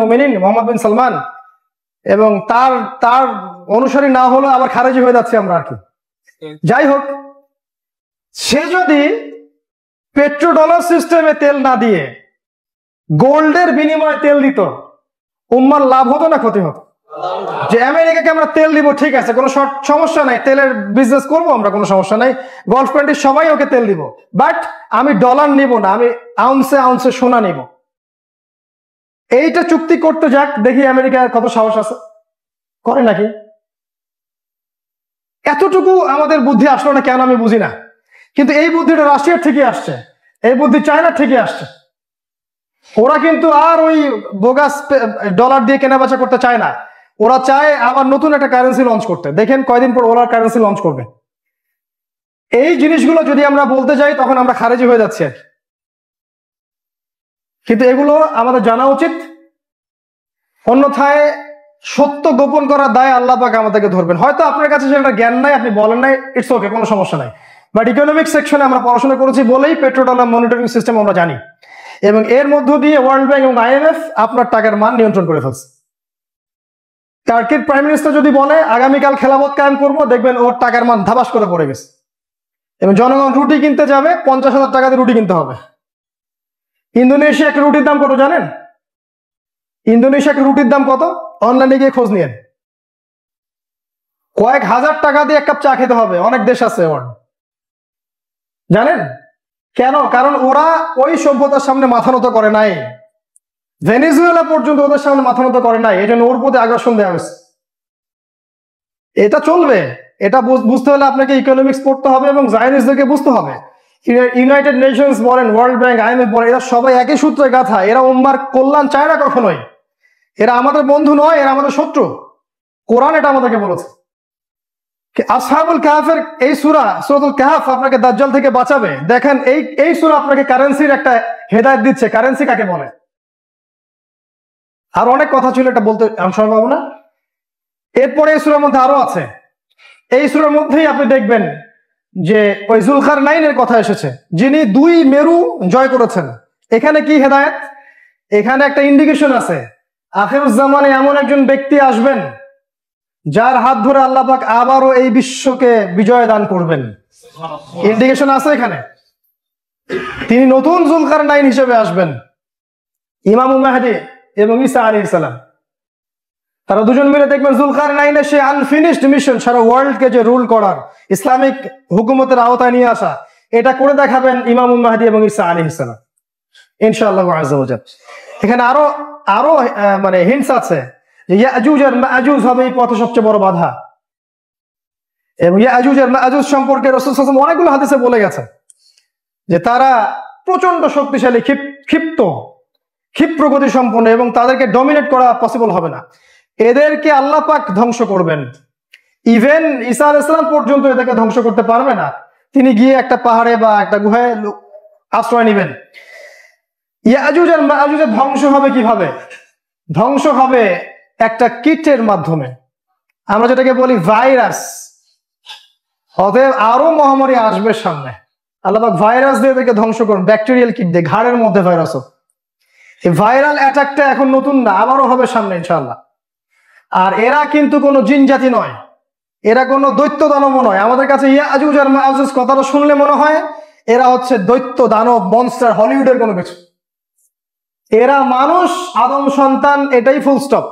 মুমিনিন, মোহাম্মদ বিন সালমান, এবং তার অনুসারী না হলে আবার খারেজি হয়ে যাচ্ছে আমরা আর কি। যাই হোক, সে যদি পেট্রো ডলার সিস্টেমে তেল না দিয়ে গোল্ডের বিনিময়ে তেল দিত, উম্মার লাভ হতো না ক্ষতি হতো? যে আমেরিকাকে আমরা তেল দিব, ঠিক আছে, কোনো সমস্যা নাই, তেলের বিজনেস করবো আমরা, কোনো সমস্যা নাই, গলফ কান্ট্রি সবাই ওকে তেল দিব, বাট আমি ডলার নিব না, আমি আউন্সে আউন্সে সোনা নিব। এইটা চুক্তি করতে যাক, দেখি আমেরিকার কত সাহস আছে, করে নাকি? এতটুকু আমাদের বুদ্ধি আসলো না কেন আমি বুঝি না। কিন্তু এই বুদ্ধিটা রাশিয়ার থেকে আসছে, এই বুদ্ধি চায়নার থেকে আসছে। ওরা কিন্তু আর ওই বোগাস ডলার দিয়ে কেনাবেচা করতে চায় না, ওরা চায় আবার নতুন একটা কারেন্সি লঞ্চ করতে। দেখেন কয়দিন পর ওরা কারেন্সি লঞ্চ করবে। এই জিনিসগুলো যদি আমরা বলতে যাই তখন আমরা খারেজি হয়ে যাচ্ছি আর কি। কিন্তু এগুলো আমাদের জানা উচিত, অন্যথায় সত্য গোপন করার দায় আল্লাহ পাক আমাদেরকে ধরবেন। হয়তো আপনার কাছে সেটা জ্ঞান নাই, আপনি বলেন নাই, ইটস ওকে, কোনো সমস্যা নাই। বাট ইকোনমিক সেকশনে আমরা পড়াশোনা করেছি বলেই পেট্রোডলার মনিটরিং সিস্টেম আমরা জানি, এবং এর মধ্য দিয়ে ওয়ার্ল্ড ব্যাংক এবং IMF আপনার টাকার মান নিয়ন্ত্রণ করে ফেলছে। টার্কির প্রাইম মিনিস্টার যদি বলে আগামীকাল খেলাফত কায়েম করবো, দেখবেন ওর টাকার মান ধাবাস করে পড়ে গেছে, এবং জনগণ রুটি কিনতে যাবে 50,000 টাকা দিয়ে রুটি কিনতে হবে। ইন্দোনেশিয়া একটা রুটির দাম কত জানেন? ইন্দোনেশিয়া একটা রুটির দাম কত? অনলাইনে গিয়ে খোঁজ নিয়েন, কয়েক হাজার টাকা দিয়ে এক কাপ চা খেতে হবে। অনেক দেশ আছে জানেন কেন? কারণ ওরা ওই সভ্যতার সামনে মাথা নত করে নাই, ভেনেজুয়েলা পর্যন্ত ওদের সামনে মাথা নত করে নাই, এই জন্য ওর প্রতি আকর্ষণ দেওয়া হয়েছে। এটা চলবে, এটা বুঝতে হলে আপনাকে ইকোনমিক্স পড়তে হবে এবং জায়নিস্টদেরকে বুঝতে হবে। ইউনাইটেড নেশনস বলেন, ওয়ার্ল্ড ব্যাংক, IMF বলেন, এরা সবাই একই সূত্রে গাথা। এরা উম্মার কল্যাণ চায় না কখনোই। এরা আমাদের বন্ধু নয়, এরা আমাদের শত্রু। কোরআন এটা আমাদেরকে বলেছে। আসহাবুল কাহফের এই সূরাতুল কাহফ আপনাকে দাজ্জাল থেকে বাঁচাবে। দেখেন এই সূরা আপনাকে কারেন্সির একটা হেদায়েত দিচ্ছে, কারেন্সি কাকে বলে। আর অনেক কথা ছিল, এটা বলতে আমি সময় পাবো না। এরপরে এই সূরার মধ্যে আরো আছে। এই সূরার মধ্যেই আপনি দেখবেন যে ওই যুলকারনাইনের কথা এসেছে, যিনি 2 মেরু জয় করেছেন। এখানে কি হেদায়েত? এখানে একটা ইন্ডিকেশন আছে, আখিরুজ জামানে এমন একজন ব্যক্তি আসবেন যার হাত ধরে আল্লাহ পাক আবারও এই বিশ্বকে বিজয় দান করবেন। ইন্ডিকেশন আছে এখানে। তিনি নতুন যুলকারনাইন হিসেবে আসবেন, ইমাম মাহদী এবং ঈসা আলাইহিস সালাম। তারা দুজন মিলে দেখবেন যুলকারনাইনের সে আনফিনিশড মিশন, সারা ওয়ার্ল্ডকে যে রুল করার, ইসলামিক হুকুমতের আওতায় নিয়ে আসা, এটা করে দেখাবেন ইমাম মাহদী এবং ঈসা আলাইহিস সালাম ইনশাআল্লাহ আযজা ওয়া জাল। এখানে আরো মানে হিন্টস আছে যে ইয়াজুজ আর মাজুজ হবে এই পথে সবচেয়ে বড় বাধা। এবং ইয়াজুজ আর মাজুজ সম্পর্কে রাসূল সাল্লাল্লাহু আলাইহি ওয়াসাল্লাম অনেকগুলো হাদিসে বলে গেছেন যে তারা প্রচন্ড শক্তিশালী, ক্ষিপ্র গতি সম্পন্ন, এবং তাদেরকে ডমিনেট করা পসিবল হবে না। এদেরকে আল্লাহ পাক ধ্বংস করবেন। ইভেন ঈসা আলাইহিস সালাম পর্যন্ত এদেরকে ধ্বংস করতে পারবে না। তিনি গিয়ে একটা পাহাড়ে বা একটা গুহায় আশ্রয় নেবেন। ইয়াজুজ আর মাজুজের ধ্বংস হবে কিভাবে? ধ্বংস হবে একটা কীটের মাধ্যমে, আমরা যেটাকে বলি ভাইরাস। অতএব আরো মহামারী আসবে সামনে, আল্লাহ পাক ভাইরাস দিয়ে এদেরকে ধ্বংস করুন, ব্যাকটেরিয়াল কীট দিয়ে, ঘাড়ের মধ্যে ভাইরাস। এই ভাইরাল অ্যাটাকটা এখন নতুন না, আবারও হবে সামনে ইনশাআল্লাহ। আর এরা কিন্তু কোনো জিন জাতি নয়, এরা কোনো দৈত্য দানব নয়। আমাদের কাছে ইয়াজুজ আর মাজুজ কথাটা শুনলে মনে হয় এরা হচ্ছে দৈত্য দানব মনস্টার, হলিউডের কোনো কিছু। এরা মানুষ, আদম সন্তান, এটাই ফুল স্টপ।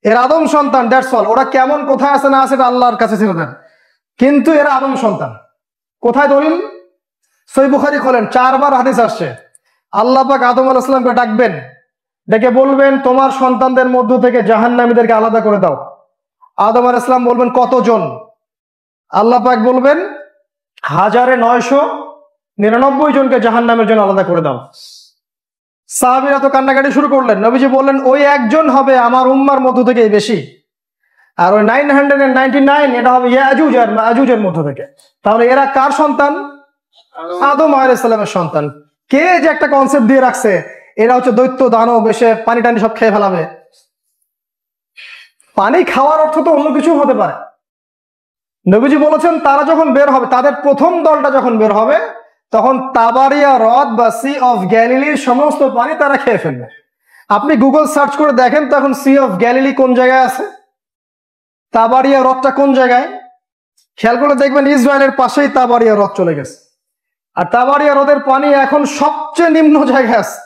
এরা আদম সন্তান, দ্যাটস অল। ওরা কেমন কোথায় আছে না আছে এটা আল্লাহর কাছে ছেড়ে দেন, কিন্তু এরা আদম সন্তান। কোথায় দলিল? সহিহ বুখারী খোলেন, 4 বার হাদিস আসছে। আল্লাহ পাক আদম আলাইহিস সালামকে ডাকবেন, ডেকে বলবেন তোমার সন্তানদের মধ্য থেকে জাহান্নামীদেরকে আলাদা করে দাও। আদম আলাইহিস সালাম বলবেন কতজন? আল্লাহ পাক বলবেন 1999 জনকে জাহান্নামের জন্য আলাদা করে দাও। সাহাবীরা তো কান্নাকাটি শুরু করলেন। নবীজি বললেন ওই একজন হবে আমার উম্মার মধ্য থেকে বেশি, আর ওই 999 এটা হবে ইয়াজুজ আর মাজুজের মধ্য থেকে। তাহলে এরা কার সন্তান? আদম আলাইহিস সালামের সন্তান। কে যে একটা কনসেপ্ট দিয়ে রাখছে এরা হচ্ছে দৈত্য দানব, এসে পানি টানি সব খেয়ে ফেলাবে। পানি খাওয়ার অর্থ তো অন্য কিছু হতে পারে। নবীজি বলেছেন তারা যখন বের হবে, তাদের প্রথম দলটা যখন বের হবে, তখন তাবারিয়া হ্রদ বা সি অফ গ্যালিলির সমস্ত পানি তারা খেয়ে ফেলবে। আপনি গুগল সার্চ করে দেখেন তো এখন সি অফ গ্যালিলি কোন জায়গায় আছে, তাবারিয়া হ্রদটা কোন জায়গায়। খেয়াল করে দেখবেন ইসরায়েলের পাশেই তাবারিয়া হ্রদ চলে গেছে। আর তাবারিয়া হ্রদের পানি এখন সবচেয়ে নিম্ন জায়গায় আছে।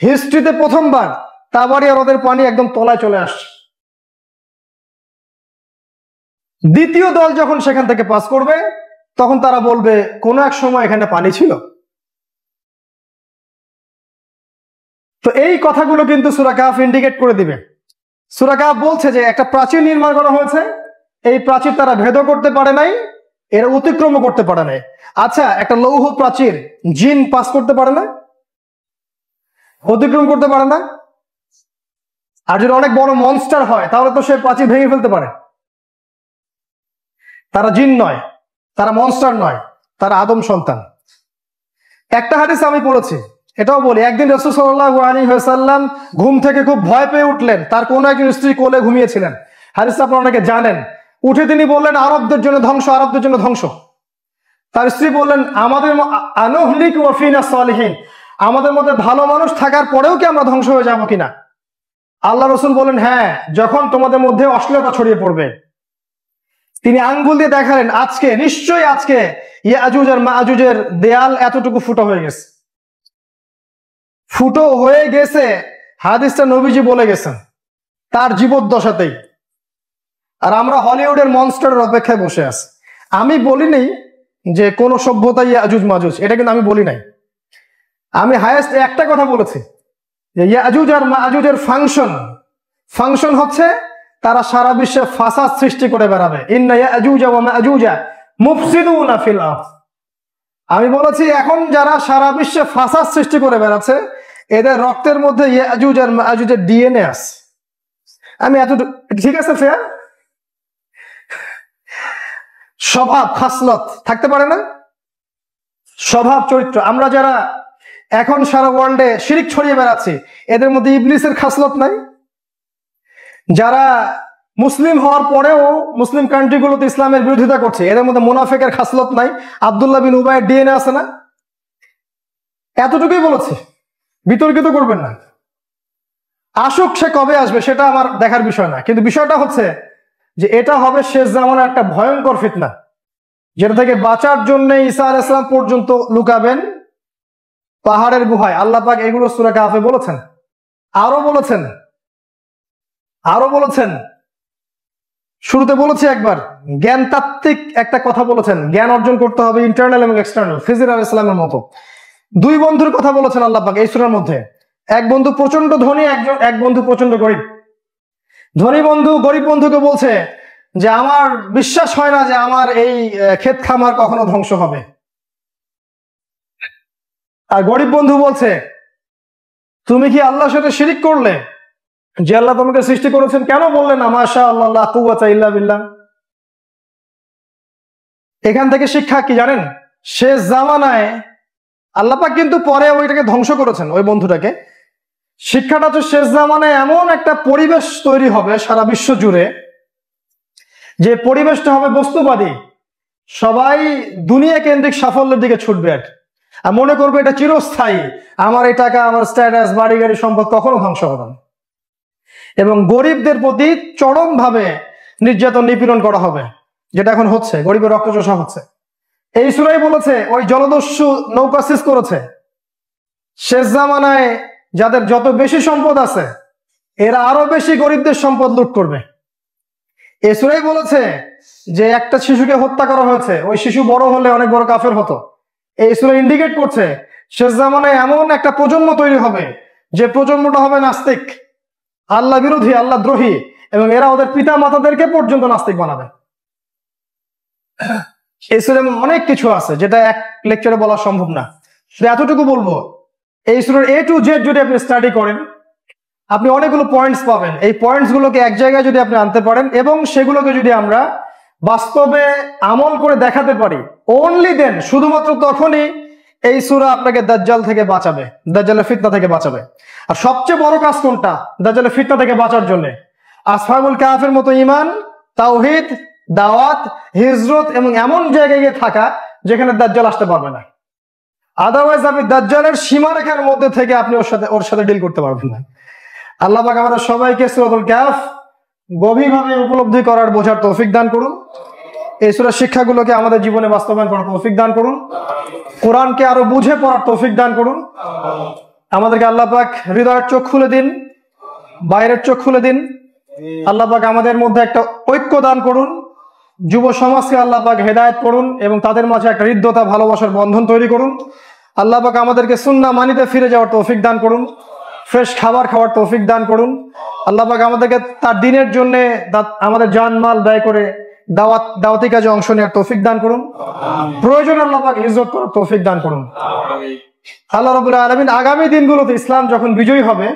হিস্ট্রিতে প্রথমবার তাবারিয়া হ্রদের পানি একদম তলায় চলে আসছে। দ্বিতীয় দল যখন সেখান থেকে পাস করবে, তখন তারা বলবে কোন এক সময় এখানে পানি ছিল। তো এই কথাগুলো কিন্তু সূরা কাহফ ইন্ডিকেট করে দিবে। সূরা কাহফ বলছে যে একটা প্রাচীর নির্মাণ করা হয়েছে, এই প্রাচীর তারা ভেদ করতে পারে নাই, এরা অতিক্রম করতে পারে নাই। আচ্ছা, একটা লৌহ প্রাচীর জিন পাস করতে পারে না? অতিক্রম করতে পারে না। আর যদি অনেক বড় মনস্টার হয় তাহলে তো সে প্রাচীর ভেঙে ফেলতে পারে। তারা জিন নয়, তারা মনস্টার নয়, তারা আদম সন্তান। একটা হাদিস আমি পড়েছি, এটাও বলি, একদিন রাসূল সাল্লাল্লাহু আলাইহি ওয়াসাল্লাম ঘুম থেকে খুব ভয় পেয়ে উঠলেন। তার কোনো একজন স্ত্রী কোলে ঘুমিয়েছিলেন। হাদিসটা আপনারা অনেকে জানেন। উঠে তিনি বললেন, আরবদের জন্য ধ্বংস, আরবদের জন্য ধ্বংস। তার স্ত্রী বললেন, আমাদের আনুহলিক ওয়া ফিনা সালিহিন, আমাদের মধ্যে ভালো মানুষ থাকার পরেও কি আমরা ধ্বংস হয়ে যাবো কিনা? আল্লাহ রাসূল বলেন, হ্যাঁ, যখন তোমাদের মধ্যে অশ্লীলতা ছড়িয়ে পড়বে। তিনি আঙ্গুল দিয়ে দেখালেন, আজকে নিশ্চয়ই আজকে ইয়াজুজ আর মাজুজের দেয়াল এতটুকু ফুটো হয়ে গেছে। ফুটো হয়ে গেছে হাদিসটা নবীজি বলে গেছেন তার জীবদ্দশাতেই। আর আমরা হলিউডের মনস্টারের অপেক্ষায় বসে আছি। আমি বলি নাই যে কোন সভ্যতা ইয়াজুজ মাজুজ, এটা কিন্তু আমি বলি নাই। আমি হায়েস্ট একটা কথা বলেছি যে ইয়াজুজ আর মাজুজের ফাংশন হচ্ছে তারা সারা বিশ্বে ফাসাদ সৃষ্টি করে বেড়াবে। ইন্না ইয়াজুজা ওয়া মাজুজা মুফসিদুনা ফিল আরদ। আমি বলেছি এখন যারা সারা বিশ্বে ফাসাদ সৃষ্টি করে বেড়াচ্ছে এদের রক্তের মধ্যে ইয়াজুজ আর মাজুজের ডিএনএ আছে। আমি এতটুকু ঠিক আছে ফেয়ার। স্বভাব খাসলত থাকতে পারে না, স্বভাব চরিত্র। আমরা যারা এখন সারা ওয়ার্ল্ডে শিরিক ছড়িয়ে বেড়াচ্ছি এদের মধ্যে ইবলিসের খাসলত নাই? যারা মুসলিম হওয়ার পরেও মুসলিম কান্ট্রিগুলোতে ইসলামের বিরোধিতা করছে এদের মধ্যে মুনাফিকের খাসলত নাই? আব্দুল্লাহ বিন উবাইয়ের ডিএনএ আছে না? এতটুকুই বলেছে, বিতর্কিত করবেন না। আসুক, সে কবে আসবে সেটা আমার দেখার বিষয় না, কিন্তু বিষয়টা হচ্ছে যে এটা হবে শেষ জামানার একটা ভয়ঙ্কর ফিতনা, যেটা থেকে বাঁচার জন্য ঈসা আলাইহিস সালাম পর্যন্ত লুকাবেন পাহাড়ের গুহায়। আল্লাহ পাক এগুলো সূরা কাহফে বলেছেন। আরো বলেছেন শুরুতে বলেছি একবার, জ্ঞানতাত্ত্বিক একটা কথা বলেছেন, জ্ঞান অর্জন করতে হবে ইন্টারনাল এবং এক্সটার্নাল। খিজির আলাইহিস সালামের মতো দুই বন্ধুর কথা বলেছেন আল্লাহ পাক এই সূরার মধ্যে। এক বন্ধু প্রচন্ড ধনী, এক বন্ধু প্রচন্ড গরিব। ধনী বন্ধু গরিব বন্ধুকে বলছে যে আমার বিশ্বাস হয় না যে আমার এই ক্ষেত খামার কখনো ধ্বংস হবে। আর গরিব বন্ধু বলছে, তুমি কি আল্লাহর সাথে শিরিক করলে? যে আল্লাহ তোমাকে সৃষ্টি করেছেন কেন বললে না মাশা আল্লাহ লা কুওয়াতা ইল্লা বিল্লাহ? এখান থেকে শিক্ষা কি জানেন? শেষ জামানায় আল্লাহ পাক কিন্তু পরে ওইটাকে ধ্বংস করেছেন ওই বন্ধুটাকে। শিক্ষাটা তো শেষ জামানায় এমন একটা পরিবেশ তৈরি হবে সারা বিশ্ব জুড়ে, যে পরিবেশটা হবে বস্তুবাদী। সবাই দুনিয়া কেন্দ্রিক সাফল্যের দিকে ছুটবে আর মনে করবে এটা চিরস্থায়ী। আমার এই টাকা, আমার স্ট্যাটাস, বাড়ি গাড়ি, সম্পদ কখনো ধ্বংস হবে না। এবং গরিবদের প্রতি চরম ভাবে নির্যাতন নিপীড়ন করা হবে, যেটা এখন হচ্ছে। গরিবের রক্তচোষা হচ্ছে। এই সূরাই বলেছে ওই জলদস্যু নৌকা সিজ করেছে। শেষ জামানায় যাদের যত বেশি সম্পদ আছে এরা আরো বেশি গরিবদের সম্পদ লুট করবে। এই সূরাই বলেছে যে একটা শিশুকে হত্যা করা হয়েছে, ওই শিশু বড় হলে অনেক বড় কাফের হতো। এই সূরা ইন্ডিকেট করছে শেষ জামানায় এমন একটা প্রজন্ম তৈরি হবে যে প্রজন্মটা হবে নাস্তিক, আল্লাহ বিরোধী, আল্লাহ দ্রোহী, এবং এরা ওদের পিতা মাতাদেরকে পর্যন্ত নাস্তিক বানাবে। এই সূরায় অনেক কিছু আছে যেটা এক লেকচারে বলা সম্ভব না। শুধু এতটুকু বলবো, এই সূরার A to Z যদি আপনি স্টাডি করেন আপনি অনেকগুলো পয়েন্টস পাবেন। এই পয়েন্টস গুলোকে এক জায়গায় যদি আপনি আনতে পারেন এবং সেগুলোকে যদি আমরা বাস্তবে আমল করে দেখাতে পারি, অনলি দেন, শুধুমাত্র তখনই এই সূরা আপনাকে দাজ্জাল থেকে বাঁচাবে, দাজ্জালের ফিতনা থেকে বাঁচাবে। আর সবচেয়ে বড় কাজ কোনটা দাজ্জালের ফিতনা থেকে বাঁচার জন্য? আসহাবুল কাহফের মতো ঈমান, তাওহীদ, দাওয়াত, হিজরত এবং এমন জায়গায় গিয়ে থাকা যেখানে দাজ্জাল আসতে পারবে না। আদারওয়াইজ আপনি দাজ্জালের সীমারেখার মধ্যে থেকে আপনি ওর সাথে ডিল করতে পারবেন না। আল্লাহ পাক আমাদের সবাইকে সূরাতুল কাহফ গভীরভাবে উপলব্ধি করার, বোঝার তৌফিক দান করুন। এই সূরার শিক্ষাগুলোকে আমাদের জীবনে বাস্তবায়ন করার তৌফিক দান করুন। কোরআনকে আরো বুঝে পড়ার তৌফিক দান করুন। আমাদেরকে আল্লাহ পাক হৃদয়ের চোখ খুলে দিন, বাইরের চোখ খুলে দিন। আল্লাহ পাক আমাদের মধ্যে একটা ঐক্য দান করুন। যুব সমাজকে আল্লাহ পাক হেদায়েত করুন এবং তাদের মাঝে একটা হৃদ্যতা, ভালোবাসার বন্ধন তৈরি করুন। আল্লাহ পাক আমাদেরকে সুন্নাহ মানিতে ফিরে যাওয়ার তৌফিক দান করুন। ফ্রেশ খাবার খাওয়ার তৌফিক দান করুন। আল্লাহ পাক আমাদেরকে তার দ্বীনের জন্য আমাদের জানমাল ব্যয় করে দাওয়াতি কাজে অংশ নেওয়ার তৌফিক দান করুন। প্রয়োজন আল্লাহ পাক হিজরত করার তৌফিক দান করুন। আল্লাহ রাব্বুল আলামিন আগামী দিনগুলোতে ইসলাম যখন বিজয়ী হবে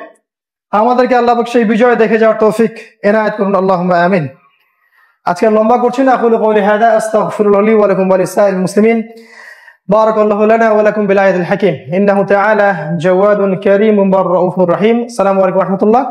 আমাদেরকে আল্লাহ পাক সেই বিজয় দেখে যাওয়ার তৌফিক এনায়েত করুন, আল্লাহুম্মা আমিন। আজকে লম্বা করছি না, আকুলু কওলি হাযা আস্তাগফিরুল্লাহ লি ওয়া লাকুম ওয়া লিসাইরিল মুসলিমিন। বারাকাল্লাহু লানা ওয়া লাকুম বিল আয়াতিল হাকীম ইন্নাহু তাআলা জাওয়াদুন কারীমুন রাউফুর রহিম। আসসালামু আলাইকুম ওয়া রাহমাতুল্লাহ।